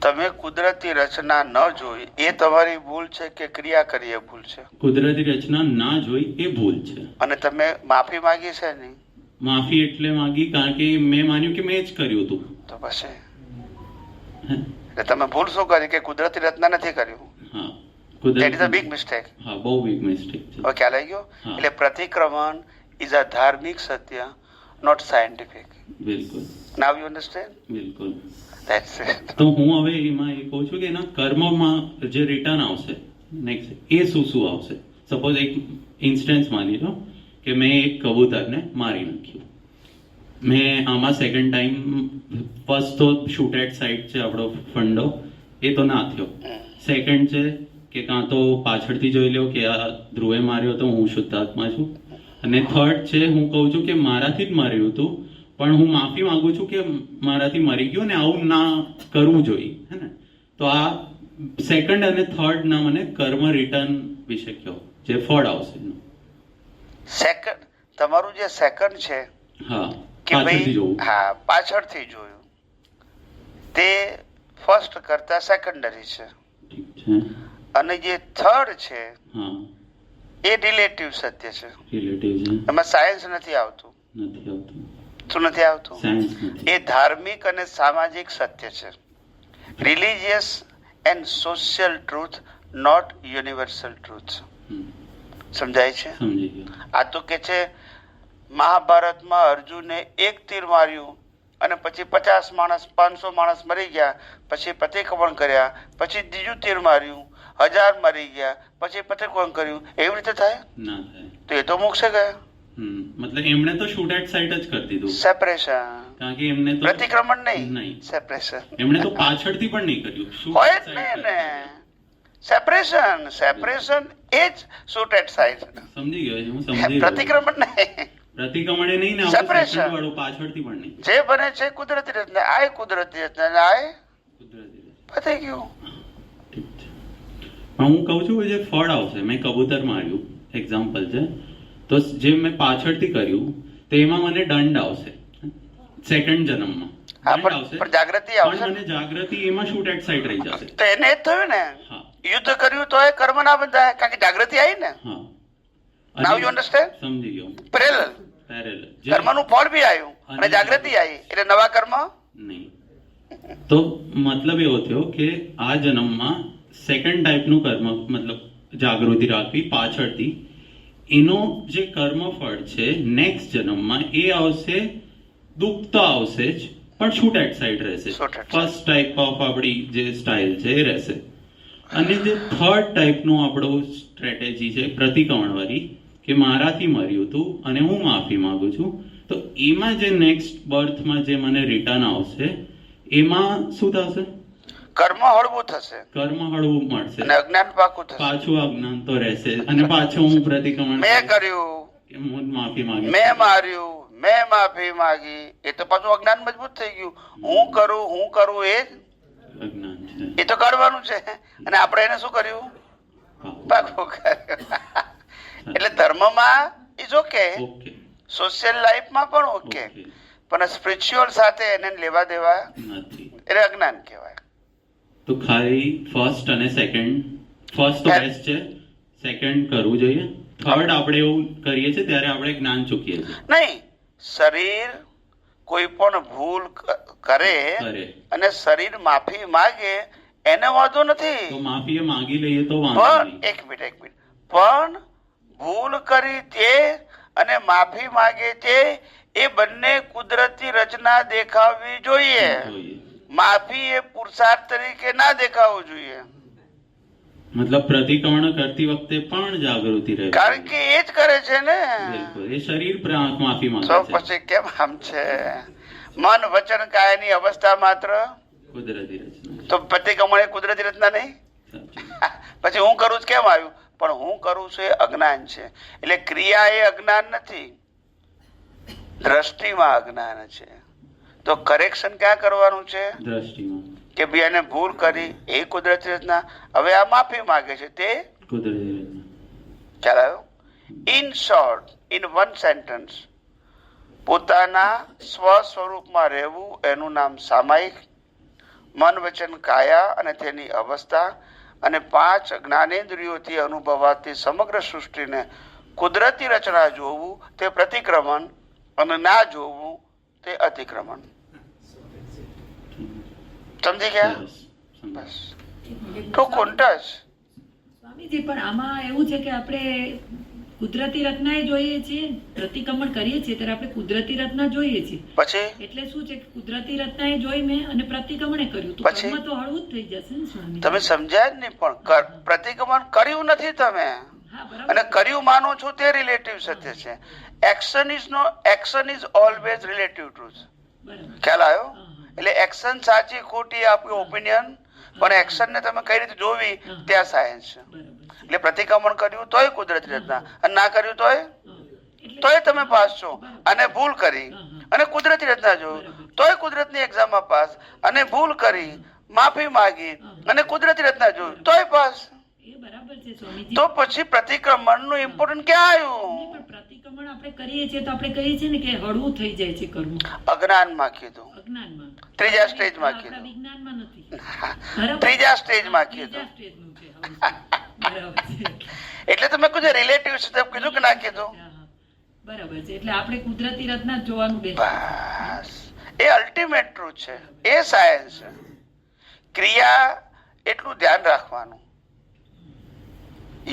તમે કુદરતી રચના ન જોઈ એ તમારી ભૂલ છે કે ક્રિયા કરી એ ભૂલ છે? કુદરતી રચના ના જોઈ એ ભૂલ છે. અને તમે માફી માંગી છે નહીં? માફી એટલે માંગી કારણ કે મેં માન્યું કે મેં જ કર્યું હતું. તો પછી એટલે તમે ભૂલ શું કરી કે કુદરતી રચના નથી કર્યું? હા, That is a big mistake. હા, બહુ બિગ મિસ્ટેક છે. હવે ખ્યાલ આવી ગયો? એટલે પ્રતિક્રમણ ઇઝ અ ધાર્મિક સત્ય, નોટ સાયન્ટિફિક. બિલકુલ. Now you understand? બિલકુલ. That's it. તો હું હવે એમાં એ કહું છું કે એના કર્મમાં જે રિટર્ન આવશે નેક્સ્ટ એ શું આવશે. સપોઝ એક ઇન્સ્ટન્સ માની લો કે મેં એક કબૂતરને મારી નાખ્યું. મેં આમાં સેકન્ડ ટાઈમ, ફર્સ્ટ તો શૂટ એટ સાઇડ છે આપણો ફંડો, એ તો ના થયો. સેકન્ડ છે કે કાં તો પાછળથી જોઈ લો કે આ ધ્રુવે માર્યો તો હું શુદ્ધાત્મા છું. અને થર્ડ છે હું કહું છું કે મારાથી જ માર્યું હતું પણ હું માફી માંગુ છું કે મારાથી મરી ગયું ને આવું ના કરવું જોઈએ, હે ને. તો આ સેકન્ડ અને થર્ડ ના મને કર્મ રિટર્ન વિશે કહો, જે ફળ આવશે. સેકન્ડ તમારું જે સેકન્ડ છે હા, કે પાછળથી જોવું. હા, પાછળથી જોયું તે ફર્સ્ટ કરતા સેકન્ડરી છે. ઠીક છે. અને જે થર્ડ છે હા, એ રિલેટિવ સત્ય છે, રિલેટિવ છે, એમાં સાયન્સ નથી આવતું. નથી આવતું. શું નથી આવતું? સાયન્સ નથી. એ ધાર્મિક અને સામાજિક સત્ય છે. Religious and social truth, not universal truth. સમજાય છે? સમજી ગયો. આ તો કે છે મહાભારતમાં અર્જુને એક તીર માર્યું અને પછી 50 માણસ 500 માણસ મરી ગયા, પછી પ્રતિક્રમણ કર્યા, પછી બીજું તીર માર્યું 1000 મરી ગયા, પછી પ્રતિક્રમણ કર્યું. એવી રીતે થાય? ના થાય. તો એ તો મોક્ષે ગયા. મતલબ એમણે તો શૂટ એટ સાઇટ જ કરી દીધું. સેપરેશન. કારણ કે એમને તો પ્રતિક્રમણ નહીં, નહીં. સેપરેશન. એમણે તો પાછળથી પણ નહીં કર્યું. Shoot હોય at જ sight નહીં કર્યું. ને. સેપરેશન એ જ શૂટ એટ સાઇડ. સમજી ગયો, હું સમજી ગયો. પ્રતિક્રમણ નહીં, પ્રતિક્રમણે નહીં ને Separation. સેકન્ડ વાળો પાછળથી પણ નહીં. જે બને છે કુદરતી રચના. આ કુદરતી રચના, આ કુદરતી રીતે. પતી ગયું. ઠીક છે. પણ હું કહું છું કે જે ફળ આવશે, મેં કબૂતર માર્યું એક્ઝામ્પલ છે, તો જે મેં પાછળથી કર્યું તેમાં મને દંડ આવશે સેકન્ડ જન્મમાં. હા, દંડ પણ આવશે પણ જાગૃતિ આવશે પણ ને. મને જાગૃતિ એમાં શૂટ એટ સાઇડ રહી જશે. તો એને જ થયું ને. હા, યુદ્ધ કર્યું તો એ કર્મ ના બંધાય કારણ કે જાગૃતિ આવી ને. હા. Now you understand? સમજી ગયો. Parallel parallel. કર્મનું ફળ બી આવ્યું અને જાગૃતિ આવી એટલે નવા કર્મ નહીં. તો મતલબ એવો થયો કે આ જન્મમાં સેકન્ડ ટાઈપનું કર્મ, મતલબ જાગૃતિ રાખવી પાછળથી, એનો જે કર્મફળ છે નેક્સ્ટ જન્મમાં એ આવશે, દુઃખ તો આવશે જ પણ શૂટ એટ સાઇડ રહેશે. Shoot at first type of આપણી જે સ્ટાઇલ છે એ રહેશે. અને જે થર્ડ ટાઈપનું આપણું સ્ટ્રેટેજી છે પ્રતિક્રમણ વાળી, કે મારાથી મર્યું હતું અને હું માફી માંગુ છું, તો એમાં જે નેક્સ્ટ બર્થમાં જે મને રિટર્ન આવશે એમાં શું થશે? કર્મ હળવું થશે કર્મ હળવું મળશે અને અજ્ઞાન પાકું થશે. પાછું અજ્ઞાન તો રહેશે અને પાછું હું પ્રતિક્રમણ મેં કર્યું, કે હું જ માફી માંગી, મેં માર્યું, મેં માફી માંગી, એ તો પાછું અજ્ઞાન મજબૂત થઈ ગયું. હું કરું એ જ અજ્ઞાન છે. એ તો કરવાનું છે અને આપણે એને શું કર્યું? પાકું કર્યું. એટલે ધર્મમાં ઇઝ ઓકે, ઓકે સોશિયલ લાઈફમાં પણ ઓકે, પણ સ્પિરિચ્યુઅલ સાથે એને લેવા દેવા નથી. એટલે અજ્ઞાન કહેવાય. તો ખાલી ફર્સ્ટ અને સેકન્ડ, ફર્સ્ટ તો બેસ્ટ છે, સેકન્ડ કરવું જોઈએ, થર્ડ આપણે એવું કરીએ છીએ ત્યારે આપણે જ્ઞાન ચૂકીએ છીએ. નહીં, શરીર કોઈ પણ ભૂલ કરે અને શરીર માફી માગે એને વાંધો નથી, તો માફી માગી લઈએ તો વાંધો પણ નહીં. એક મિનિટ પણ ભૂલ કરી તે અને માફી માગે તે એ બંને કુદરતી રચના દેખાવી જોઈએ. માફી એ પુરુષાર્થ તરીકે ના દેખાવું જોઈએ. મતલબ પ્રતિક્રમણ કરતી વખતે પણ જાગૃતિ રહે, કારણ કે એ જ કરે છે ને. બિલકુલ, એ શરીર માફી તો માંગે છે. પછી કેમ આમ છે? મન વચન કાયની અવસ્થા માત્ર, કુદરતી રચના. તો પ્રતિક્રમણ એ કુદરતી રચના નહીં. પછી હું કરું છું કેમ આવ્યું? પણ હું કરું છું એ અજ્ઞાન છે. એટલે ક્રિયા એ અજ્ઞાન નથી, દ્રષ્ટિમાં અજ્ઞાન છે. તો કરેક્શન ક્યાં કરવાનું છે? દ્રષ્ટિમાં. કે ભાઈ એને ભૂલ કરી એ કુદરતી રચના, હવે આ માફી માંગે છે તે કુદરતી રચના. ખ્યાલ આવ્યો? In short, in one sentence, પોતાના સ્વ સ્વરૂપમાં રહેવું એનું નામ સામાયિક, મન વચન કાયા અને તેની અવસ્થા, અને 5 જ્ઞાનેન્દ્રિયોથી અનુભવાતી સમગ્ર સૃષ્ટિને કુદરતી રચના જોવું તે પ્રતિક્રમણ, અને ના જોવું તે અતિક્રમણ. સમજી ગયા? બસ તો કોન્ટસ. સ્વામીજી, પણ આમાં એવું છે કે આપણે કુદરતી રચના જોઈએ છીએ, પ્રતિક્રમણ કરીએ છીએ ત્યારે આપણે કુદરતી રચના જોઈએ છીએ. પછી એટલે શું છે કે કુદરતી રચના એ જોઈ મેં અને પ્રતિક્રમણે કર્યું, તો પછી? કર્મ તો હળવું જ થઈ જશે ને સ્વામી. તમે સમજ્યા જ નહીં, પણ પ્રતિક્રમણ કર્યું નથી તમે, હા, બરાબર. અને કર્યું માનો છો તે રિલેટિવ સત્ય છે. Action is always relative truth. બરાબર. ખ્યાલ આવ્યો? એટલે એક્શન સાચી ખોટી આપણી ઓપિનિયન, પણ એક્શન ને તમે કઈ રીતે જોવી ત્યાં સાયન્સ છે. બરાબર. એટલે પ્રતિક્રમણ કર્યું તોય કુદરતી રચના, અને ના કર્યું તોય તમે પાસ છો. અને ભૂલ કરી અને કુદરતી રચના જોયું તોય કુદરતની એક્ઝામમાં પાસ, અને ભૂલ કરી માફી માંગી અને કુદરતી રચના જોયું તોય પાસ. એ બરાબર છે સ્વામીજી. તો પછી પ્રતિક્રમણ નું ઇમ્પોર્ટન્ટ ક્યાં આવ્યું? પણ પ્રતિક્રમણ આપણે કરીએ છીએ તો આપણે કહીએ છીએ ને કે હળવું થઈ જાય છે કર્મ. અજ્ઞાનમાં કીધું, અજ્ઞાનમાં. ત્રીજા સ્ટેજમાં આપણા કીધું, વિજ્ઞાનમાં નથી. ત્રીજા સ્ટેજમાં કીધું. ત્રીજા સ્ટેજનું છે હળવું. બરાબર છે. એટલે તમે કીધું રિલેટિવ છે, તમે કીધું કે ના કીધું? હા, હા. બરાબર છે. એટલે આપણે કુદરતી રચના જ જોવાનું બેસ્ટ. બસ એ અલ્ટિમેટ ટ્રુથ છે, એ સાયન્સ છે. ક્રિયા એટલું ધ્યાન રાખવાનું,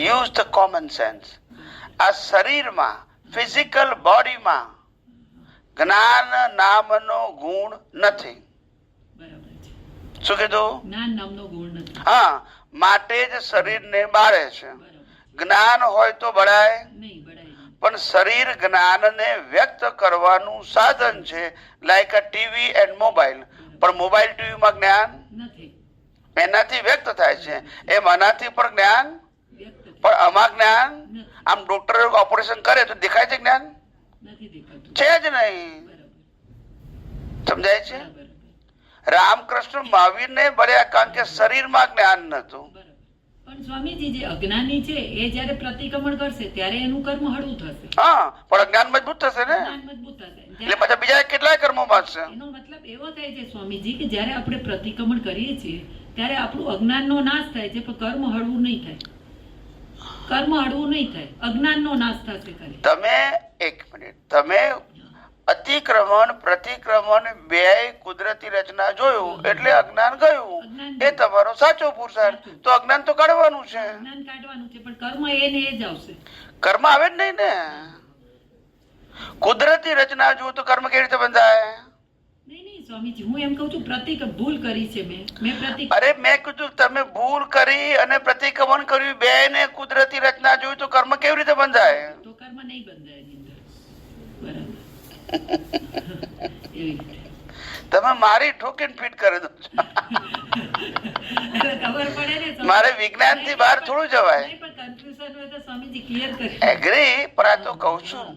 યુઝ ધ કોમન સેન્સ. આ શરીરમાં, ફિઝિકલ બોડીમાં જ્ઞાન નામનો ગુણ નથી. બરાબર છે. શું કીધું? જ્ઞાન નામનો ગુણ નથી. હા, માટે જ શરીરને બાળે છે. જ્ઞાન હોય તો બળાય નહીં, બળાય નહીં. પણ શરીર જ્ઞાનને વ્યક્ત કરવાનું સાધન છે, like a TV and mobile. પણ મોબાઈલ ટીવીમાં જ્ઞાન નથી. એનાથી વ્યક્ત થાય છે, એમ આનાથી પણ જ્ઞાન, વ્યક્ત થાય. પણ આમાં જ્ઞાન. નથી. આમ ડોક્ટર ઓપરેશન કરે તો દેખાય છે જ્ઞાન? નથી દેખાતું. છે જ નહીં. બરાબર. સમજાય છે? બરાબર. રામકૃષ્ણ મહાવીરને બળ્યા કારણ કે શરીરમાં જ્ઞાન નતું. બરાબર. પણ સ્વામીજી, જે અજ્ઞાની છે એ જ્યારે પ્રતિક્રમણ કરશે ત્યારે એનું કર્મ હળવું થશે, હા, પણ અજ્ઞાન મજબૂત થશે ને, જ્ઞાન મજબૂત થશે. એટલે પછી બીજા કેટલાય કર્મો બાંધશે. એનો મતલબ એવો થાય છે સ્વામીજી કે જ્યારે આપણે પ્રતિક્રમણ કરીએ છીએ ત્યારે આપણું અજ્ઞાનનો નાશ થાય છે, પણ કર્મ હળવું નહીં થાય. કર્મ હળવું નહીં થાય, અજ્ઞાનનો નાશ થશે ખાલી. તમે એક મિનિટ, તમે અતિક્રમણ પ્રતિક્રમણ બે કુદરતી રચના જોયું એટલે અજ્ઞાન ગયું, એ તમારો સાચો પુરુષાર્થ. તો અજ્ઞાન તો કાઢવાનું છે, અજ્ઞાન કાઢવાનું છે, પણ કર્મ એને એ જ આવશે. કર્મ આવે જ નહીં ને. કુદરતી રચના જુઓ તો કર્મ કેવી રીતે બંધાય? નહીં નહીં સ્વામીજી, હું એમ કહું છું ભૂલ કરી છે મેં અરે મેં કીધું તમે ભૂલ કરી અને પ્રતિક્રમણ કર્યું, બે ને કુદરતી રચના જોયું તો કર્મ કેવી રીતે બંધાય? તો કર્મ નહીં બંધાય એની અંદર. બરાબર. એવી રીતે. તમે મારી ઠોકીને ફિટ કરી દો છો. એટલે ખબર પડે ને. મારે વિજ્ઞાન થી બહાર થોડું જવાય. નહીં, પણ કન્ફ્યુઝન હોય તો સ્વામીજી ક્લિયર કરી. એગ્રી, પણ આ તો કહું છું,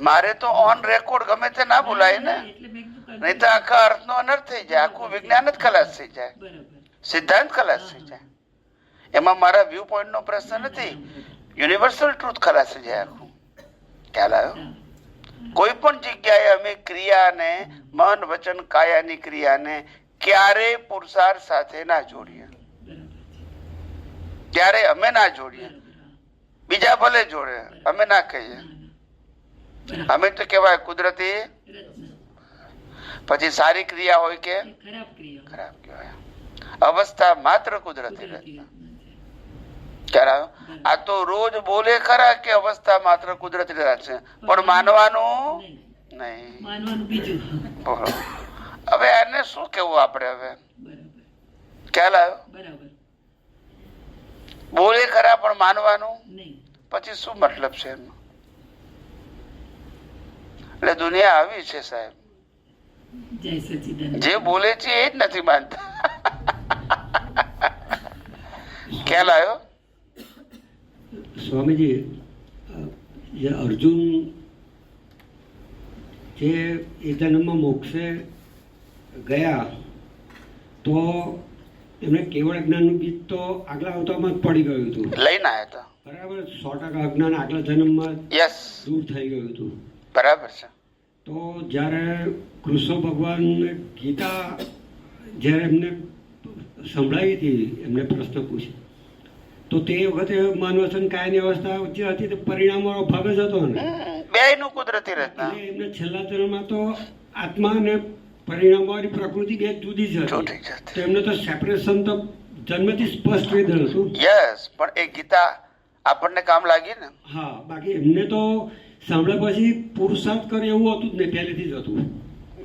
મારે તો ઓન રેકોર્ડ ગમે તે ના બોલાય ને, એટલે મેં કીધું નહીં તો આખા અર્થ નો અનર્થ થઈ જાય, આખું વિજ્ઞાન જ ખલાસ થઈ જાય, બરાબર. સિદ્ધાંત ખલાસ થઈ જાય. એમાં મારા વ્યૂ પોઈન્ટ નો પ્રશ્ન નથી, યુનિવર્સલ ટ્રુથ ખલાસ થઈ જાય આખું. ખ્યાલ આવ્યો? કોઈ પણ જગ્યાએ અમે ક્રિયાને, મન વચન કાયાની ક્રિયાને ક્યારેય પુરુષાર્થ સાથે ના જોડીએ, ક્યારે અમે ના જોડીએ. બીજા ભલે જોડે, અમે ના કહીએ. અમે તો કહેવાય કુદરતી, પછી સારી ક્રિયા હોય કે ખરાબ કહેવાય. અવસ્થા માત્ર કુદરતી રચના. ખ્યાલ? આ તો રોજ બોલે ખરા કે અવસ્થા માત્ર કુદરતી રચના છે, પણ માનવાનું નહીં. બોલો હવે આને શું કેવું આપણે? હવે ખ્યાલ આવ્યો? બોલે ખરા પણ માનવાનું પછી શું મતલબ છે એનો? એટલે દુનિયા આવી છે સાહેબ, જે બોલે છે એ જ નથી માનતા. ખ્યાલ આવ્યો? સ્વામીજી, જે અર્જુન જે એ જન્મમાં મોક્ષે ગયા તો એમને કેવળ જ્ઞાનનું બીજ તો આગલા અવતારમાં જ પડી ગયું હતું, લઈને આવ્યા હતા. બરાબર? 100% અજ્ઞાન આગલા જન્મમાં યસ, દૂર થઈ ગયું હતું. બરાબર છે. તો જ્યારે કૃષ્ણ ભગવાન ગીતા જ્યારે એમને સંભળાવી હતી, એમને પ્રશ્ન પૂછ્યો, તો તે વખતે મનવચન કાયની અવસ્થા જે હતી તે પરિણામવાળો ભાગ જ હતો ને, બેયનું કુદરતી રચના. એટલે એમને છેલ્લા જન્મમાં તો આત્મા અને પરિણામવાળી પ્રકૃતિ બે જુદી જ હતી, તો એમને તો સેપરેશન તો જન્મથી સ્પષ્ટ રીતે હતું. યસ, પણ એ ગીતા આપણને કામ લાગી ને. હા, બાકી એમને તો સાંભળ્યા પછી પુરુષાર્થ કરે એવું હતું જ ને, પહેલેથી જ હતું.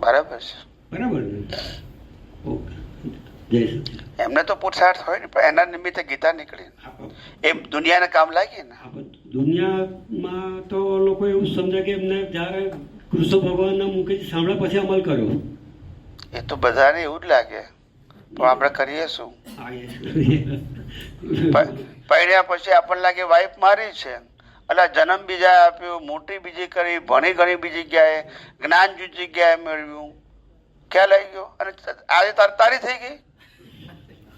બરાબર છે. બરાબર ને? ઓકે, જય સચિદાનંદ. એમને તો પુરુષાર્થ હોય ને, પણ એના નિમિત્તે ગીતા નીકળી, એ દુનિયાને કામ લાગી ને. દુનિયામાં તો લોકો એવું સમજે કે એમને જ્યારે કૃષ્ણ ભગવાનના મુખેથી સાંભળ્યા પછી અમલ કર્યો. એ તો બધાને એવું જ લાગે, પણ આપણે કરીએ શું? પડ્યા પછી આપણને લાગે વાઈફ મારી છે, એટલે જન્મ બીજા આપ્યો, મોટી બીજી કરી, ભણી ઘણી બીજી જગ્યાએ, જ્ઞાન જુદી જગ્યાએ મેળવ્યું. ખ્યાલ આવી ગયો? અને આજે તારી થઈ ગઈ,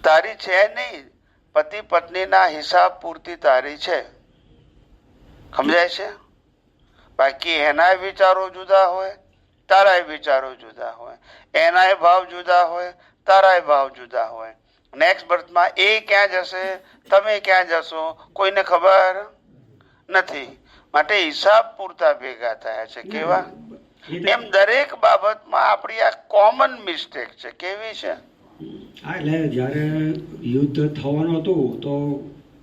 તારી છે નહીં. પતિ પત્નીના હિસાબ પૂરતી તારી છે, સમજાય છે? બાકી એનાય વિચારો જુદા હોય, તારાય વિચારો જુદા હોય, એનાય ભાવ જુદા હોય, તારાય ભાવ જુદા હોય. નેક્સ્ટ બર્થમાં એ ક્યાં જશે, તમે ક્યાં જશો, કોઈને ખબર નથી. માટે હિસાબ પૂરતા ભેગા થયા છે. કેવા? એમ દરેક બાબતમાં આપણી આ કોમન મિસ્ટેક છે. કેવી છે? હા, એટલે જ્યારે યુદ્ધ થવાનું હતું તો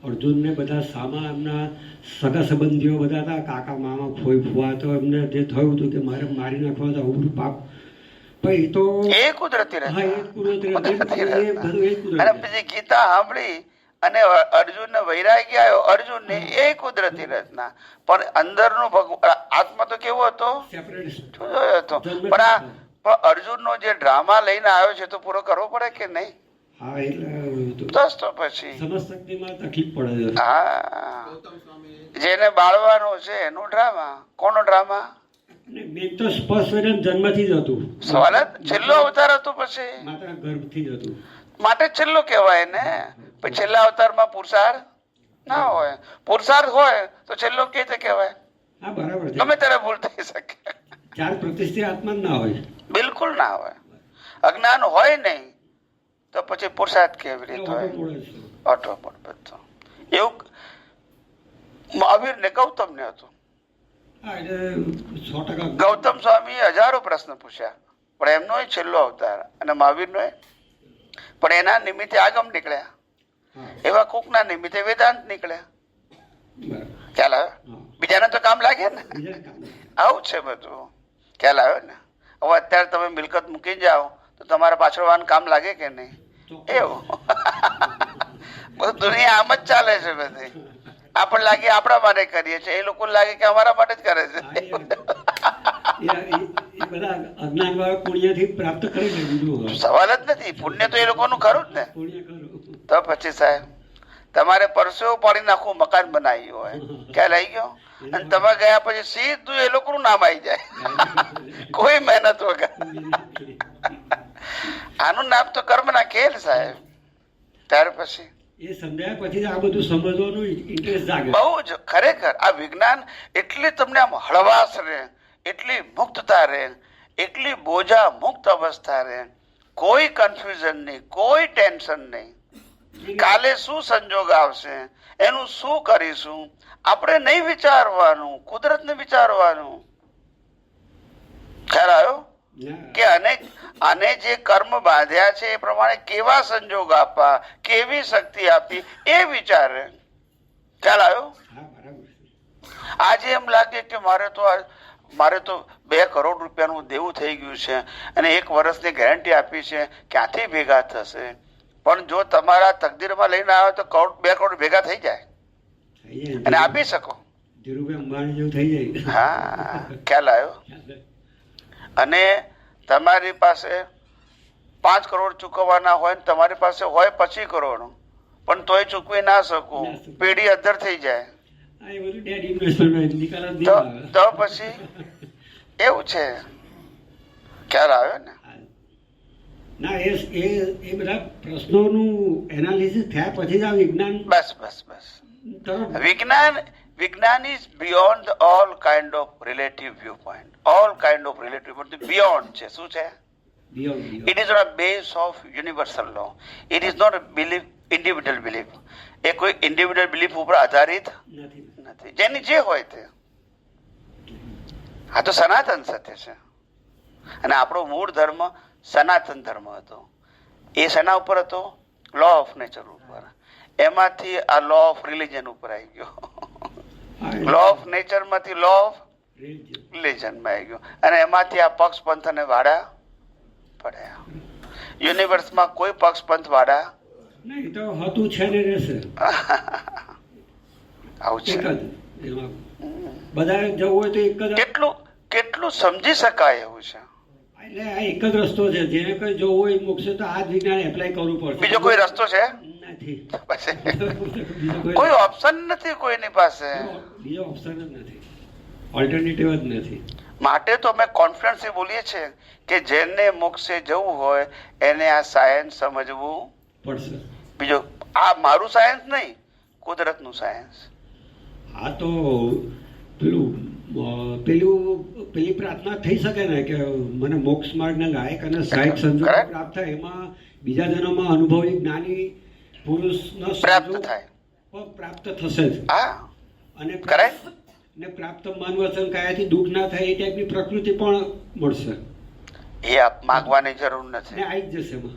અર્જુનને બધા સામા એમના સગા સંબંધીઓ બધા હતા, કાકા મામા ફોઈ ફુવા, તો એમને જે થયું હતું કે મારે મારી નાખવા તો આવું પાપ, પછી તો એ કુદરતી રચના. હા, એ કુદરતી રચના. અને પછી ગીતા સાંભળી અને અર્જુનને વૈરાગ્ય આવ્યો, અર્જુનને એ કુદરતી રચના. પણ અંદરનો આત્મા તો કેવો હતો? જુદો હતો. પણ આ અર્જુનનો જે ડ્રામા લઈને આવ્યો છે તો પૂરો કરવો પડે કે નહીં? હા, એટલે બસ તો પછી સમજશક્તિમાં તકલીફ પડે. હા, જેને બાળવાનો છે એનો ડ્રામા. કોનો ડ્રામા? મેં તો સ્પષ્ટ જન્મથી જ હતું. સવાલ જ છેલ્લો અવતાર હતો, પછી માત્ર ગર્ભથી જ હતું, માટે છેલ્લો કહેવાય ને. પછી છેલ્લા અવતારમાં પુરુષાર્થ ના હોય. પુરુષાર્થ હોય તો છેલ્લો કે રીતે કહેવાય? હા, બરાબર છે. ગમે ત્યારે ભૂલ થઈ શકે. ચાર પ્રતિષ્ઠિત આત્મા જ ના હોય, બિલકુલ ના હોય. અજ્ઞાન હોય નહીં તો પછી પુરુષાર્થ કેવી રીતે હોય? ઓટોમોટ બધું એવું મહાવીર ને ગૌતમ ને હતું. ગૌતમ સ્વામી હજારો પ્રશ્ન પૂછ્યા, પણ એમનો છેલ્લો અવતાર અને મહાવીરનો પણ એના નિમિત્તે આગમ નીકળ્યા, એવા કોકના નિમિત્તે વેદાંત નીકળ્યા. ખ્યાલ આવે? બીજાને તો કામ લાગે ને. આવું છે બધું. ખ્યાલ આવે ને? હવે અત્યારે તમે મિલકત મૂકી જાઓ તો તમારા પાછળ વાન કામ લાગે કે નહીં? એવું બધું દુનિયા આમ જ ચાલે છે બધી. આપણને લાગે આપણા માટે કરીએ છીએ, એ લોકો લાગે કે અમારા માટે જ કરે છે. સવાલ જ નથી. પુણ્ય તો એ લોકોનું ખરું જ ને. તો પછી સાહેબ તમારે પરસેવો પાડી નાખવું, મકાન બનાવ્યું હોય, ખ્યાલ આવી ગયો, અને તમે ગયા પછી સીધું એ લોકોનું નામ આવી જાય, કોઈ મહેનત વગર. આનું નામ તો કર્મ ના ખેલ સાહેબ. ત્યાર પછી એ સમજાયા પછી જ આ બધું સમજવાનું ઇન્ટરેસ્ટ જાગે. બહુ જ ખરેખર આ વિજ્ઞાન એટલી તમને આમ હળવાશ રહે, એટલી મુક્તતા રહે, એટલી બોજા મુક્ત અવસ્થા રહે, કોઈ કન્ફ્યુઝન નહીં, કોઈ ટેન્શન નહીં. કાલે શું સંજોગ આવશે, એનું શું કરીશું, આપણે નહીં વિચારવાનું, કુદરતને વિચારવાનું. ખ્યાલ આવ્યો કે આને જે કર્મ બાંધ્યા છે એ પ્રમાણે કેવા સંજોગ આપવા, કેવી શક્તિ આપી એ વિચારે. ખ્યાલ આવ્યો? હા, બરાબર છે. આજે એમ લાગે કે મારે તો 2 કરોડ રૂપિયાનું દેવું થઈ ગયું છે અને 1 વર્ષની ગેરંટી આપી છે, ક્યાંથી ભેગા થશે? પણ જો તમારા તકદીરમાં લઈને આવ્યો તો 2 કરોડ ભેગા થઈ જાય અને આપી શકો. ધીરુભાઈ અંબાણી જેવું થઈ જાય. હા, ખ્યાલ આવ્યો? અને તમારી પાસે 5 કરોડ ચૂકવવાના હોય ને તમારી પાસે હોય 25 કરોડ, પણ તોય ચૂકવી ના શકો, પેઢી અધર થઈ જાય. હા, એ બધું ડેડ ઇન્વેસ્ટમેન્ટ નિકાલ જ નહીં આવે. તો પછી એવું છે. ખ્યાલ આવ્યો ને? ના, એ બધા પ્રશ્નોનું એનાલિસિસ થયા પછી જ આ વિજ્ઞાન બસ વિજ્ઞાન is beyond all kind of relative view point. All kind of relative point beyond છે. શું છે? Beyond. It is on a base of universal law. It is not a belief, individual belief. એ કોઈ ઇન્ડિવિડ્યુઅલ બિલીફ ઉપર આધારિત નથી, જેની જે હોય તે. આ તો સનાતન સત્ય છે અને આપણો મૂળ ધર્મ સનાતન ધર્મ હતો. એ શેના ઉપર હતો? લો ઓફ નેચર ઉપર. એમાંથી આ લો ઓફ રિલિજન ઉપર આવી ગયો. લો ઓફ નેચર માંથી લો ઓફ રિલિજન માં આવી ગયો અને એમાંથી આ પક્ષ પંથ અને વાડા પડ્યા. યુનિવર્સમાં કોઈ પક્ષ પંથ વાડા નહીં, તો હતું છે ને રહેશે. આવું છે. બધા જવું હોય તો એક જ. કેટલું સમજી શકાય એવું છે. એટલે આ એક જ રસ્તો છે. જેને કોઈ જોવું હોય મોક્ષે તો આ જ વિજ્ઞાન એપ્લાય કરવું પડશે. બીજો કોઈ રસ્તો છે નથી. કોઈ ઓપ્શન નથી કોઈની પાસે. બીજો ઓપ્શન જ નથી, ઓલ્ટરનેટિવ જ નથી. માટે તો અમે કોન્ફિડન્સથી બોલીએ છીએ કે જેને મોક્ષે જવું હોય એને આ સાયન્સ સમજવું પડશે. બીજો આ મારું સાયન્સ નહીં, કુદરતનું સાયન્સ. આ તો પેલી પ્રાર્થના થઈ શકે ને કે મને મોક્ષ માર્ગના લાયક અને સહાયક સંજોગ પ્રાપ્ત થાય. એમાં બીજા જન્મમાં અનુભવી જ્ઞાની પુરુષનો પ્રાપ્ત થાય, પ્રાપ્ત થશે જ. અને પ્રાપ્ત મન વચન કાયાથી દુઃખ ના થાય એ ટાઈપની પ્રકૃતિ પણ મળશે. એ માગવાની જરૂર નથી, આવી જ જશે. એમાં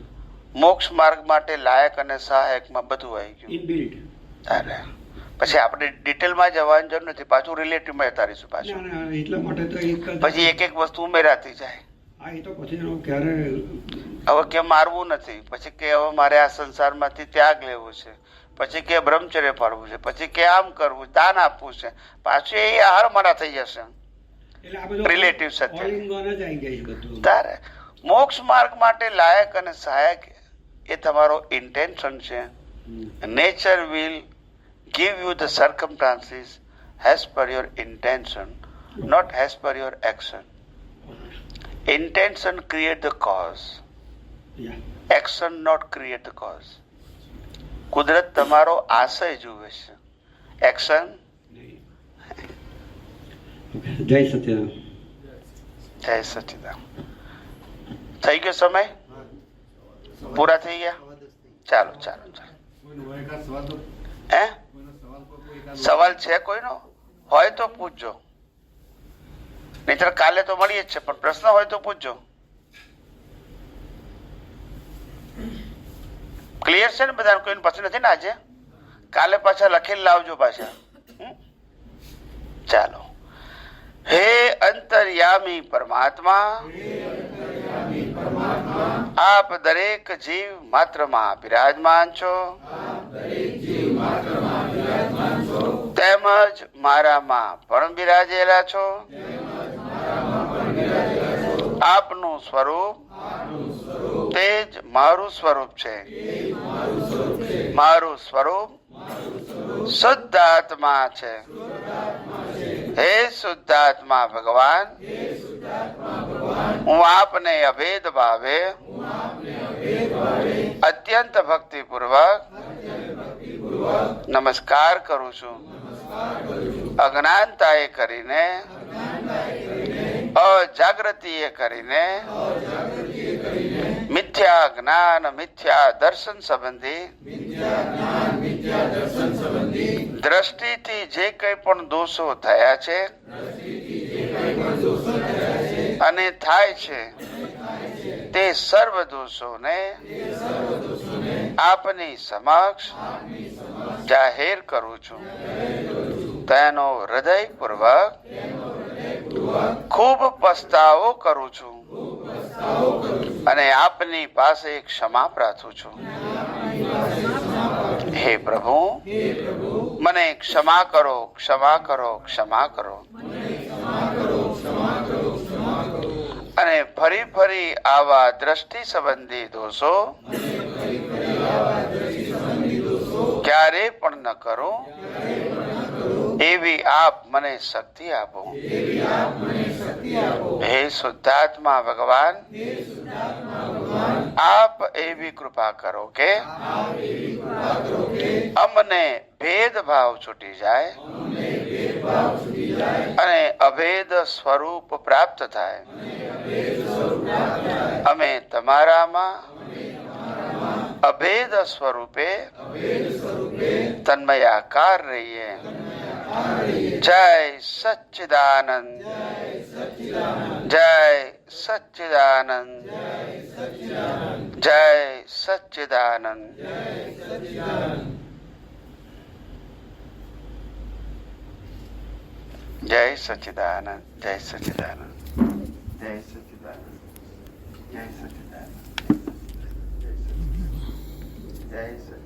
મોક્ષ માર્ગ માટે લાયક અને સહાયકમાં બધું આવી ગયું ઇનબિલ્ટ. અરે પછી આપણે ડિટેલમાં જવાની જરૂર નથી, પાછું રિલેટિવમાં ઉતારીશું પાછું. એટલા માટે તો પછી એક વસ્તુ ઉમેરાતી જાય. હા, એ તો પછી ક્યારે હવે કે મારવું નથી, પછી કે હવે મારે આ સંસારમાંથી ત્યાગ લેવો છે, પછી કે બ્રહ્મચર્ય પાડવું છે, પછી કે આમ કરવું, દાન આપવું છે, પાછું એ હાર મારા થઈ જશે. રિલેટિવ સત્ય. તારે મોક્ષ માર્ગ માટે લાયક અને સહાયક એ તમારો ઇન્ટેન્શન છે. Nature will give you the circumstances as per your intention, not as per your action. Intention create the cause. Action not create the cause. કુદરત તમારો આશય જુએ છે, એક્શન. જય સચિદાન. જય સચિદાન. થઈ ગયો સમય? પૂરા થઈ ગયા? ચાલો. હે, સવાલ છે કોઈનો? હોય તો પૂછજો, નહીતર કાલે તો મળીએ જ છે, પણ પ્રશ્ન હોય તો પૂછજો. ક્લિયર છે ને બધાને? કોઈને પછી નથી ને આજે? કાલે પાછા લખીને લાવજો પાછા. ચાલો. હે અંતર્યામી પરમાત્મા, આપ દરેક જીવ માત્રમાં બિરાજમાન છો, તેમજ મારામાં પણ બિરાજેલા છો. આપનું સ્વરૂપ તે જ મારું સ્વરૂપ છે. મારું સ્વરૂપ શુદ્ધાત્મા છે. હે શુદ્ધાત્મા ભગવાન, હું આપને અભેદ ભાવે અત્યંત ભક્તિપૂર્વક નમસ્કાર કરું છું. અજ્ઞાનતાએ કરીને, અજાગૃતિએ કરીને, મિથ્યા જ્ઞાન મિથ્યા દર્શન સંબંધી દ્રષ્ટિથી જે કંઈ પણ દોષો થયા છે અને થાય છે, તે સર્વ દોષોને આપની સમક્ષ જાહેર કરું છું. તેનો હૃદયપૂર્વક ખૂબ પસ્તાવો કરું છું અને આપની પાસે ક્ષમા પ્રાર્થું છું. હે પ્રભુ, મને ક્ષમા કરો, ક્ષમા કરો, ક્ષમા કરો. અને ફરી ફરી આવા દ્રષ્ટિ સંબંધી દોષો ક્યારે પણ ન કરો, એવી આપ મને શક્તિ આપો. હે શુદ્ધાત્મા ભગવાન, આપ એવી કૃપા કરો કે અમને ભેદભાવ છૂટી જાય અને અભેદ સ્વરૂપ પ્રાપ્ત થાય. અમે તમારામાં અભેદ સ્વરૂપે તન્મયાકાર રહીએ. જય સચ્ચિદાનંદ, જય સચ્ચિદાનંદ, જય સચ્ચિદાનંદ. જય સચ્ચિદાનંદ, જય સચ્ચિદાનંદ, જય સચ્ચિદાનંદ, જય સચ્ચિદાનંદ, જય સચ્ચિદાનંદ, જય સચ્ચિદાનંદ.